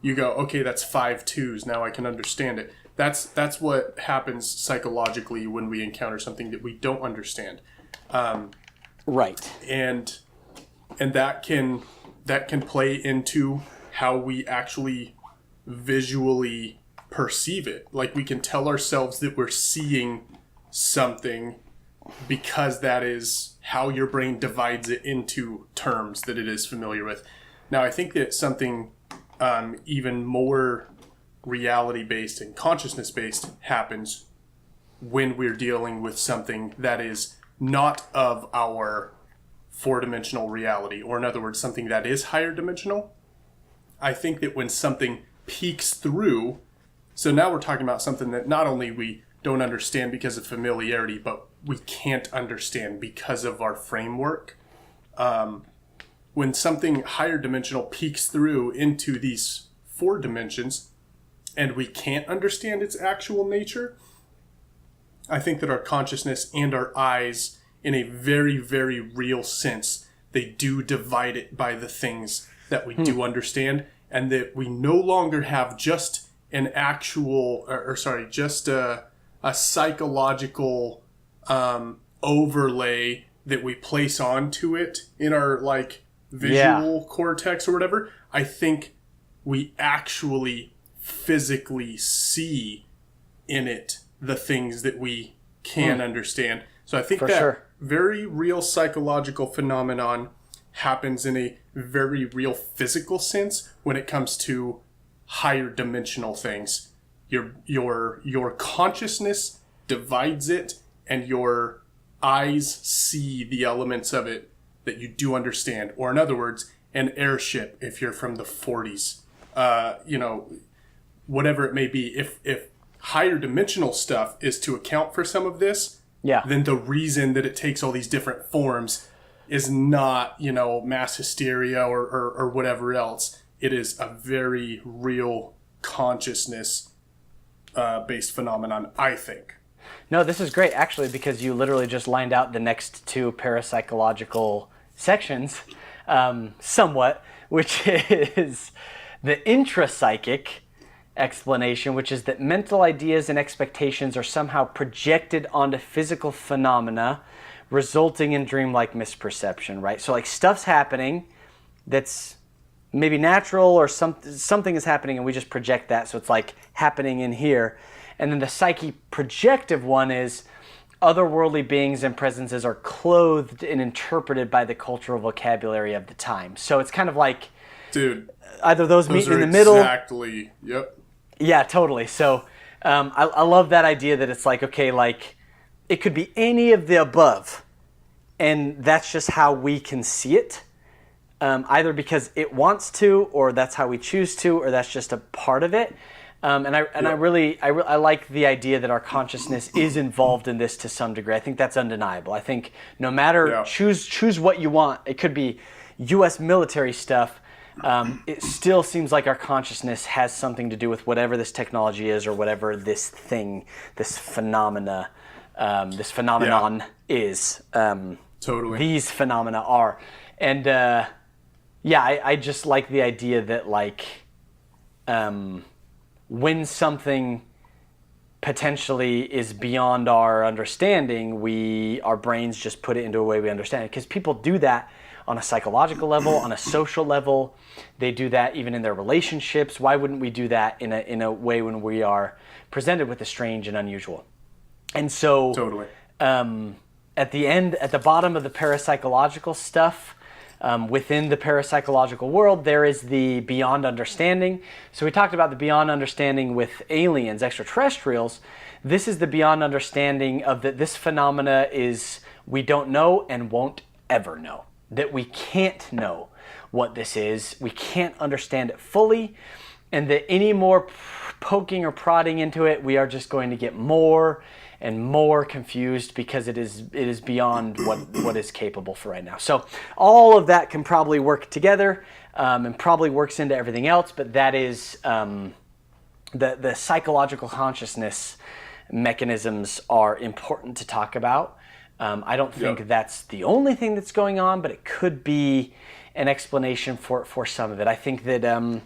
you go, okay, that's 5 2s. Now I can understand it. That's what happens psychologically when we encounter something that we don't understand. Right. And that can play into how we actually visually perceive it. Like, we can tell ourselves that we're seeing something because that is how your brain divides it into terms that it is familiar with. Now, I think that something even more reality-based and consciousness-based happens when we're dealing with something that is not of our four-dimensional reality, or in other words, something that is higher dimensional. I think that when something peeks through, so now we're talking about something that not only we don't understand because of familiarity, but we can't understand because of our framework. When something higher dimensional peeks through into these four dimensions and we can't understand its actual nature, I think that our consciousness and our eyes, in a very, very real sense, they do divide it by the things that we do understand, and that we no longer have just an actual, just a psychological overlay that we place onto it in our like visual cortex or whatever. I think we actually physically see in it the things that we can understand. So I think that very real psychological phenomenon happens in a very real physical sense when it comes to higher dimensional things. Your consciousness divides it, and your eyes see the elements of it that you do understand. Or in other words, an airship, if you're from the 40s, whatever it may be. If higher dimensional stuff is to account for some of this, then the reason that it takes all these different forms is not, mass hysteria or whatever else. It is a very real consciousness based phenomenon, I think. No, this is great, actually, because you literally just lined out the next two parapsychological sections, somewhat, which is the intrapsychic explanation, which is that mental ideas and expectations are somehow projected onto physical phenomena, resulting in dreamlike misperception, right? So like stuff's happening that's maybe natural, or something is happening and we just project that, so it's like happening in here. And then the psyche projective one is otherworldly beings and presences are clothed and interpreted by the cultural vocabulary of the time. So it's kind of like, dude, either those meet in the middle. Exactly. Yep. Yeah, totally. So I love that idea that it's like, okay, like it could be any of the above, and that's just how we can see it, either because it wants to, or that's how we choose to, or that's just a part of it. I like the idea that our consciousness is involved in this to some degree. I think that's undeniable. I think no matter, choose what you want. It could be U.S. military stuff. It still seems like our consciousness has something to do with whatever this technology is, or whatever this thing, this phenomenon is. Totally. These phenomena are. And I just like the idea that like when something potentially is beyond our understanding, our brains just put it into a way we understand it. Because people do that on a psychological level, on a social level. They do that even in their relationships. Why wouldn't we do that in a way when we are presented with the strange and unusual? And so, totally. At the bottom of the parapsychological stuff, within the parapsychological world, there is the beyond understanding. So we talked about the beyond understanding with aliens, extraterrestrials. This is the beyond understanding of that this phenomena is we don't know and won't ever know. That we can't know what this is. We can't understand it fully. And that any more poking or prodding into it, we are just going to get more and more confused, because it is beyond what is capable for right now. So all of that can probably work together, and probably works into everything else, but that is the psychological consciousness mechanisms are important to talk about. I don't think that's the only thing that's going on, but it could be an explanation for some of it. I think that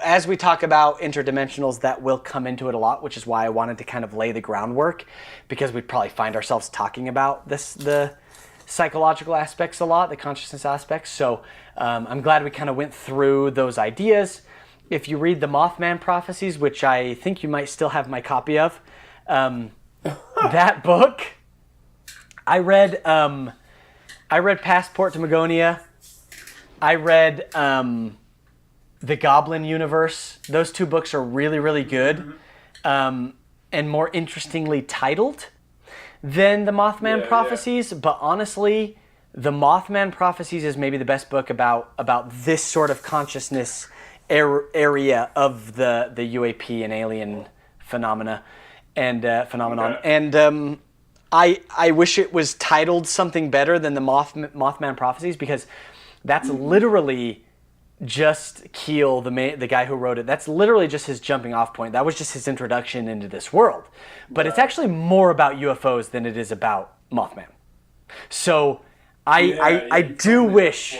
as we talk about interdimensionals, that will come into it a lot, which is why I wanted to kind of lay the groundwork, because we'd probably find ourselves talking about the psychological aspects a lot, the consciousness aspects. So I'm glad we kind of went through those ideas. If you read the Mothman Prophecies, which I think you might still have my copy of, that book, I read Passport to Magonia. I read The Goblin Universe. Those two books are really, really good, and more interestingly titled than the Mothman Prophecies. But honestly, the Mothman Prophecies is maybe the best book about this sort of consciousness area of the UAP and alien phenomena and phenomenon. Okay. And I wish it was titled something better than the Mothman Prophecies, because that's literally just Keel, the guy who wrote it. That's literally just his jumping off point. That was just his introduction into this world. But it's actually more about UFOs than it is about Mothman. So I do wish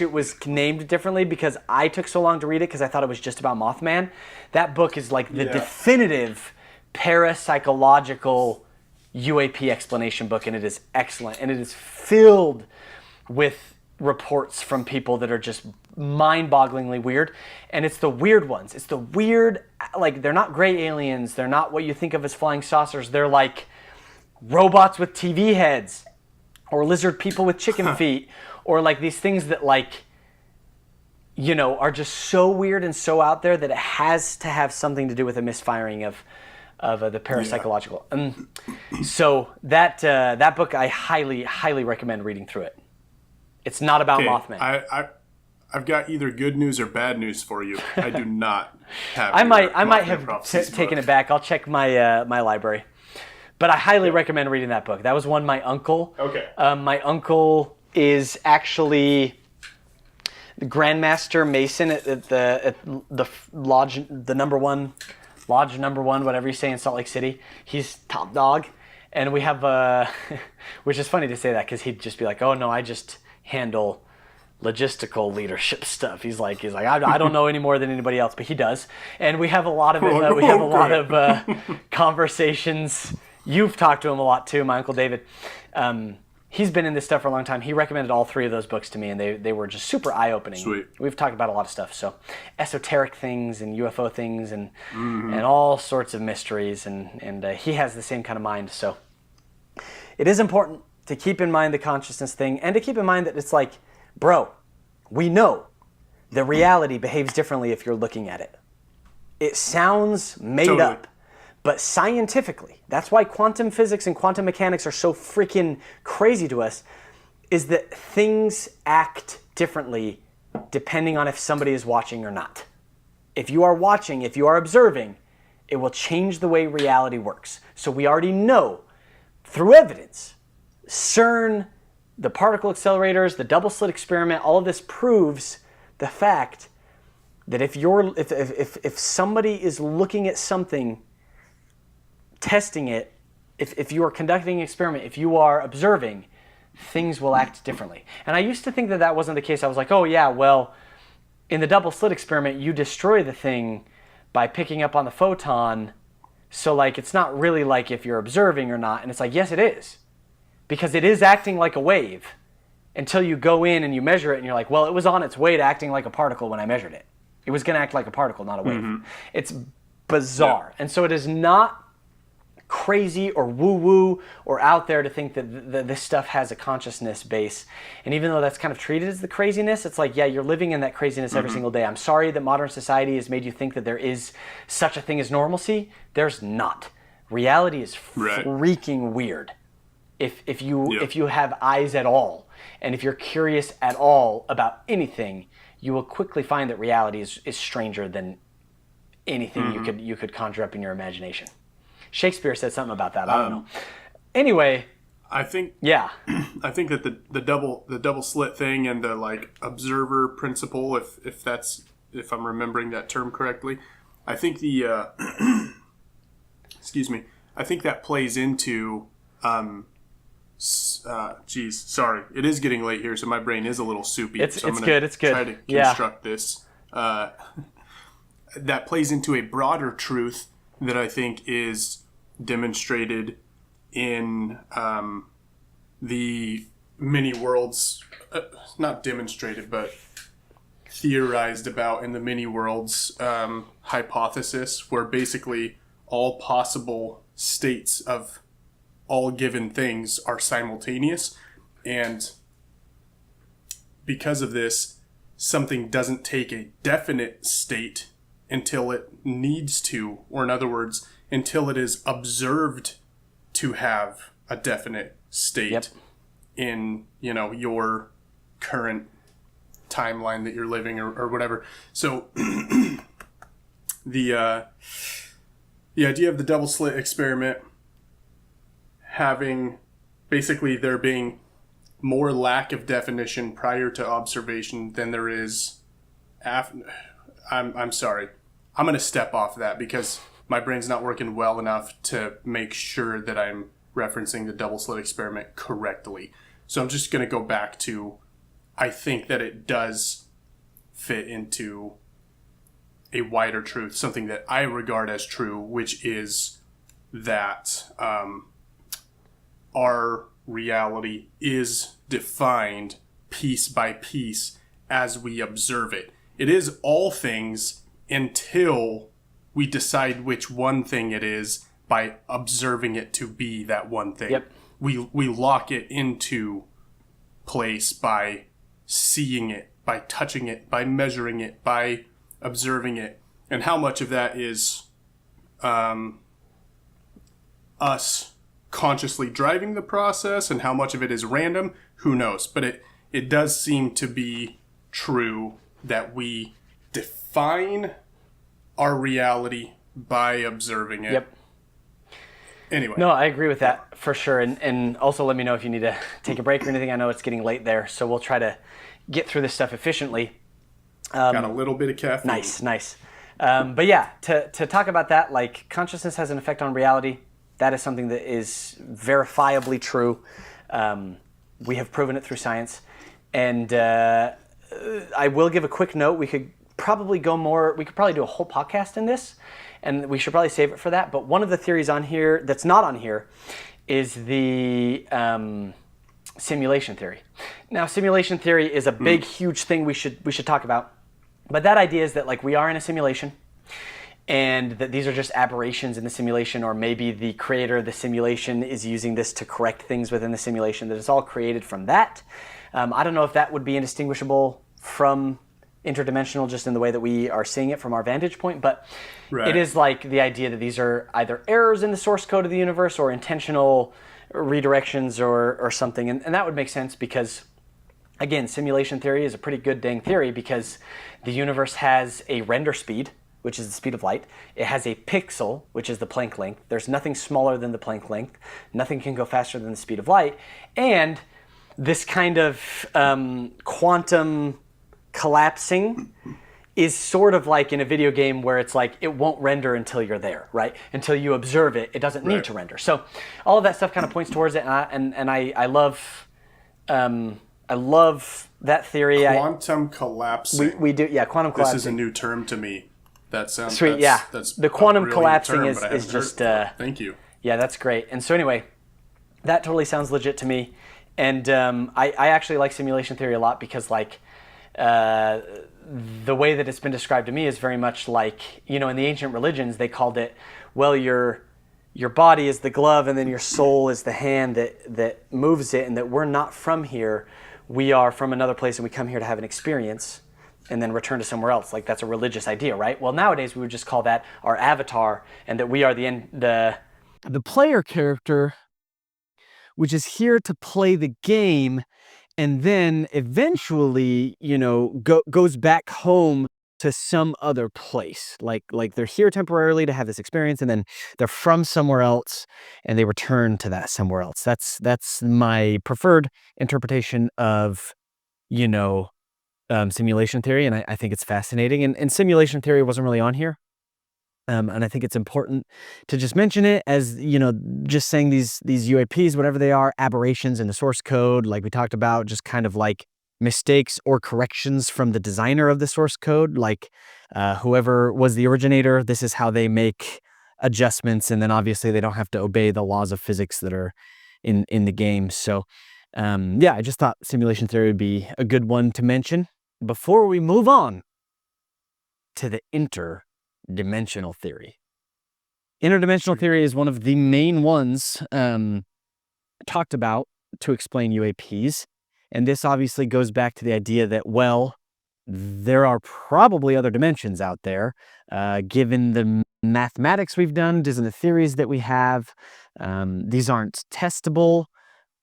it was named differently, because I took so long to read it because I thought it was just about Mothman. That book is like the definitive parapsychological UAP explanation book, and it is excellent. And it is filled with reports from people that are just mind-bogglingly weird. And it's the weird ones. It's the weird, like, they're not gray aliens. They're not what you think of as flying saucers. They're like robots with TV heads, or lizard people with chicken feet, or like these things that, like, you know, are just so weird and so out there that it has to have something to do with a misfiring of the parapsychological. So that book, I highly, highly recommend reading through it. It's not about Mothman. I've got either good news or bad news for you. I do not have. I might have taken it back. I'll check my my library. But I highly recommend reading that book. That was one my uncle. Okay. My uncle is actually the Grandmaster Mason at the lodge, the number one, whatever you say, in Salt Lake City. He's top dog, and we have which is funny to say that, because he'd just be like, "Oh no, I just handle logistical leadership stuff." He's like, I don't know any more than anybody else, but he does. And we have a lot of conversations. You've talked to him a lot too, my Uncle David. He's been in this stuff for a long time. He recommended all three of those books to me, and they were just super eye-opening. Sweet. We've talked about a lot of stuff, so esoteric things and UFO things and all sorts of mysteries, and he has the same kind of mind. So it is important to keep in mind the consciousness thing, and to keep in mind that it's like, bro, we know that reality behaves differently if you're looking at it. It sounds made up, but scientifically, that's why quantum physics and quantum mechanics are so freaking crazy to us, is that things act differently depending on if somebody is watching or not. If you are watching, if you are observing, it will change the way reality works. So we already know through evidence, CERN, the particle accelerators, the double slit experiment, all of this proves the fact that if somebody is looking at something, testing it, if you are conducting an experiment, if you are observing, things will act differently. And I used to think that wasn't the case. I was like, oh yeah, well, in the double slit experiment, you destroy the thing by picking up on the photon, so like it's not really like if you're observing or not. And it's like, yes, it is. Because it is acting like a wave until you go in and you measure it, and you're like, well, it was on its way to acting like a particle when I measured it. It was going to act like a particle, not a wave. It's bizarre. And so it is not crazy or woo-woo or out there to think that this stuff has a consciousness base. And even though that's kind of treated as the craziness, it's like, yeah, you're living in that craziness every single day. I'm sorry that modern society has made you think that there is such a thing as normalcy. There's not. Reality is freaking weird. If you have eyes at all, and if you're curious at all about anything, you will quickly find that reality is stranger than anything you could conjure up in your imagination. Shakespeare said something about that. I don't know. Anyway, I think I think that the double slit thing and the like observer principle, if I'm remembering that term correctly, I think the excuse me, I think that plays into sorry, it is getting late here, so my brain is a little soupy. It's good. Try to construct this. That plays into a broader truth that I think is demonstrated in the many worlds, not demonstrated, but theorized about in the many worlds hypothesis, where basically all possible states of all given things are simultaneous, and because of this, something doesn't take a definite state until it needs to, or in other words, until it is observed to have a definite state in, your current timeline that you're living, or whatever. So the idea of the double slit experiment having basically there being more lack of definition prior to observation than there is after. I'm sorry. I'm going to step off that because my brain's not working well enough to make sure that I'm referencing the double slit experiment correctly. So I'm just going to go back to, I think that it does fit into a wider truth, something that I regard as true, which is that our reality is defined piece by piece as we observe it. It is all things until we decide which one thing it is by observing it to be that one thing. Yep. We lock it into place by seeing it, by touching it, by measuring it, by observing it. And how much of that is us consciously driving the process and how much of it is random, who knows? But it does seem to be true that we define our reality by observing it. Yep. Anyway. No, I agree with that for sure. And also let me know if you need to take a break or anything. I know it's getting late there, so we'll try to get through this stuff efficiently. Got a little bit of caffeine. Nice. But yeah, to talk about that, like consciousness has an effect on reality. That is something that is verifiably true. We have proven it through science. And I will give a quick note. We could probably do a whole podcast in this, and we should probably save it for that. But one of the theories on here that's not on here is the simulation theory. Now, simulation theory is a big, huge thing we should talk about. But that idea is that like we are in a simulation, and that these are just aberrations in the simulation, or maybe the creator of the simulation is using this to correct things within the simulation, that it's all created from that. I don't know if that would be indistinguishable from interdimensional just in the way that we are seeing it from our vantage point, but It is like the idea that these are either errors in the source code of the universe or intentional redirections or something, and that would make sense because, again, simulation theory is a pretty good dang theory because the universe has a render speed, which is the speed of light. It has a pixel, which is the Planck length. There's nothing smaller than the Planck length. Nothing can go faster than the speed of light. And this kind of quantum collapsing is sort of like in a video game where it's like it won't render until you're there, right? Until you observe it, it doesn't need to render. So all of that stuff kind of points towards it, and I love that theory. Quantum collapsing. We do, yeah, quantum collapsing. This is a new term to me. That sounds sweet. That's the quantum collapsing term, is just. Thank you. Yeah, that's great. And so anyway, that totally sounds legit to me, and I actually like simulation theory a lot because like. The way that it's been described to me is very much like, in the ancient religions, they called it, well, your body is the glove and then your soul is the hand that moves it, and that we're not from here. We are from another place and we come here to have an experience and then return to somewhere else. Like that's a religious idea, right? Well, nowadays we would just call that our avatar, and that we are the player character, which is here to play the game. And then eventually, goes back home to some other place. Like they're here temporarily to have this experience, and then they're from somewhere else, and they return to that somewhere else. That's my preferred interpretation of, simulation theory, and I think it's fascinating. And simulation theory wasn't really on here. And I think it's important to just mention it as, just saying these UAPs, whatever they are, aberrations in the source code, like we talked about, just kind of like mistakes or corrections from the designer of the source code, like whoever was the originator, this is how they make adjustments. And then obviously they don't have to obey the laws of physics that are in the game. So yeah, I just thought simulation theory would be a good one to mention before we move on to the interdimensional theory. Interdimensional theory is one of the main ones talked about to explain UAPs. And this obviously goes back to the idea that, well, there are probably other dimensions out there, given the mathematics we've done, given the theories that we have. These aren't testable,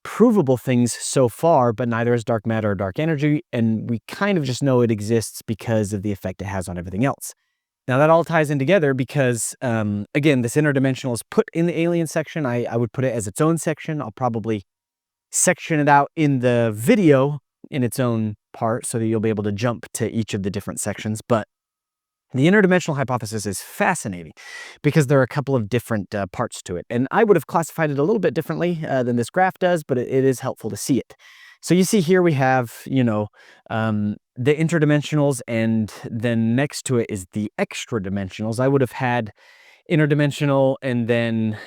provable things so far, but neither is dark matter or dark energy. And we kind of just know it exists because of the effect it has on everything else. Now, that all ties in together because, again, this interdimensional is put in the alien section. I would put it as its own section. I'll probably section it out in the video in its own part so that you'll be able to jump to each of the different sections. But the interdimensional hypothesis is fascinating because there are a couple of different parts to it. And I would have classified it a little bit differently than this graph does, but it is helpful to see it. So you see here we have, the interdimensionals, and then next to it is the extra-dimensionals. I would have had interdimensional and then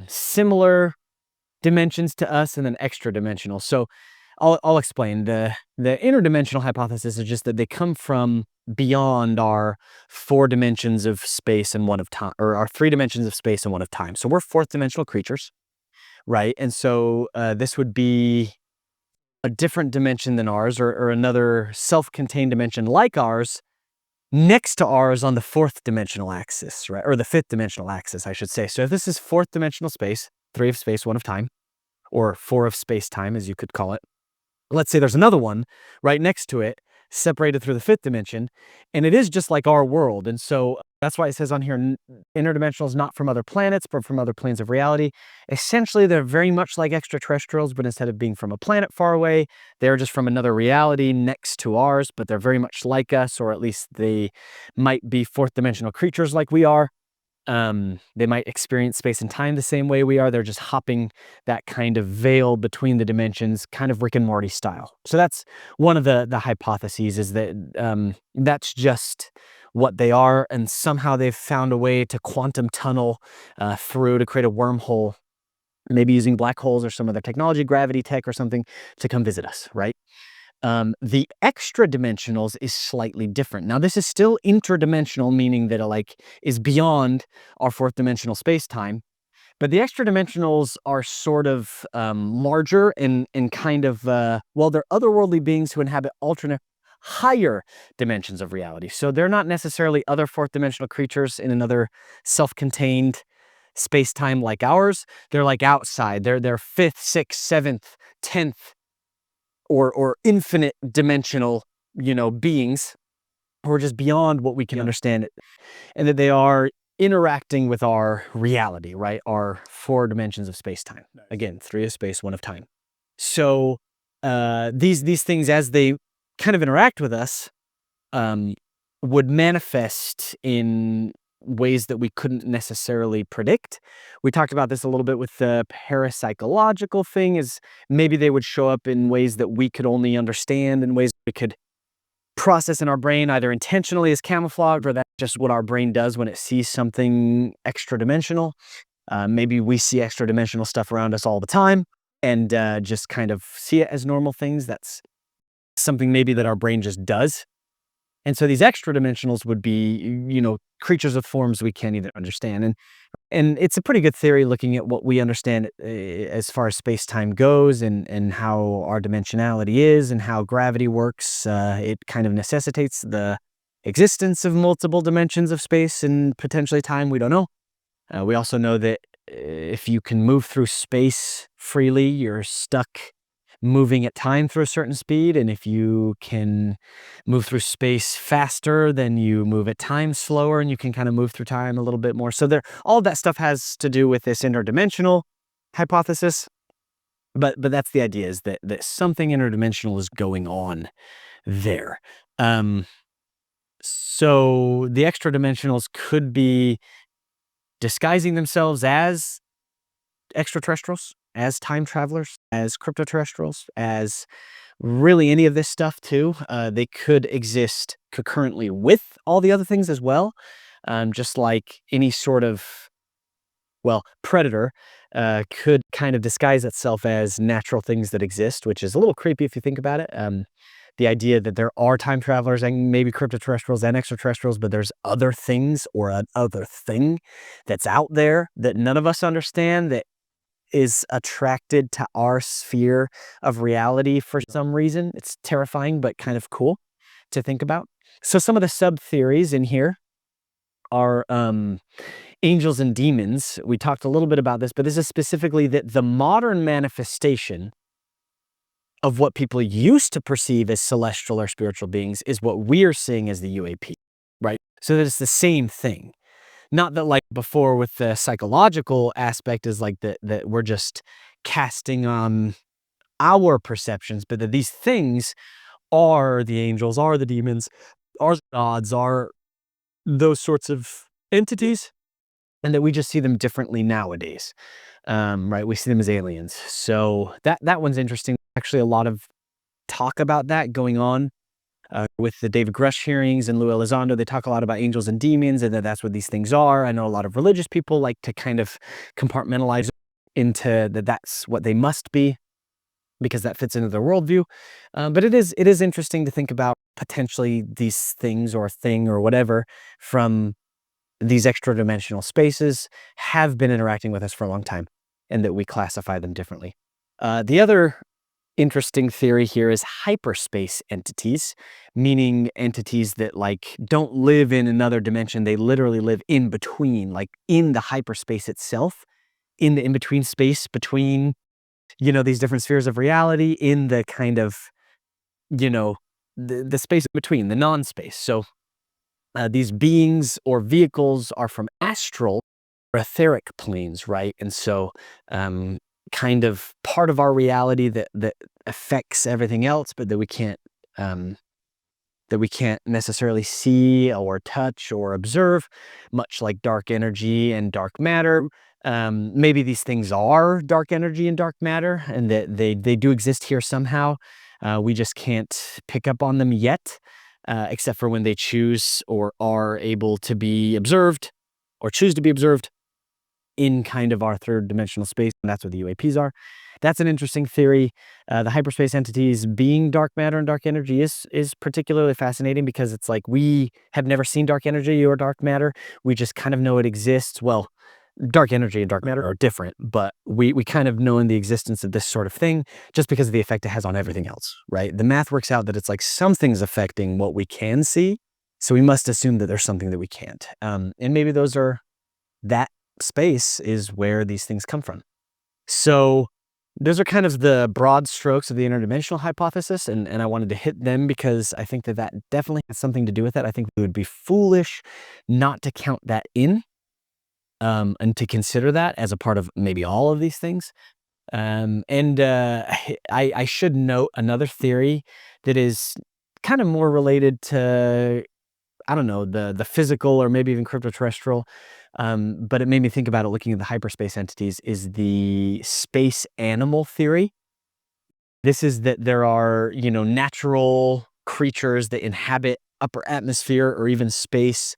similar dimensions to us and then extra-dimensional. So I'll explain. The interdimensional hypothesis is just that they come from beyond our 4 dimensions of space and 1 of time, or our 3 dimensions of space and 1 of time. So we're 4th dimensional creatures, right? And so this would be a different dimension than ours, or another self-contained dimension like ours, next to ours on the 4th dimensional axis, right? Or the 5th dimensional axis, I should say. So if this is 4th dimensional space, 3 of space, 1 of time, or 4 of space-time, as you could call it. Let's say there's another one right next to it, separated through the 5th dimension, and it is just like our world. And so that's why it says on here, interdimensional is not from other planets, but from other planes of reality. Essentially, they're very much like extraterrestrials, but instead of being from a planet far away, they're just from another reality next to ours, but they're very much like us, or at least they might be 4th dimensional creatures like we are. They might experience space and time the same way we are. They're just hopping that kind of veil between the dimensions, kind of Rick and Morty style. So that's one of the hypotheses, is that that's just what they are, and somehow they've found a way to quantum tunnel through to create a wormhole, maybe using black holes or some other technology, gravity tech or something, to come visit us, right? The extra dimensionals is slightly different. Now, this is still interdimensional, meaning that it is beyond our 4th dimensional space-time. But the extra dimensionals are sort of larger and kind of, they're otherworldly beings who inhabit alternate higher dimensions of reality. So they're not necessarily other 4th dimensional creatures in another self-contained space-time like ours. They're like outside. They're 5th, 6th, 7th, 10th, or infinite dimensional, beings who are just beyond what we can understand, and that they are interacting with our reality, right? Our 4 dimensions of space-time. Nice. Again, 3 of space, 1 of time. So these things, as they kind of interact with us, would manifest in ways that we couldn't necessarily predict. We talked about this a little bit with the parapsychological thing, is maybe they would show up in ways that we could only understand, in ways we could process in our brain, either intentionally as camouflage, or that's just what our brain does when it sees something extra-dimensional. Maybe we see extra-dimensional stuff around us all the time and just kind of see it as normal things. That's something maybe that our brain just does. And so these extra dimensionals would be, creatures with forms we can't even understand. And it's a pretty good theory looking at what we understand as far as space-time goes, and how our dimensionality is and how gravity works. It kind of necessitates the existence of multiple dimensions of space and potentially time. We don't know. We also know that if you can move through space freely, you're stuck moving at time through a certain speed, and if you can move through space faster, then you move at time slower, and you can kind of move through time a little bit more. So all of that stuff has to do with this interdimensional hypothesis, but that's the idea, is that something interdimensional is going on there. So the extra dimensionals could be disguising themselves as extraterrestrials, as time travelers, as cryptoterrestrials, as really any of this stuff too. They could exist concurrently with all the other things as well, just like any sort of well, predator could kind of disguise itself as natural things that exist, which is a little creepy if you think about it. The idea that there are time travelers and maybe cryptoterrestrials and extraterrestrials, but there's other things or another thing that's out there that none of us understand that is attracted to our sphere of reality for some reason. It's terrifying, but kind of cool to think about. So some of the sub-theories in here are angels and demons. We talked a little bit about this, but this is specifically that the modern manifestation of what people used to perceive as celestial or spiritual beings is what we're seeing as the UAP, right? So that it's the same thing. Not that like before with the psychological aspect is like that we're just casting on our perceptions, but that these things are the angels, are the demons, are the gods, are those sorts of entities, and that we just see them differently nowadays. Right? We see them as aliens. So that one's interesting. Actually, a lot of talk about that going on with the David Grush hearings and Lou Elizondo. They talk a lot about angels and demons and that that's what these things are. I know a lot of religious people like to kind of compartmentalize into that that's what they must be because that fits into their worldview. But it is interesting to think about potentially these things or a thing or whatever from these extra-dimensional spaces have been interacting with us for a long time and that we classify them differently. The other interesting theory here is hyperspace entities, meaning entities that like don't live in another dimension. They literally live in between, like in the hyperspace itself, in the in-between space between, these different spheres of reality, in the kind of, the space between, the non-space. So these beings or vehicles are from astral or etheric planes, right? And so kind of part of our reality that affects everything else, but that we can't necessarily see or touch or observe, much like dark energy and dark matter. Maybe these things are dark energy and dark matter, and that they do exist here somehow. We just can't pick up on them yet, except for when they choose or are able to be observed or choose to be observed in kind of our third dimensional space, and that's what the UAPs are. That's an interesting theory. The hyperspace entities being dark matter and dark energy is particularly fascinating because it's like we have never seen dark energy or dark matter. We just kind of know it exists. Well, dark energy and dark matter are different, but we kind of know in the existence of this sort of thing just because of the effect it has on everything else, right? The math works out that it's like something's affecting what we can see, so we must assume that there's something that we can't. And maybe that space is where these things come from. So those are kind of the broad strokes of the interdimensional hypothesis, and I wanted to hit them because I think that definitely has something to do with it. I think we would be foolish not to count that in and to consider that as a part of maybe all of these things. I should note another theory that is kind of more related to, I don't know, the physical or maybe even cryptoterrestrial, but it made me think about it looking at the hyperspace entities, is the space animal theory. This is that there are, natural creatures that inhabit upper atmosphere or even space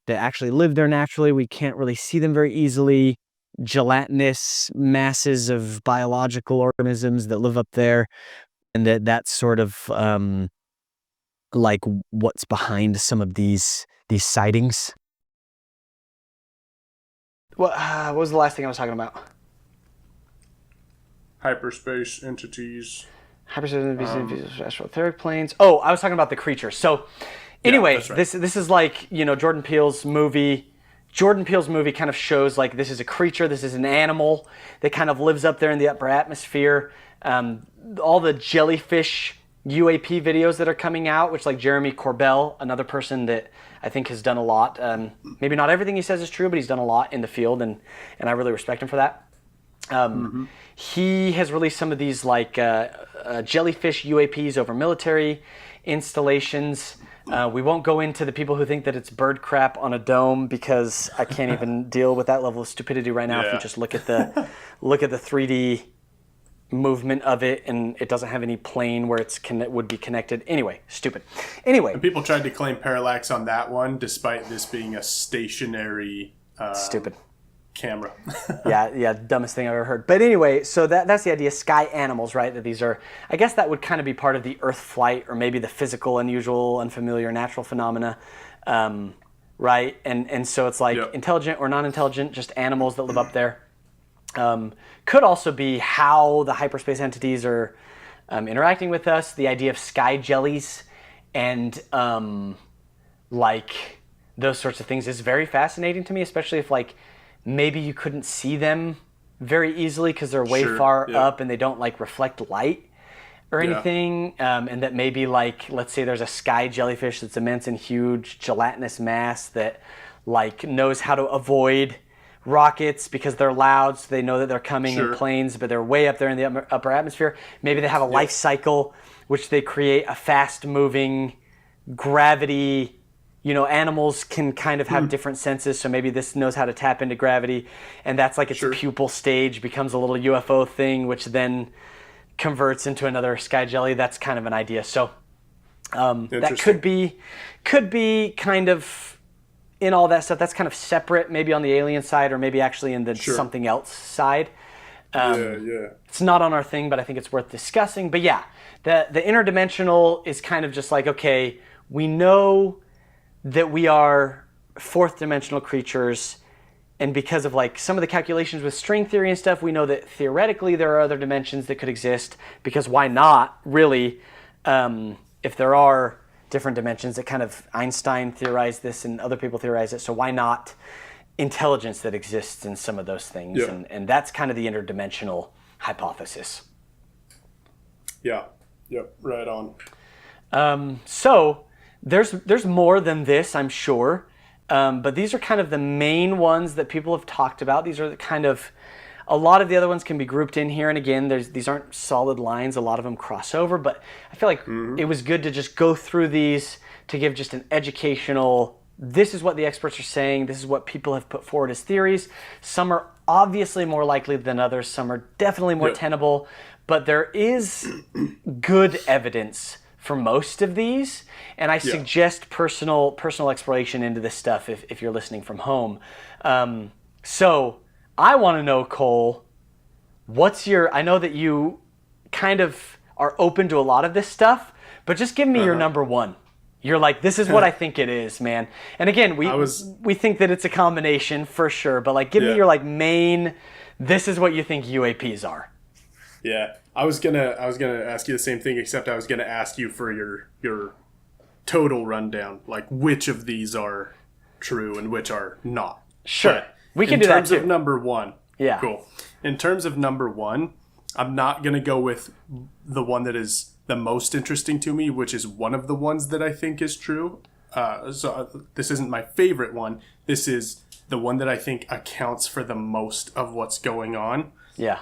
that actually live there naturally. We can't really see them very easily. Gelatinous masses of biological organisms that live up there, and that's sort of like what's behind some of these sightings. What was the last thing I was talking about? Hyperspace entities. Hyperspace etheric planes. Oh, I was talking about the creatures. So anyway, that's right. this is like, Jordan Peele's movie. Jordan Peele's movie kind of shows like this is a creature, this is an animal that kind of lives up there in the upper atmosphere. All the jellyfish UAP videos that are coming out, which like Jeremy Corbell, another person that I think has done a lot. Maybe not everything he says is true, but he's done a lot in the field, and I really respect him for that. He has released some of these like jellyfish UAPs over military installations. We won't go into the people who think that it's bird crap on a dome because I can't even deal with that level of stupidity right now. Yeah. If you just look at the 3D movement of it, and it doesn't have any plane where would be connected. Anyway, stupid. Anyway, And people tried to claim parallax on that one, despite this being a stationary stupid. camera. yeah, dumbest thing I've ever heard. But anyway, so that's the idea, sky animals, right? That these are, I guess that would kind of be part of the Earth flight, or maybe the physical, unusual, unfamiliar, natural phenomena, right? And so it's like intelligent or non-intelligent, just animals that live up there. Could also be how the hyperspace entities are interacting with us, the idea of sky jellies, and like those sorts of things is very fascinating to me, especially if like maybe you couldn't see them very easily because they're way far up and they don't like reflect light or anything, and that maybe like, let's say there's a sky jellyfish that's immense and huge, gelatinous mass that like knows how to avoid rockets because they're loud, so they know that they're coming in planes, but they're way up there in the upper atmosphere. Maybe they have a life cycle which they create a fast moving gravity. You know, animals can kind of have different senses, so maybe this knows how to tap into gravity, and that's like its pupal stage becomes a little UFO thing, which then converts into another sky jelly. That's kind of an idea. So that could be kind of in all that stuff. That's kind of separate, maybe on the alien side, or maybe actually in the something else side. It's not on our thing, but I think it's worth discussing. But yeah, the interdimensional is kind of just like, okay, we know that we are fourth dimensional creatures, and because of like some of the calculations with string theory and stuff, we know that theoretically there are other dimensions that could exist, because why not, really, if there are different dimensions. That kind of Einstein theorized this and other people theorize it, so why not intelligence that exists in some of those things? And that's kind of the interdimensional hypothesis. Right on. So there's more than this, I'm sure, but these are kind of the main ones that people have talked about. These are the kind of, a lot of the other ones can be grouped in here, and again, these aren't solid lines. A lot of them cross over, but I feel like it was good to just go through these to give just an educational, this is what the experts are saying, this is what people have put forward as theories. Some are obviously more likely than others, some are definitely more tenable, but there is good evidence for most of these, and I suggest personal exploration into this stuff if you're listening from home. So I want to know, Cole, what's your, I know that you kind of are open to a lot of this stuff, but just give me your number one. You're like, this is what I think it is, man. And again, we think that it's a combination for sure, but like, give me your like main, this is what you think UAPs are. Yeah, I was gonna ask you the same thing, except I was gonna ask you for your total rundown, like which of these are true and which are not. Sure, but we can do that too. In terms of number one, cool. In terms of number one, I'm not gonna go with the one that is the most interesting to me, which is one of the ones that I think is true. So this isn't my favorite one. This is the one that I think accounts for the most of what's going on.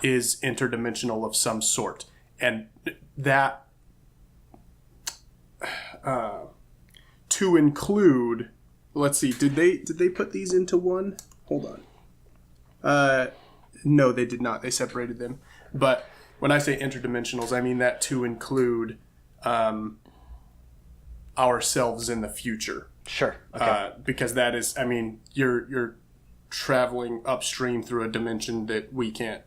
Is interdimensional of some sort, and that to include, let's see, did they put these into one? Hold on. No, they did not. They separated them. But when I say interdimensionals, I mean that to include ourselves in the future. Sure. Okay. Because that is, I mean, you're traveling upstream through a dimension that we can't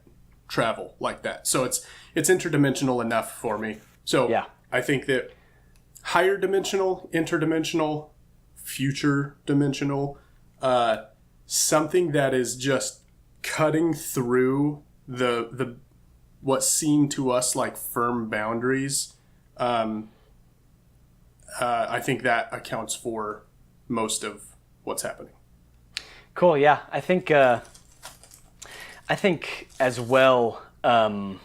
travel like that. So it's interdimensional enough for me. So I think that higher dimensional, interdimensional, future dimensional, something that is just cutting through the what seem to us like firm boundaries. I think that accounts for most of what's happening. Cool. Yeah, I think as well, I'm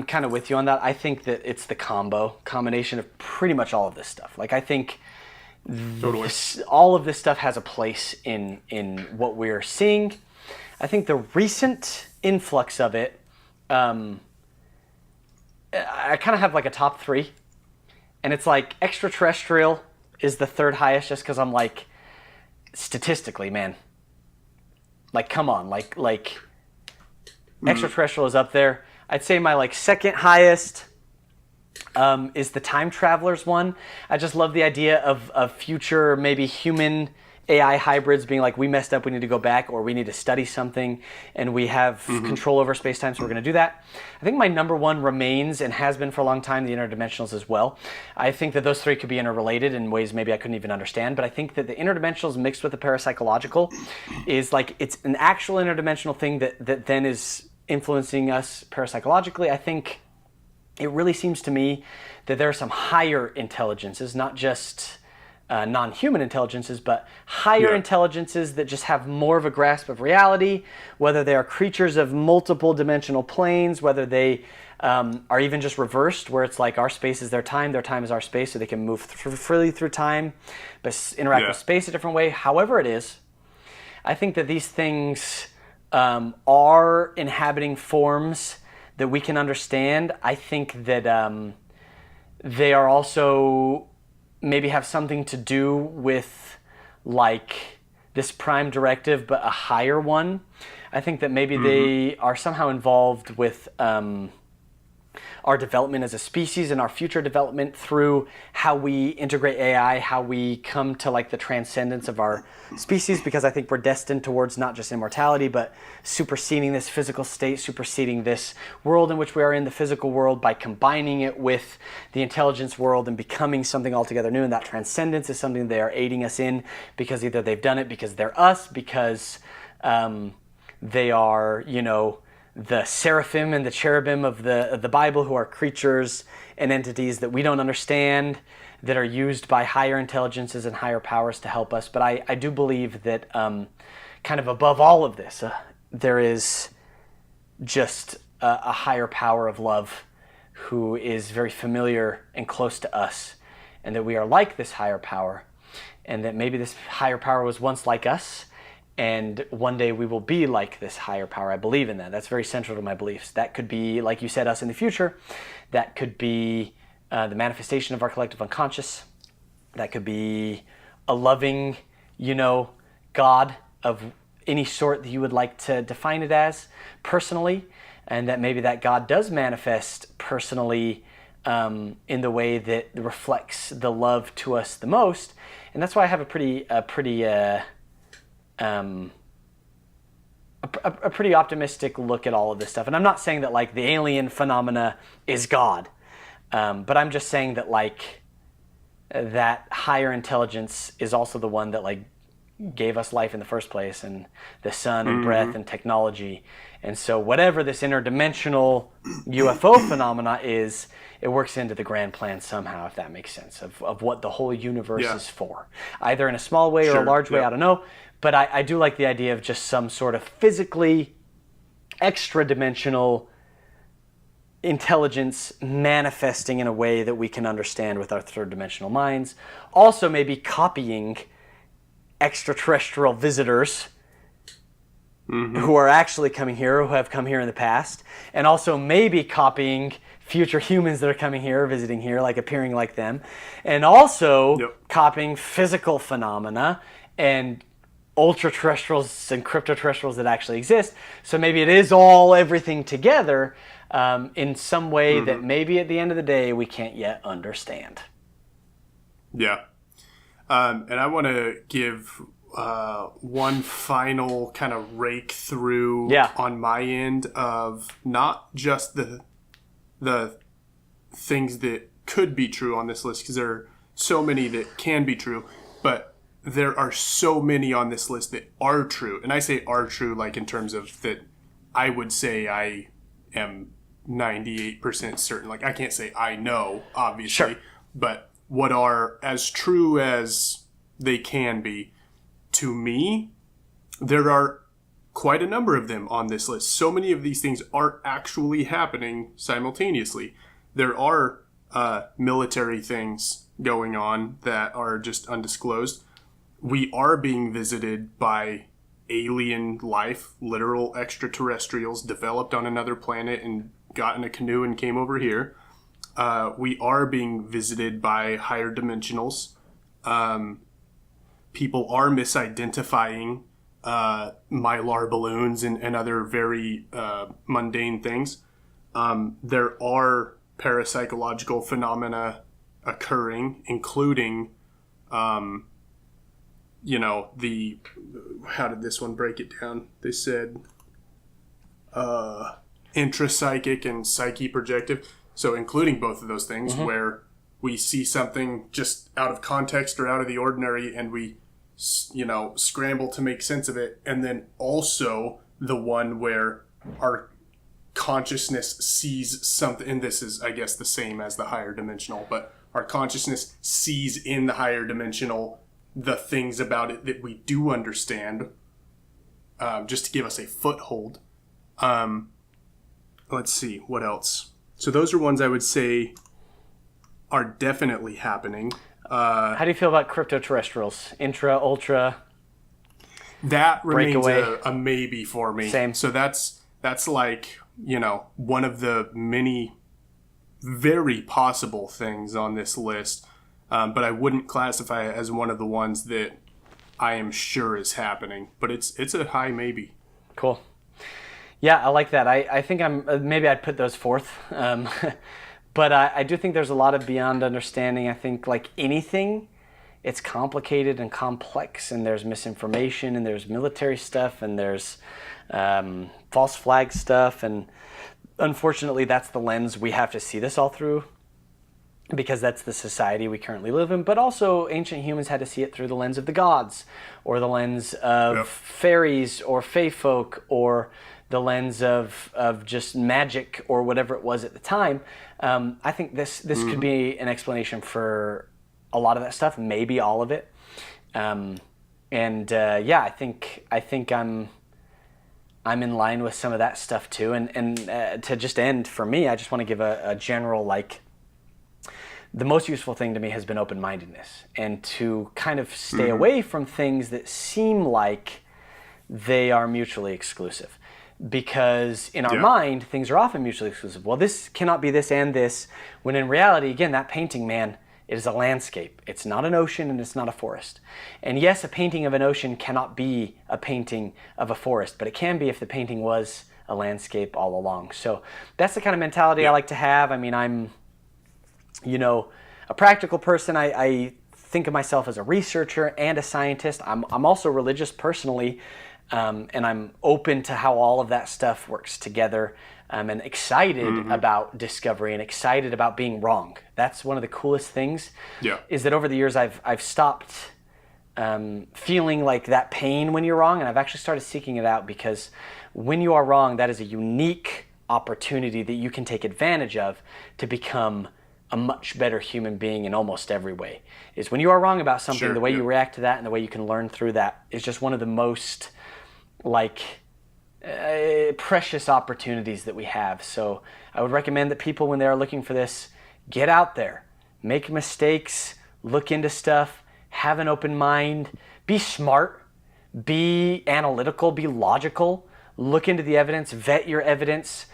kind of with you on that. I think that it's the combination of pretty much all of this stuff. Like, I think all of this stuff has a place in what we're seeing. I think the recent influx of it, I kind of have like a top three. And it's like Extra-Terrestrial is the third highest, just because I'm like, statistically, man. Like, come on, like Extra-Terrestrial is up there. I'd say my like second highest is the Time Travelers one. I just love the idea of future, maybe human AI hybrids being like, we messed up, we need to go back, or we need to study something, and we have control over space-time, so we're going to do that. I think my number one remains, and has been for a long time, the interdimensionals as well. I think that those three could be interrelated in ways maybe I couldn't even understand, but I think that the interdimensionals mixed with the parapsychological is like, it's an actual interdimensional thing that then is influencing us parapsychologically. I think it really seems to me that there are some higher intelligences, not just non-human intelligences, but higher intelligences that just have more of a grasp of reality, whether they are creatures of multiple dimensional planes, whether they are even just reversed, where it's like our space is their time is our space, so they can move freely through time, but interact with space a different way. However it is, I think that these things are inhabiting forms that we can understand. I think that they are also maybe have something to do with like this prime directive, but a higher one. I think that maybe they are somehow involved with our development as a species and our future development through how we integrate AI, how we come to like the transcendence of our species, because I think we're destined towards not just immortality, but superseding this physical state, superseding this world in which we are in, the physical world, by combining it with the intelligence world and becoming something altogether new. And that transcendence is something they are aiding us in, because either they've done it because they're us, because they are, you know, the seraphim and the cherubim of the Bible, who are creatures and entities that we don't understand, that are used by higher intelligences and higher powers to help us. But I do believe that kind of above all of this, there is just a higher power of love who is very familiar and close to us, and that we are like this higher power, and that maybe this higher power was once like us, and one day we will be like this higher power. I believe in that. That's very central to my beliefs. That could be, like you said, us in the future. That could be the manifestation of our collective unconscious. That could be a loving, you know, God of any sort that you would like to define it as personally. And that maybe that God does manifest personally in the way that reflects the love to us the most. And that's why I have a pretty optimistic look at all of this stuff. And I'm not saying that like the alien phenomena is God, but I'm just saying that like that higher intelligence is also the one that like gave us life in the first place, and the sun and breath and technology. And so whatever this interdimensional UFO phenomena is, it works into the grand plan somehow, if that makes sense, of what the whole universe is for. Either in a small way or a large way, I don't know. But I do like the idea of just some sort of physically extra-dimensional intelligence manifesting in a way that we can understand with our third-dimensional minds. Also maybe copying extraterrestrial visitors who are actually coming here, who have come here in the past. And also maybe copying future humans that are coming here, visiting here, like appearing like them. And also copying physical phenomena and ultra-terrestrials and cryptoterrestrials that actually exist. So maybe it is all everything together in some way that maybe at the end of the day we can't yet understand. Yeah. And I want to give one final kind of rake through on my end of not just the things that could be true on this list, because there are so many that can be true, but there are so many on this list that are true. And I say are true like in terms of that I would say I am 98% certain. Like I can't say I know, obviously, but what are as true as they can be to me, there are quite a number of them on this list. So many of these things are actually happening simultaneously. There are military things going on that are just undisclosed. We are being visited by alien life, literal extraterrestrials developed on another planet and got in a canoe and came over here. We are being visited by higher dimensionals. People are misidentifying mylar balloons and other very mundane things. There are parapsychological phenomena occurring, including how did this one break it down? They said intrapsychic and psyche projective. So including both of those things, where we see something just out of context or out of the ordinary, and we, scramble to make sense of it. And then also the one where our consciousness sees something, and this is, I guess, the same as the higher dimensional, but our consciousness sees in the higher dimensional the things about it that we do understand, just to give us a foothold. Let's see, what else? So those are ones I would say are definitely happening. How do you feel about Cryptoterrestrials? Intra, ultra? That remains Breakaway? a maybe for me. Same. So that's like, one of the many very possible things on this list. But I wouldn't classify it as one of the ones that I am sure is happening. But it's a high maybe. Cool. Yeah, I like that. I think maybe I'd put those fourth. But I do think there's a lot of beyond understanding. I think like anything, it's complicated and complex, and there's misinformation, and there's military stuff, and there's false flag stuff. And unfortunately, that's the lens we have to see this all through, because that's the society we currently live in. But also ancient humans had to see it through the lens of the gods, or the lens of fairies or fae folk, or the lens of just magic, or whatever it was at the time. I think this could be an explanation for a lot of that stuff, maybe all of it. I think I'm in line with some of that stuff too. And to just end for me, I just want to give a general, the most useful thing to me has been open-mindedness, and to kind of stay away from things that seem like they are mutually exclusive. Because in our mind, things are often mutually exclusive. Well, this cannot be this and this, when in reality, again, that painting, man, it is a landscape. It's not an ocean, and it's not a forest. And yes, a painting of an ocean cannot be a painting of a forest, but it can be if the painting was a landscape all along. So that's the kind of mentality I like to have. I mean, I'm, a practical person. I think of myself as a researcher and a scientist. I'm also religious personally. And I'm open to how all of that stuff works together, and excited about discovery, and excited about being wrong. That's one of the coolest things. Is that over the years I've stopped feeling like that pain when you're wrong, and I've actually started seeking it out, because when you are wrong, that is a unique opportunity that you can take advantage of to become a much better human being in almost every way. Is when you are wrong about something, the way you react to that and the way you can learn through that is just one of the most precious opportunities that we have. So I would recommend that people, when they are looking for this, get out there, make mistakes, look into stuff, have an open mind, be smart, be analytical, be logical, look into the evidence, vet your evidence,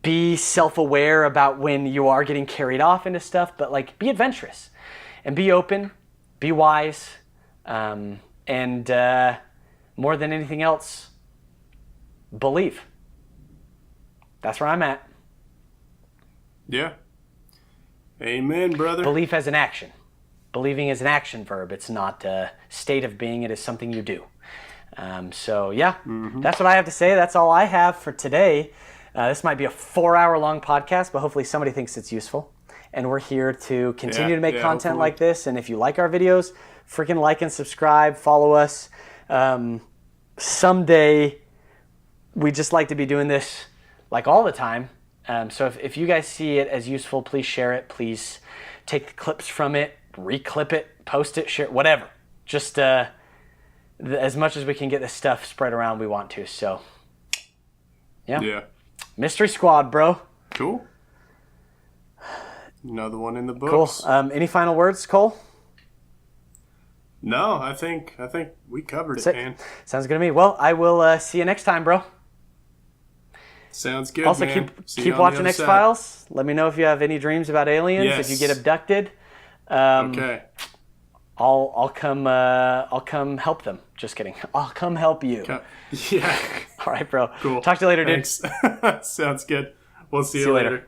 be self-aware about when you are getting carried off into stuff, but be adventurous and be open, be wise, and more than anything else, believe. That's where I'm at. Yeah. Amen, brother. Belief as an action. Believing is an action verb. It's not a state of being. It is something you do. That's what I have to say. That's all I have for today. This might be a 4-hour long podcast, but hopefully somebody thinks it's useful. And we're here to continue to make content like this. And if you like our videos, freaking like and subscribe, follow us. Someday, we just like to be doing this all the time. So if you guys see it as useful, please share it. Please take the clips from it, reclip it, post it, share it, whatever. Just as much as we can get this stuff spread around, we want to. So, yeah. Mystery Squad, bro. Cool. Another one in the books. Cool. Any final words, Cole? No, I think we covered it, man. Sounds good to me. Well, I will see you next time, bro. Sounds good, also, man. keep watching X-Files. Let me know if you have any dreams about aliens. Yes. If you get abducted. Okay. I'll come help them. Just kidding. I'll come help you. Yeah. All right, bro. Cool. Talk to you later, dude. Thanks. Sounds good. We'll see you later.